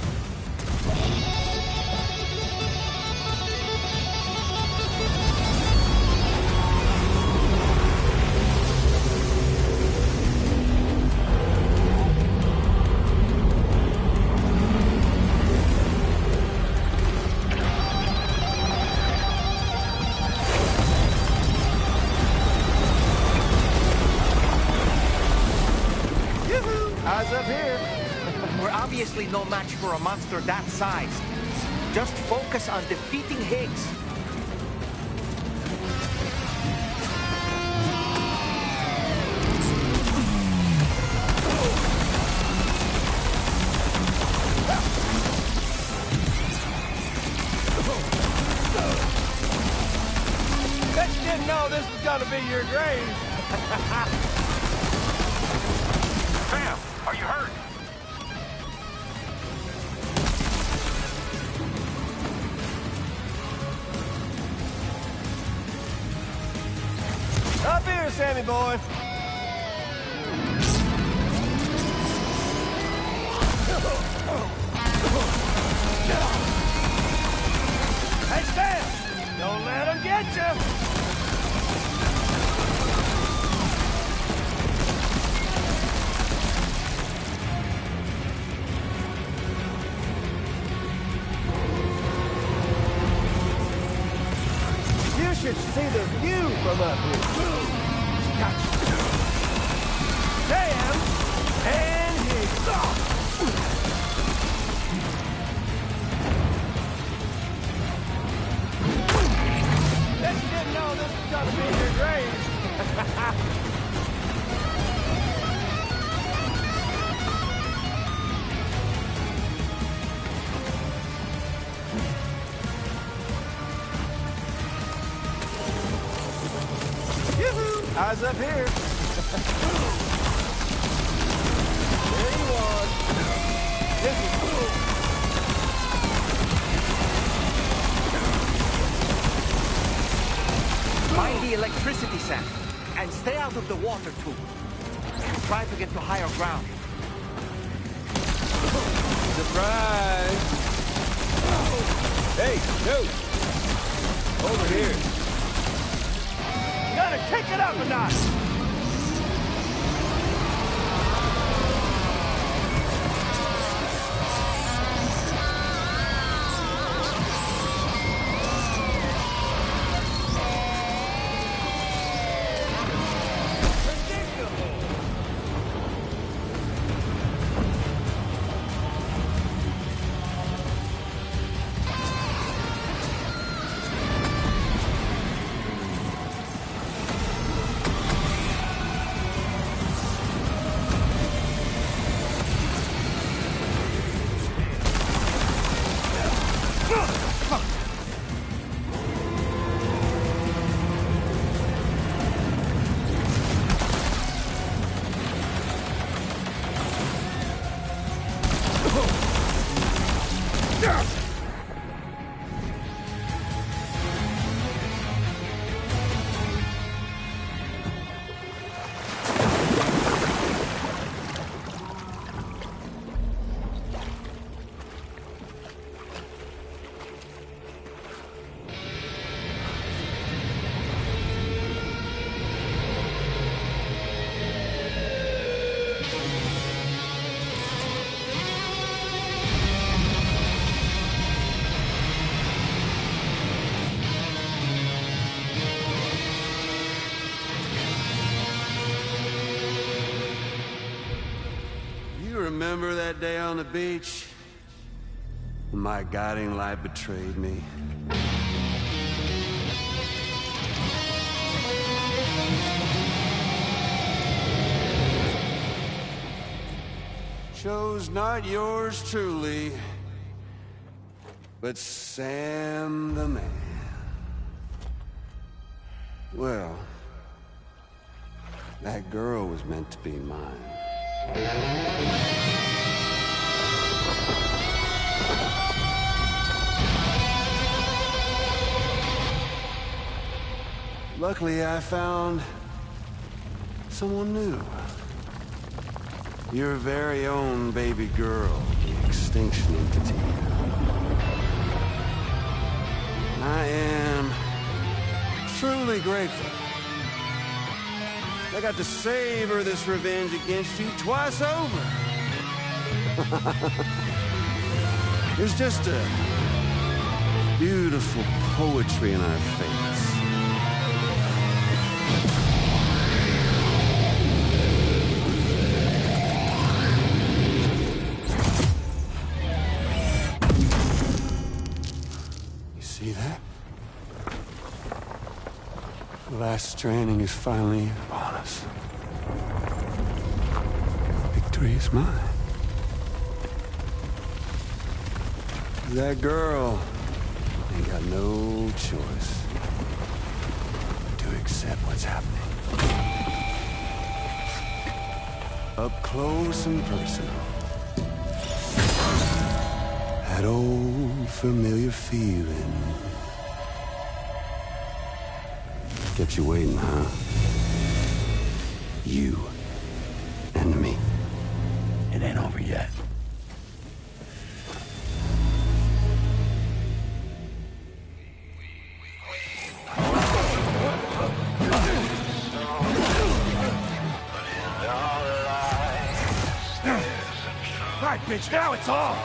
Eyes up here. We're obviously no match for a monster that size. Just focus on defeating Higgs. Bet you didn't know this was gonna be your grave. Sam, are you hurt? Up here, Sammy boy. Hey, Sam! Don't let him get you! You should see the view from up here. Gotcha. Sam and Higgs. Bet you didn't know this was gonna be your grave. Eyes up here. There you are. This is cool. Mind the electricity, Sam. And stay out of the water, too. Try to get to higher ground. Surprise! Hey, no! Over here. You gotta kick it up a notch! Remember that day on the beach? When my guiding light betrayed me? Chose not yours truly, but Sam the man. Well, that girl was meant to be mine. Luckily, I found someone new. Your very own baby girl, the Extinction Entity. I am truly grateful. I got to savor this revenge against you twice over. There's just a beautiful poetry in our fates. You see that? The last stranding is finally upon us. Victory is mine. That girl ain't got no choice to accept what's happening. Up close and personal. That old familiar feeling. Kept you waiting, huh? You and me. It ain't over yet. Right, bitch, now it's on!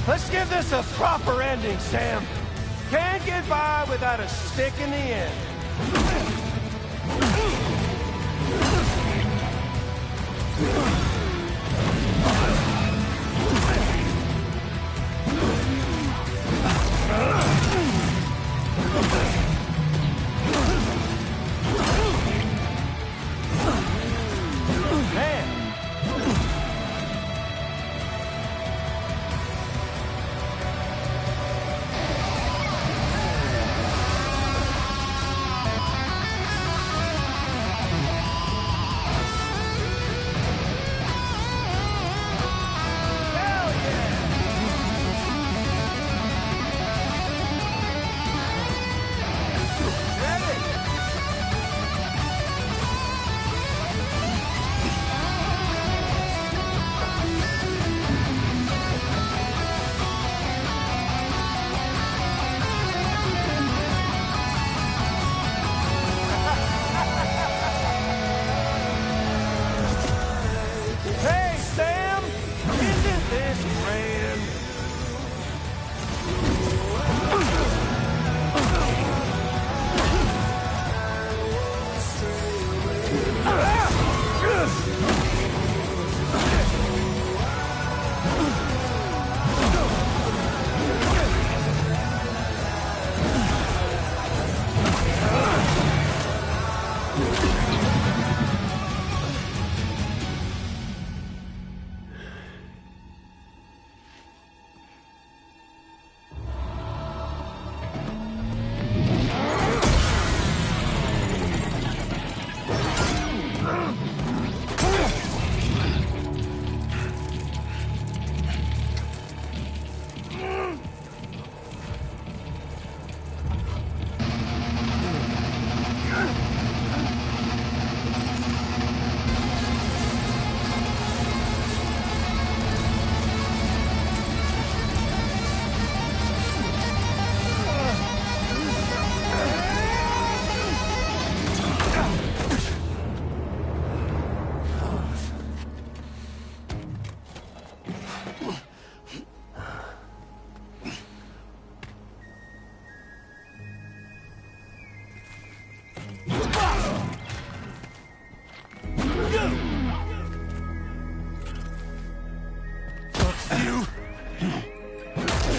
Let's give this a proper ending, Sam. Can't get by without a stick in the end.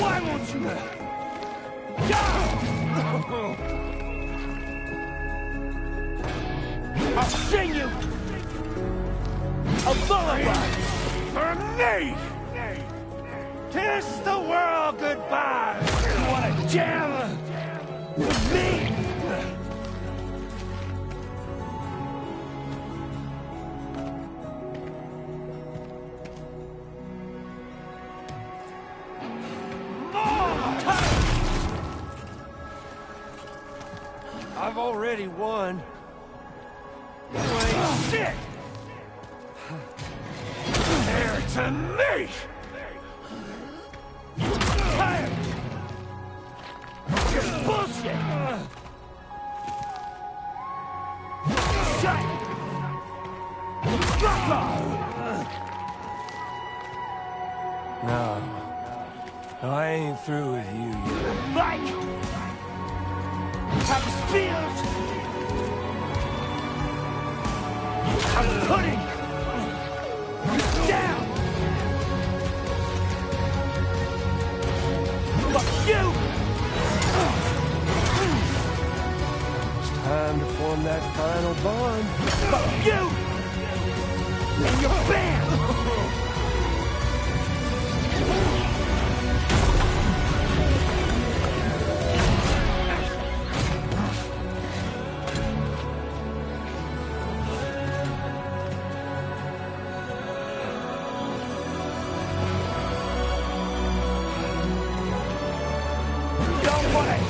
Why won't you? I'll sing you a lullaby for me! Kiss the world goodbye! You wanna jam with me? I've already won. You ain't shit! There to me! Tired! You're bullshit! Shut! Fuck off! No, I ain't through with you yet. Mike! How this feels! I'm putting you down! Fuck you! It's time to form that final bond. Fuck you! And your band!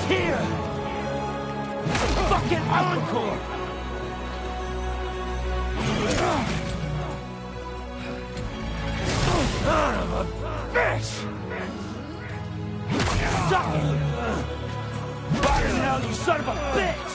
Here! Fucking encore! Son of a bitch! Suck it! Fire in hell, you son of a bitch!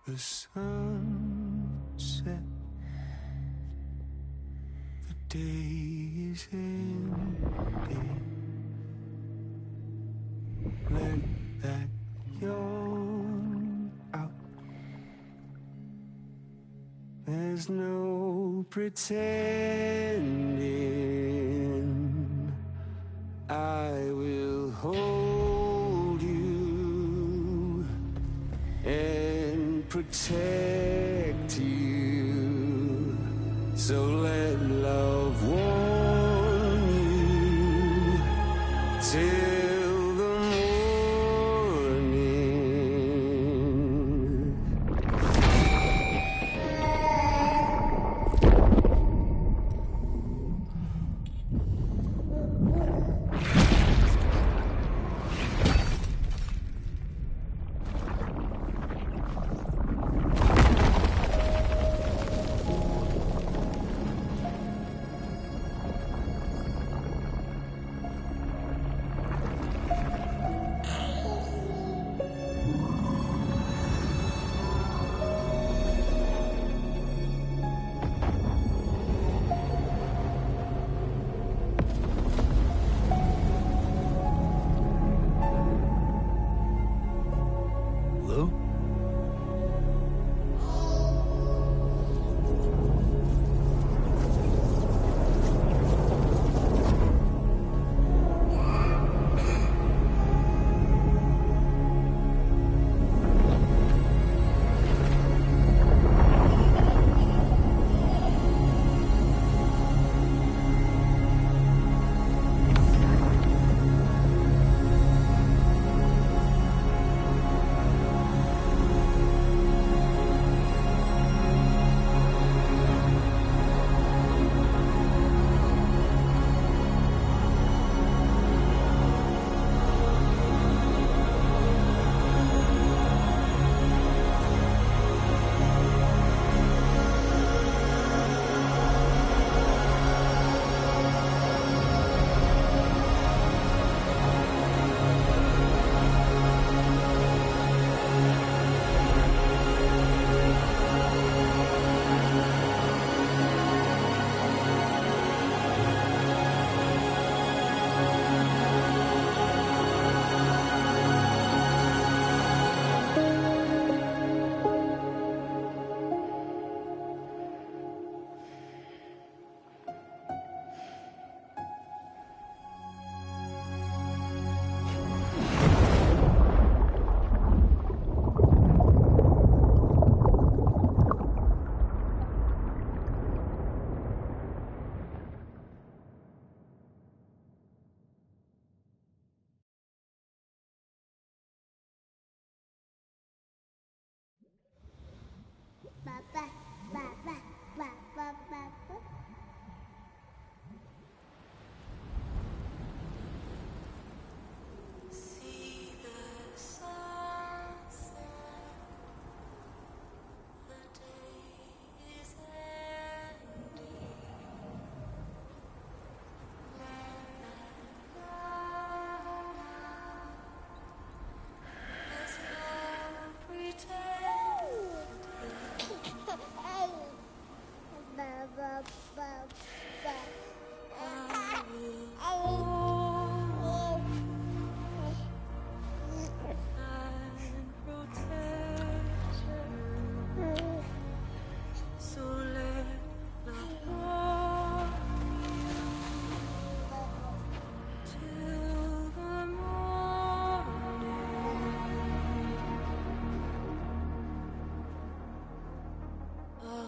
The sunset, the day is ending. Let that yawn out. There's no pretending. I will hold you and protect you. So let love warn you till the morning. Lou?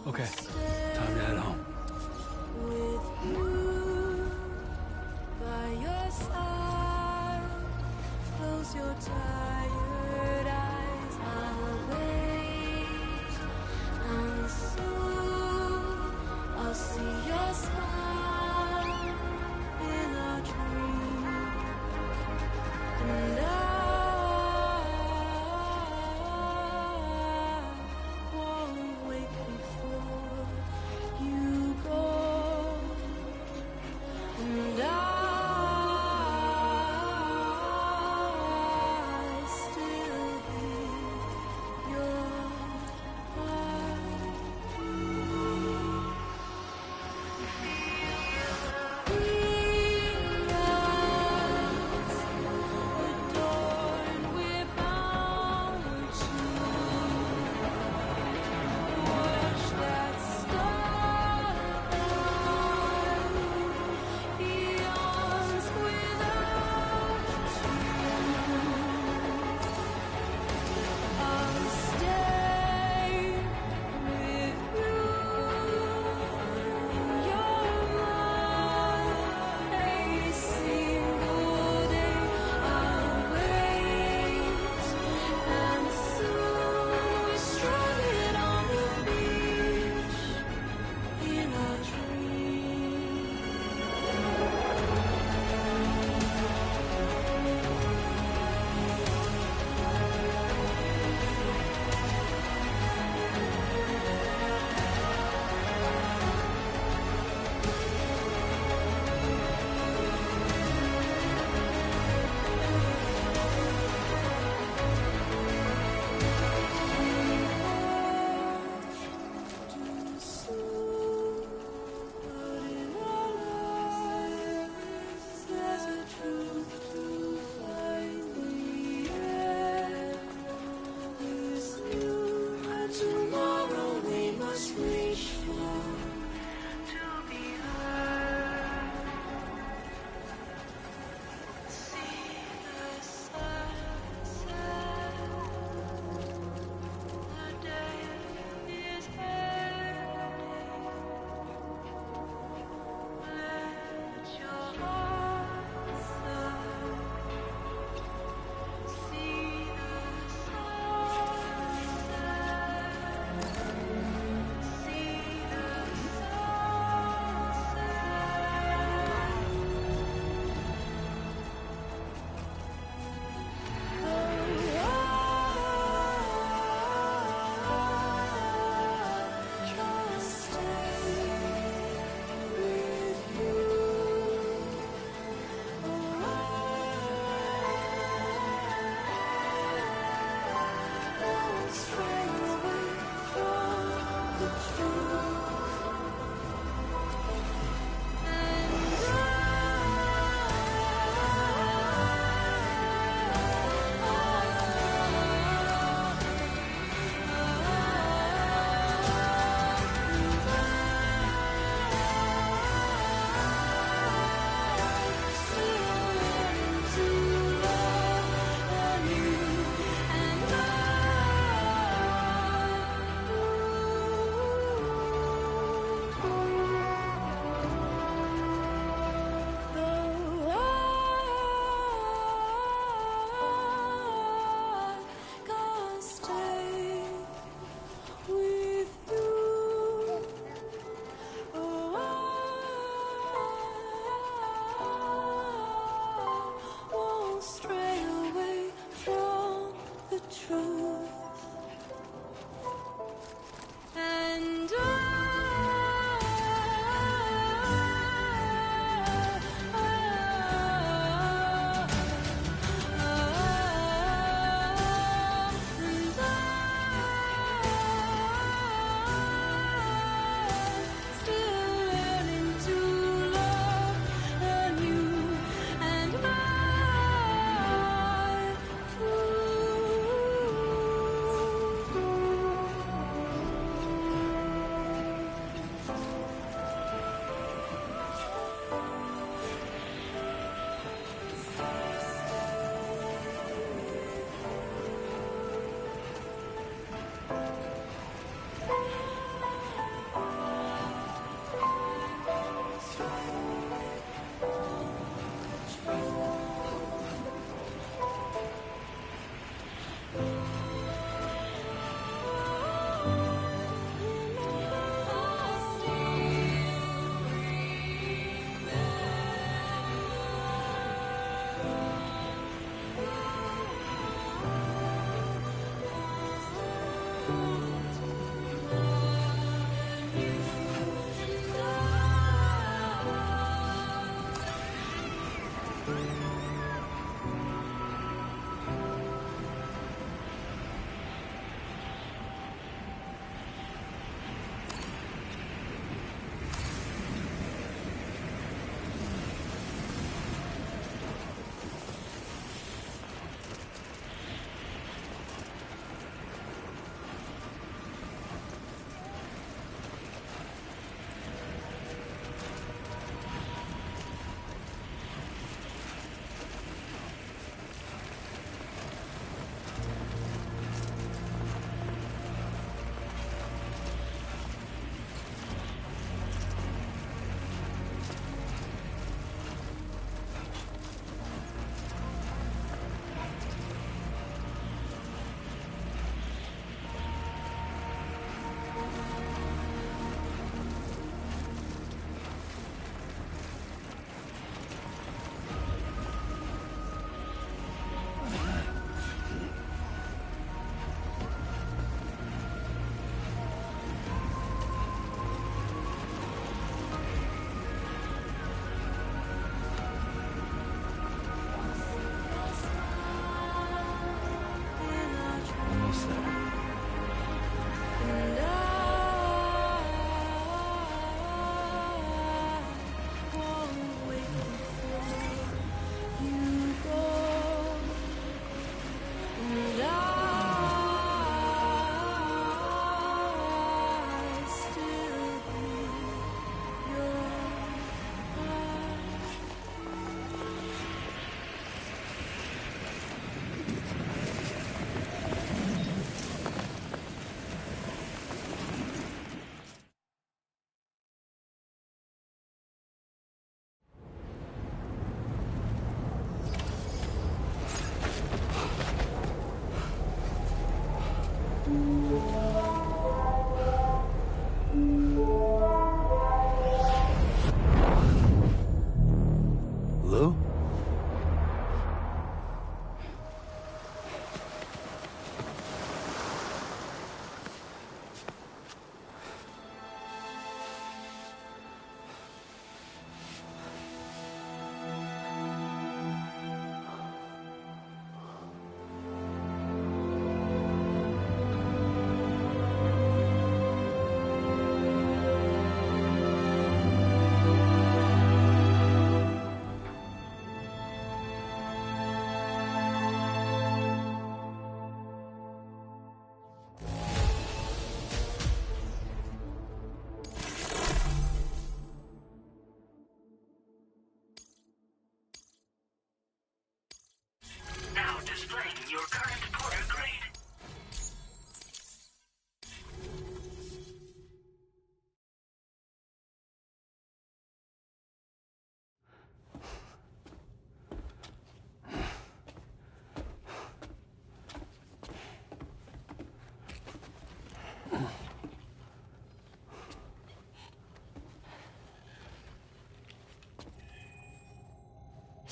Okay, time to head home. With you by your side, close your tired eyes. I'll wait, and soon I'll see your smile in a dream, and I won't wake before you go, and I still hear your heart. We rise,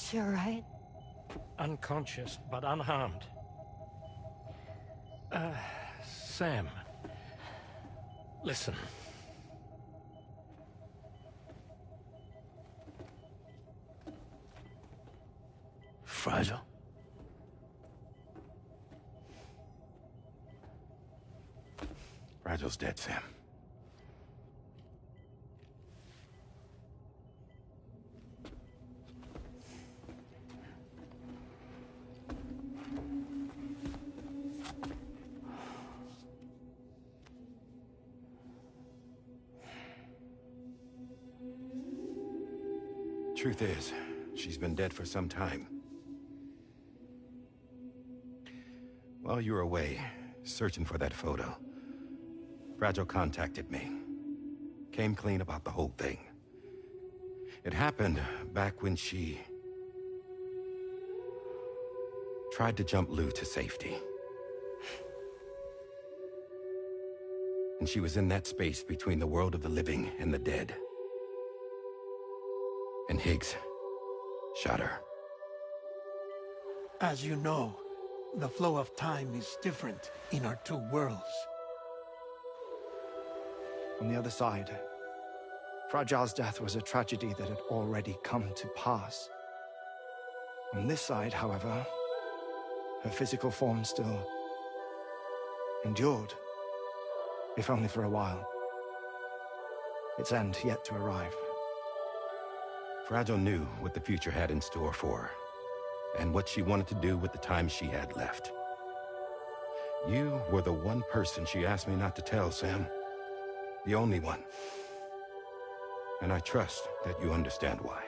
she alright? Unconscious, but unharmed. Sam. Listen. Fragile? Fragile's dead, Sam. Truth is, she's been dead for some time. While you were away, searching for that photo, Fragile contacted me. Came clean about the whole thing. It happened back when she tried to jump Lou to safety. And she was in that space between the world of the living and the dead. And Higgs shot her. As you know, the flow of time is different in our two worlds. On the other side, Fragile's death was a tragedy that had already come to pass. On this side, however, her physical form still endured, if only for a while. Its end yet to arrive. Fragile knew what the future had in store for her, and what she wanted to do with the time she had left. You were the one person she asked me not to tell, Sam. The only one. And I trust that you understand why.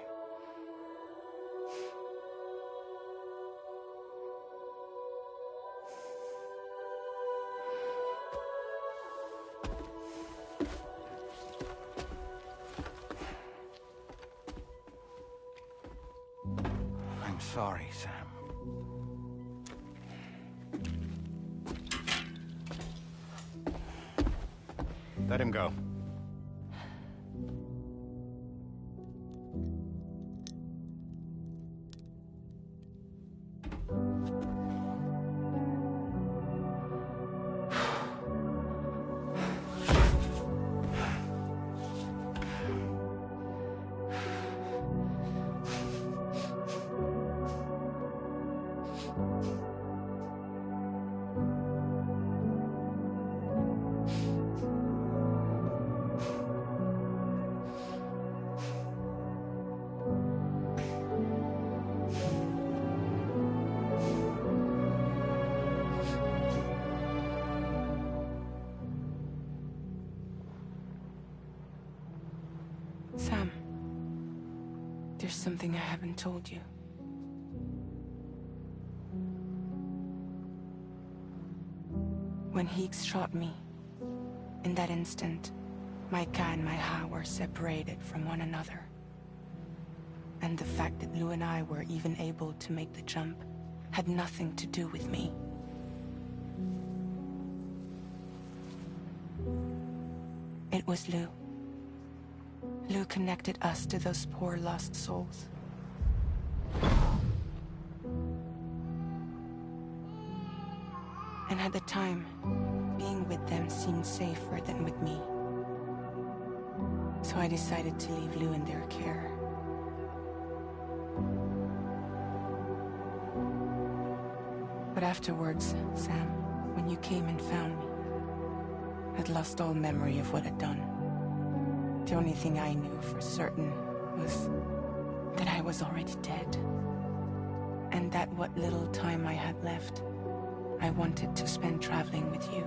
I'm sorry, Sam. Let him go. Sam, there's something I haven't told you. When Higgs shot me, in that instant, my Ka and my Ha were separated from one another. And the fact that Lou and I were even able to make the jump had nothing to do with me. It was Lou. Lou connected us to those poor lost souls. And at the time, being with them seemed safer than with me. So I decided to leave Lou in their care. But afterwards, Sam, when you came and found me, I'd lost all memory of what I'd done. The only thing I knew for certain was that I was already dead. And that what little time I had left, I wanted to spend traveling with you.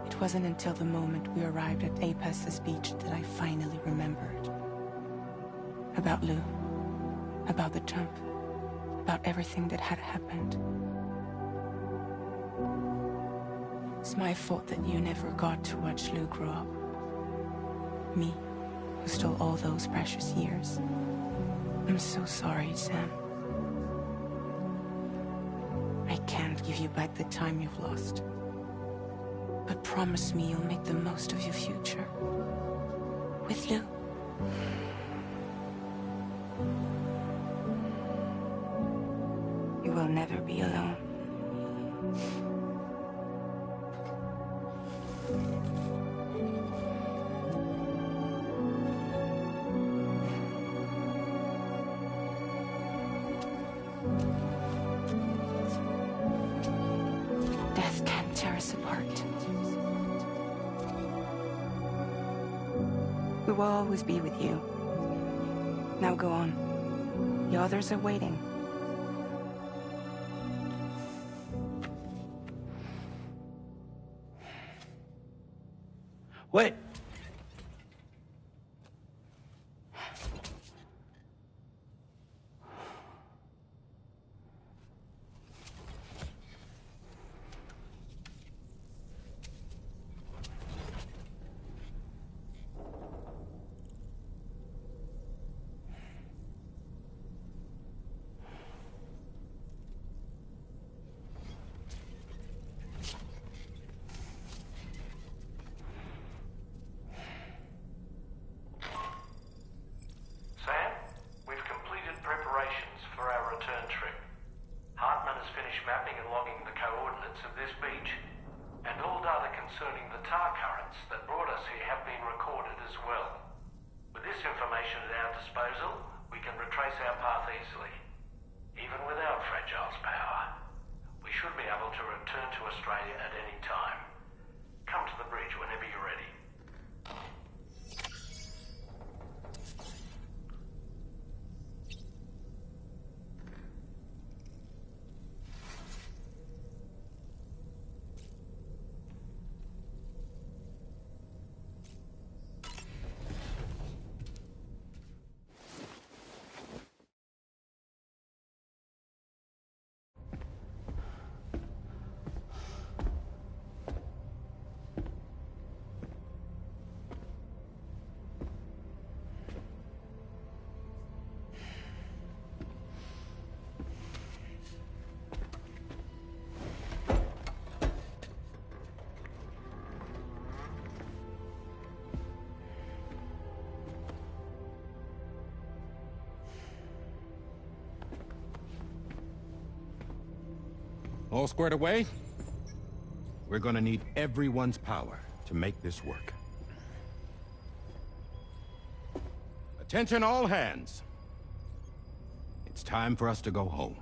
It wasn't until the moment we arrived at Apes's beach that I finally remembered. About Lou, about the jump, about everything that had happened. It's my fault that you never got to watch Lou grow up. Me, who stole all those precious years. I'm so sorry, Sam. I can't give you back the time you've lost. But promise me you'll make the most of your future. With Lou. will never be alone. Death can't tear us apart. We will always be with you. Now go on. The others are waiting. Wait! Sam, we've completed preparations for our return trip. Hartman has finished mapping and logging the coordinates of this beach, and all data concerning the tar currents that brought us here have been recorded as well. With this information at our disposal, we can retrace our path easily. Even without Fragile's power, we should be able to return to Australia at any time. Come to the bridge whenever you're ready. All squared away? We're gonna need everyone's power to make this work. Attention all hands. It's time for us to go home.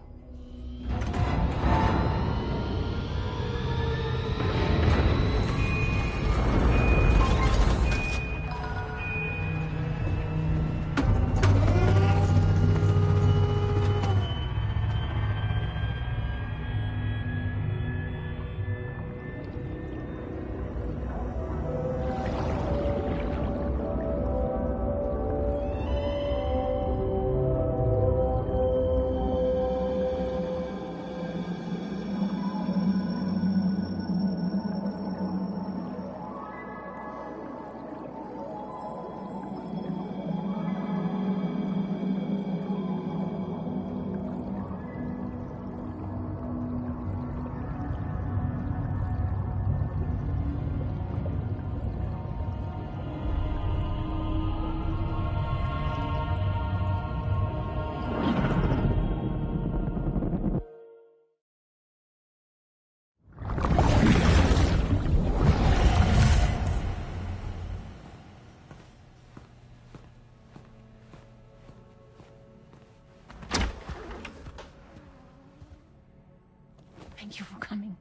Thank you for coming.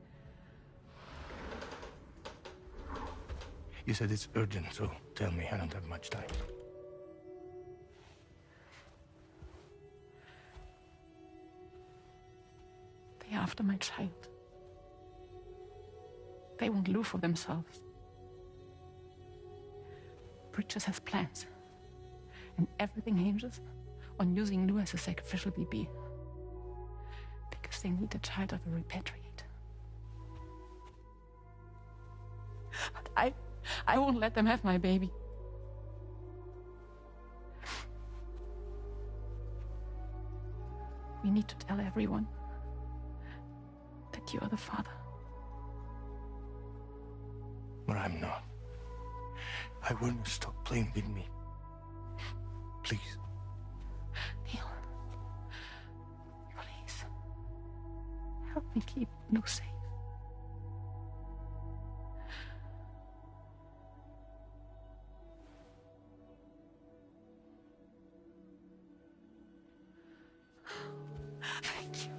You said it's urgent, so tell me. I don't have much time. They're after my child. They won't live for themselves. Bridges has plans. And everything hinges on using Lou as a sacrificial BB. Because they need a child of a repatriate. But I won't let them have my baby. We need to tell everyone that you are the father. But I'm not. I want you to stop playing with me. Please. Neil. Please. me keep Lou safe. Thank you.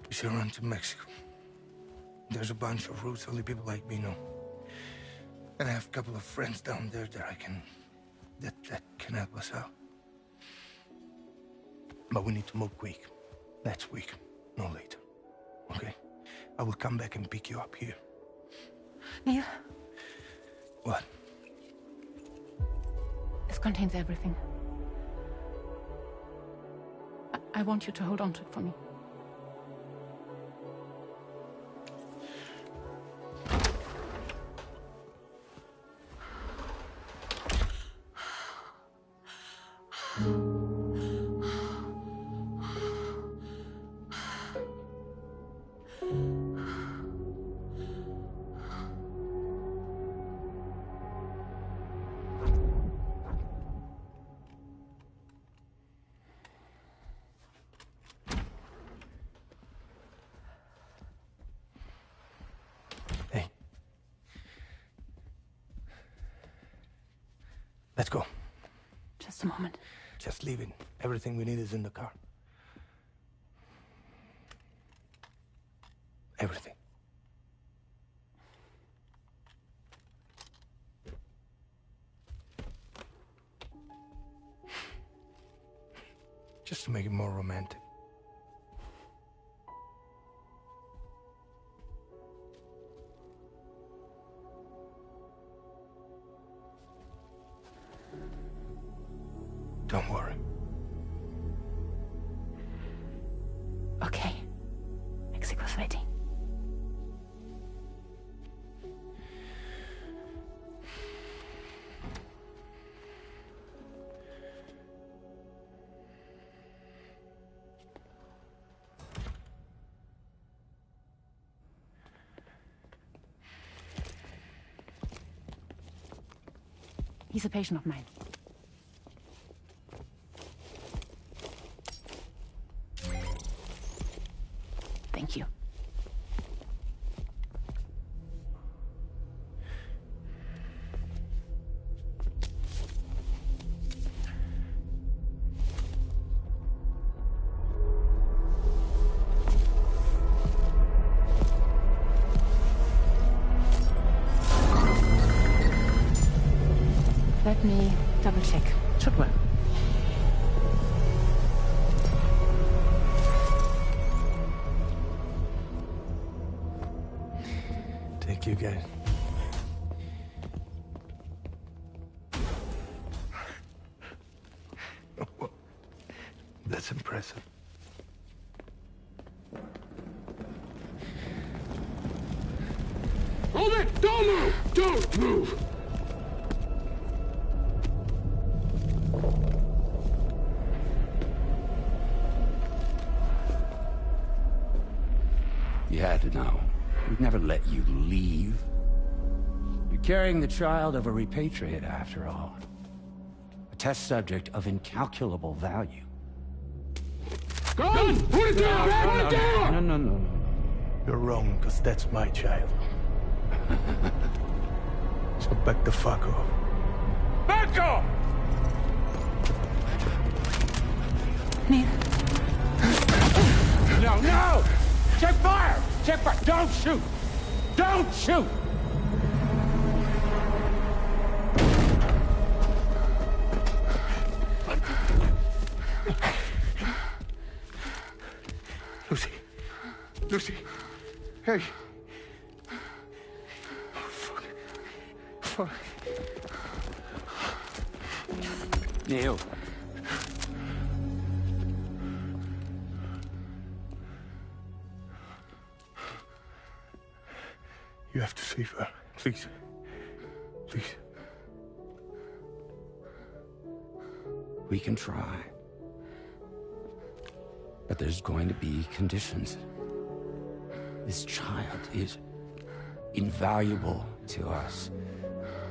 We should run to Mexico. There's a bunch of routes only people like me know. And I have a couple of friends down there that that can help us out. But we need to move quick. Next week, no later. Okay? I will come back and pick you up here. Neil? What? This contains everything. I want you to hold on to it for me. Let's go. Just a moment. Just leave it. Everything we need is in the car. Everything. Just to make it more romantic. Don't worry. Okay. Mexico's waiting. He's a patient of mine. Thank you. Let me double check. Should work. Thank you, guys. That's impressive. Hold it! Don't move! Don't move! You had to know. We'd never let you leave. You're carrying the child of a repatriate, after all. A test subject of incalculable value. Gun! Put it down! Put it down! No. You're wrong, because that's my child. So back the fuck off. Back off! Neil. No! Check fire! Check fire! Don't shoot! Don't shoot! Lucy. Hey. Oh, fuck. Neil. You have to save her. Please. Please. We can try. But there's going to be conditions. This child is invaluable to us.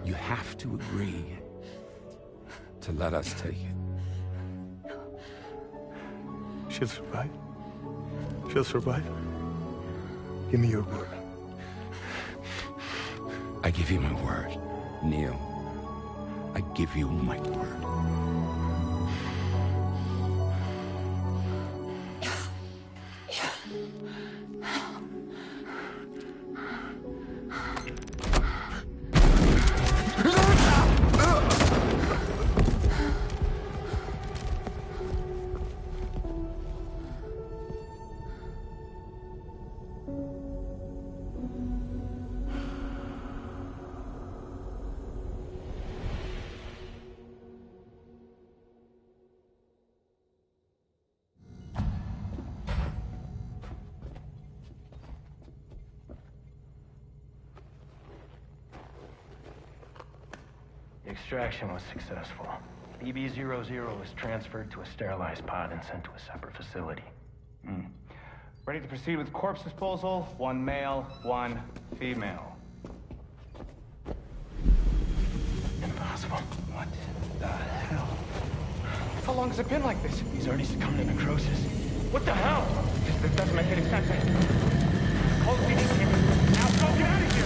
You have to agree to let us take it. She'll survive. She'll survive? Give me your word. I give you my word, Neil. I give you my word. The extraction was successful. BB-00 was transferred to a sterilized pod and sent to a separate facility. Ready to proceed with corpse disposal. 1 male, 1 female. Impossible. What the hell? How long has it been like this? He's already succumbed to necrosis. What the hell? This doesn't make any sense. Call the PD team. Now go, get out of here!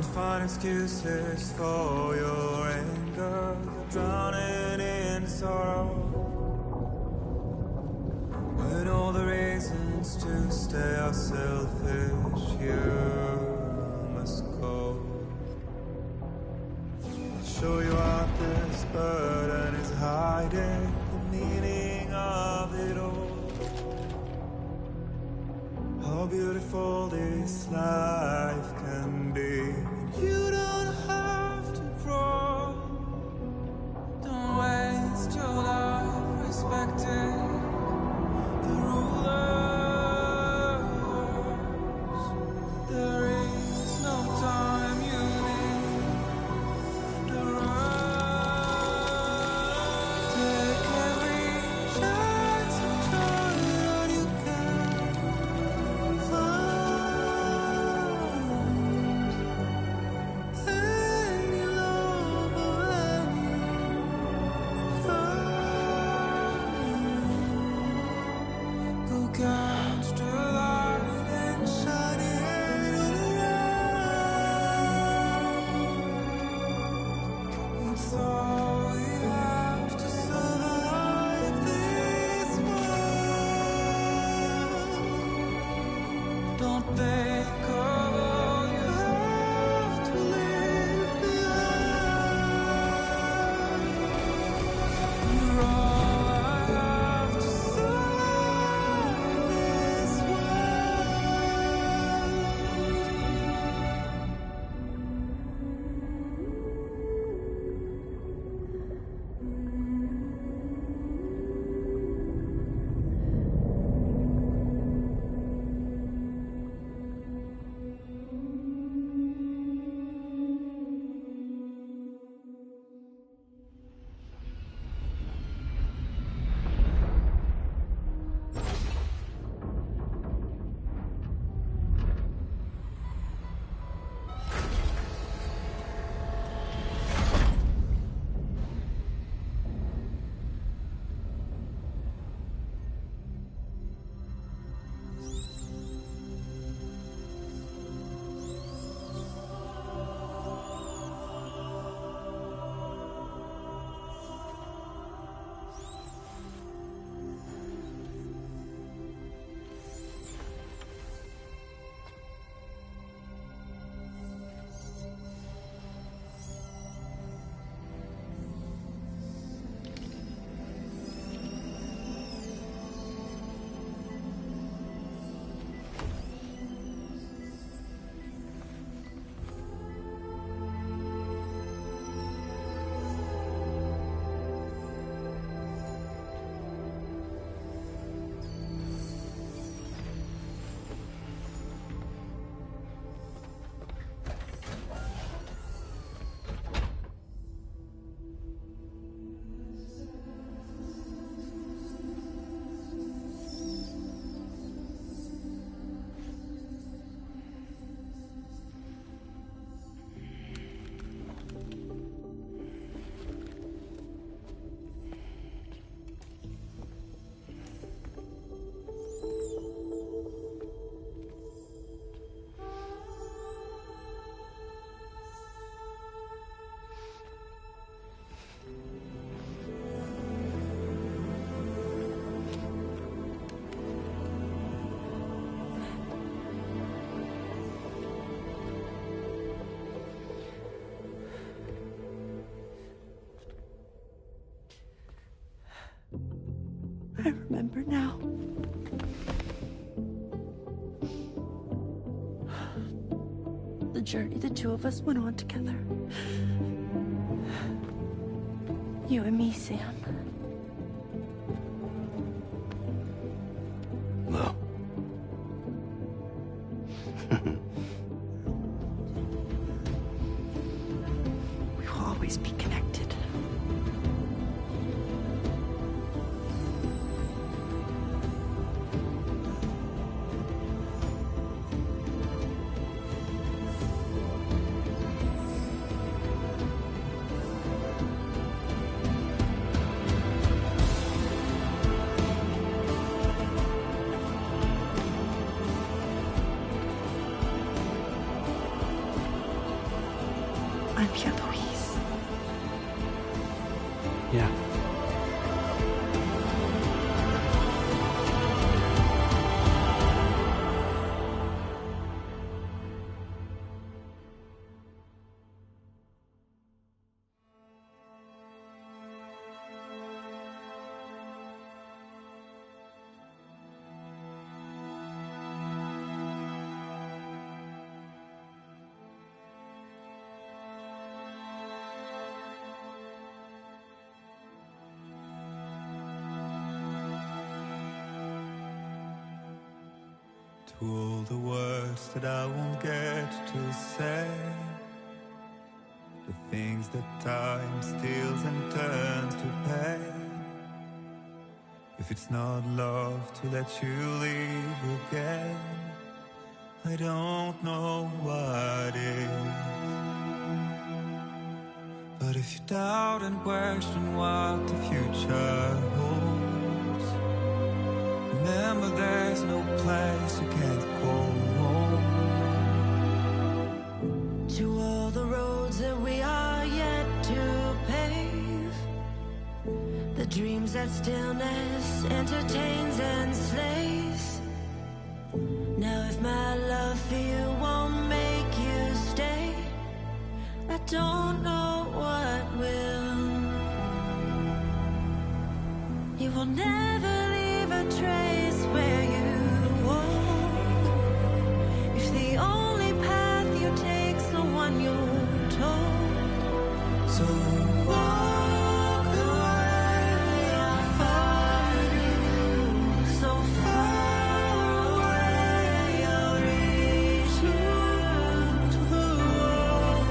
Don't find excuses for your anger. You're drowning in sorrow. With all the reasons to stay are selfish, you must go. I'll show you out this burden is hiding the meaning of it all. How beautiful this life can be. You don't have to grow. Don't waste your life respecting the rulers. There is no time you need to run. Take every chance and try that you can find. Any love or any find. Go catch the light and shine it all around. It's all we have to survive this world. Don't think of all you have to leave behind. You're all I have to survive this I remember now. The journey the two of us went on together. You and me, Sam. Well. We will always be connected. To all the words that I won't get to say, the things that time steals and turns to pain. If it's not love to let you leave again, I don't know what is. But if you doubt and question what the future holds, remember there's no place you can't call home. To all the roads that we are yet to pave, the dreams that stillness entertains and slays. Now if my love for you won't make you stay, I don't know what will. You will never leave a trace where you walk, if the only path you take's the one you're told. So walk away, I'll find you. So far away, I'll reach you. To the world,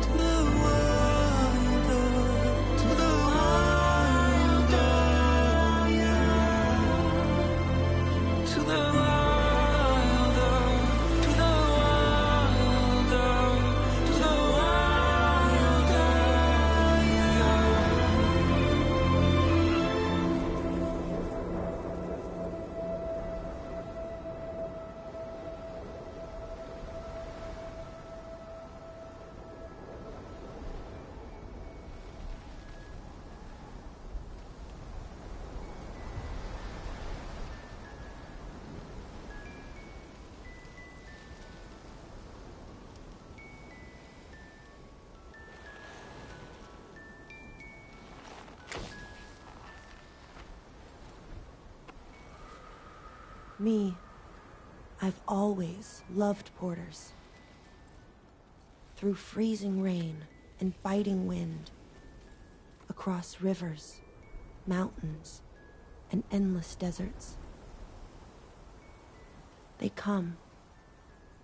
to the world, to the world, yeah. To the world, to the world, to the world, yeah. Me, I've always loved porters. Through freezing rain and biting wind, across rivers, mountains, and endless deserts. They come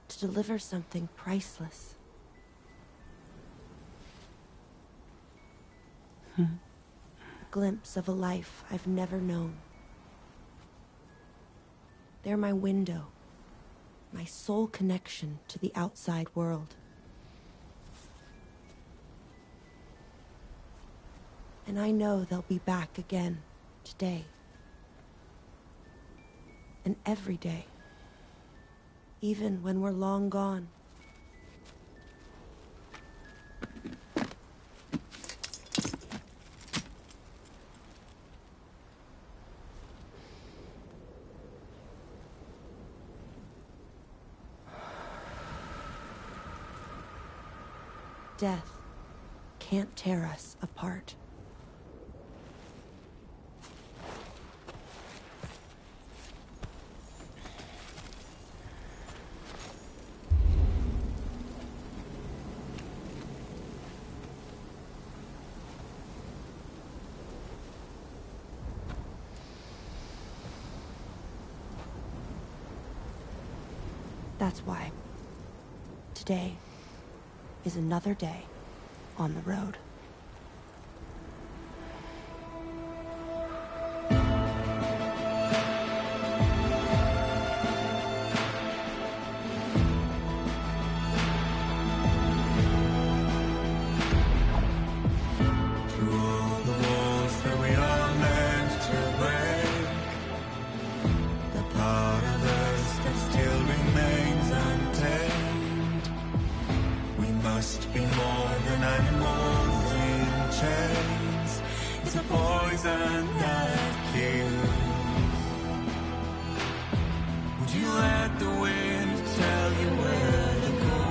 to deliver something priceless. A glimpse of a life I've never known. They're my window, my sole connection to the outside world. And I know they'll be back again today. And every day, even when we're long gone. Death can't tear us apart. That's why today is another day on the road. Through all the walls that we are meant to break, the part of us that still remains untamed. We must be more than animals in chains. It's a poison that kills. Would you let the wind tell you where to go?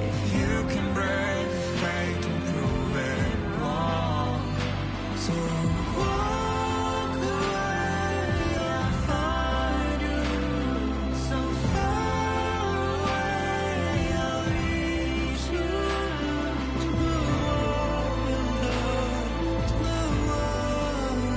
If you can break fate and prove it wrong, so walk away, I'll find you. So far away, I'll reach you. To the world, to the world.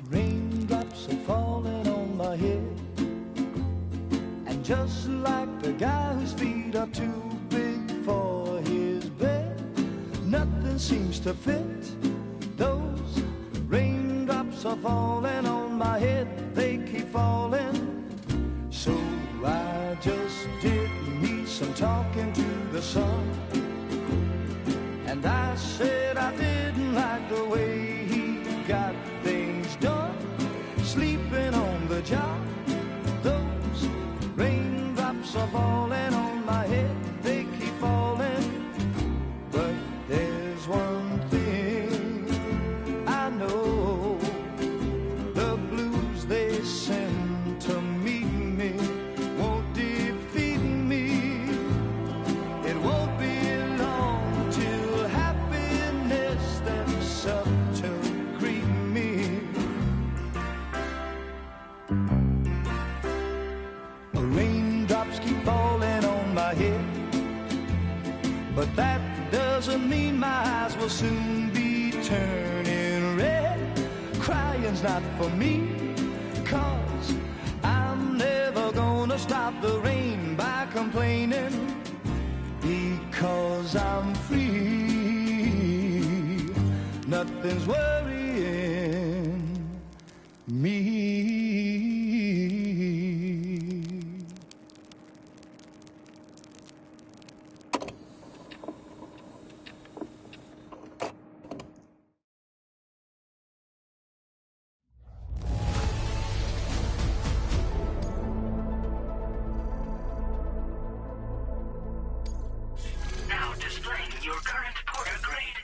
Raindrops are falling on my head, and just like the guy whose feet are too big for his bed, nothing seems to fit. Those raindrops are falling on my head, they keep falling. So I just did me some talking to the sun, and I said I didn't like the way he got things done, sleeping on the job. Those raindrops are falling on my head, they keep falling. But there's one thing I know, the blues they send to meet me won't defeat me. It won't be long till happiness steps up to greet me. Raindrops keep falling on my head, but that doesn't mean my eyes will soon be turning red. Crying's not for me, 'cause I'm never gonna stop the rain by complaining, because I'm free. Nothing's worrying me. Now displaying your current porter grade.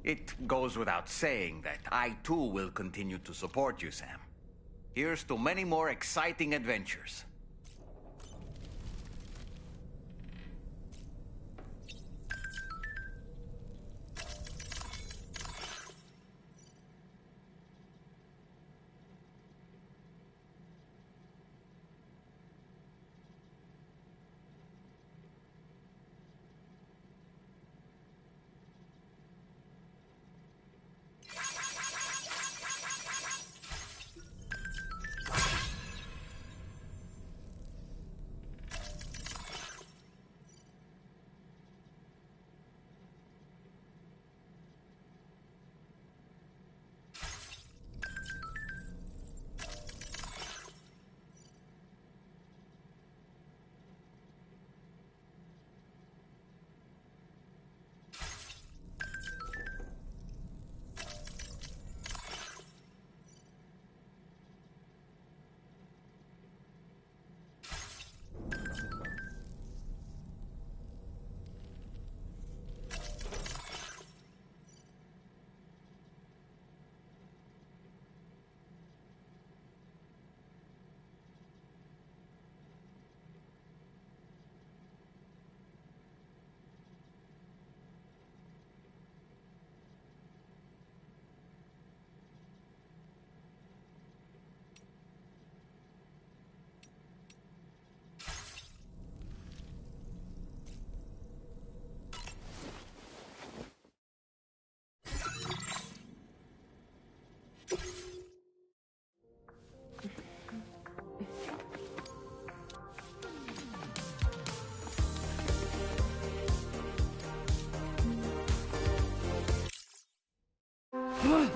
It goes without saying that I too will continue to support you, Sam. Here's to many more exciting adventures. Good.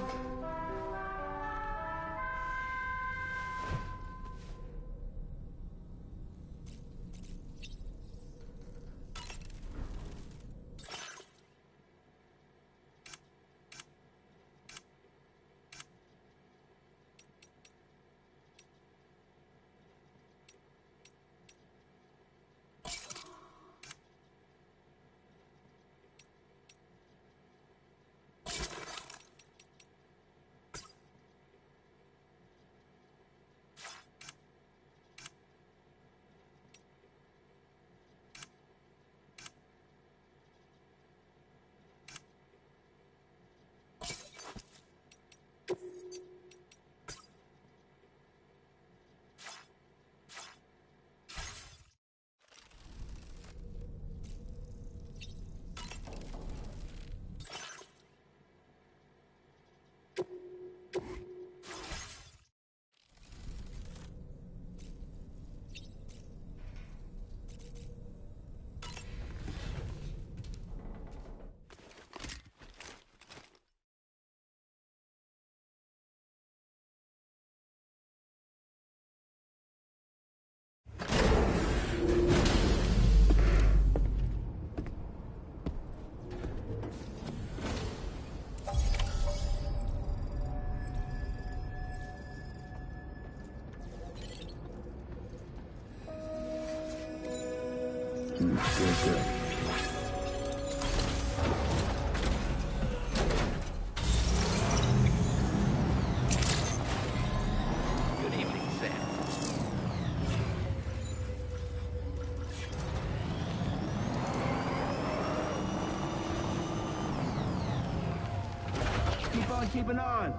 Good evening, Sam. Keep on keeping on.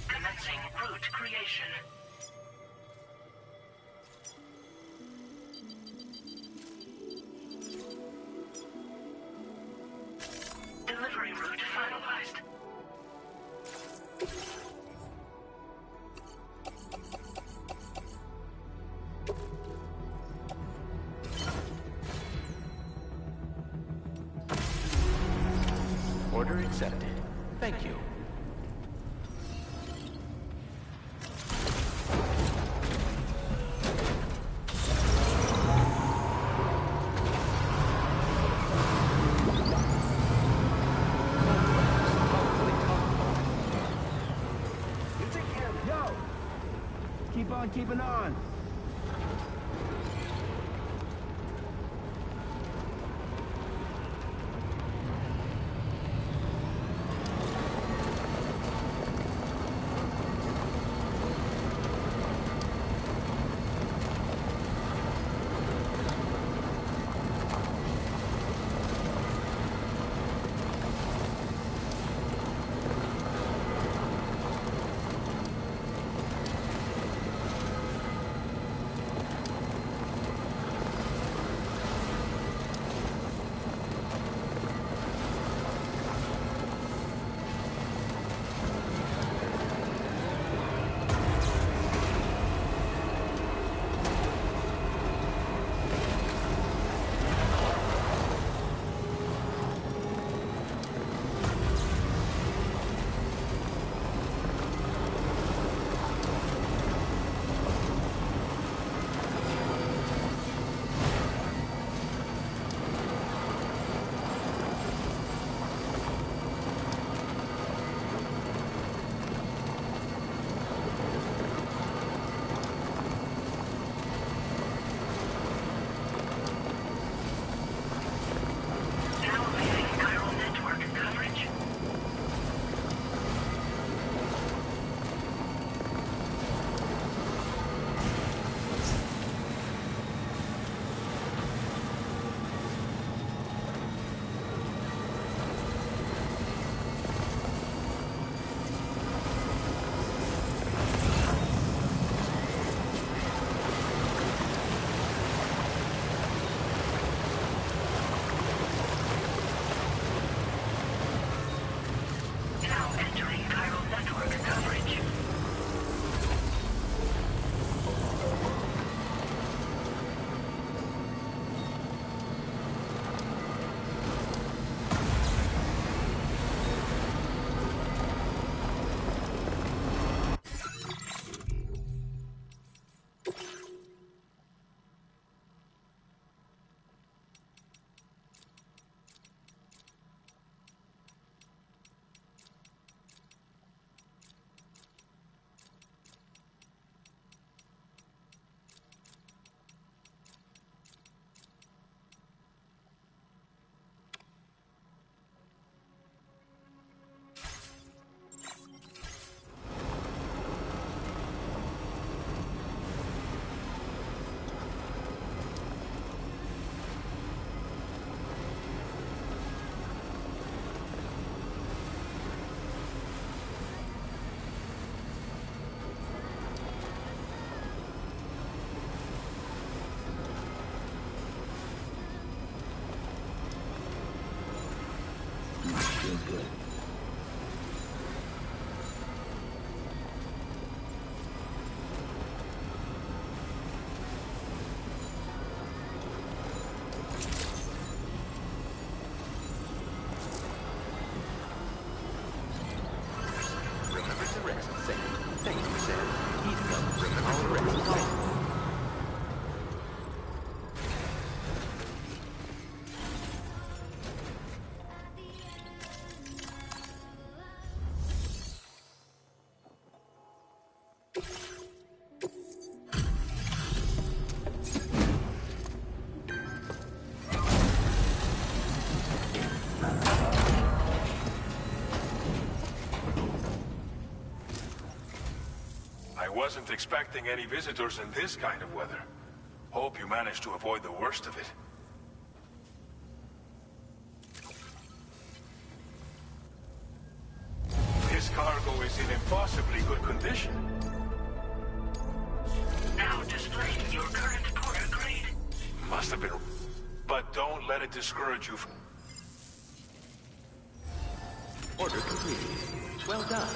Commencing route creation. Delivery route finalized. Order accepted. Thank you. Keep on keeping on. Wasn't expecting any visitors in this kind of weather. Hope you managed to avoid the worst of it. This cargo is in impossibly good condition. Now display your current porter grade. Must have been... But don't let it discourage you from... Order completed. Well done.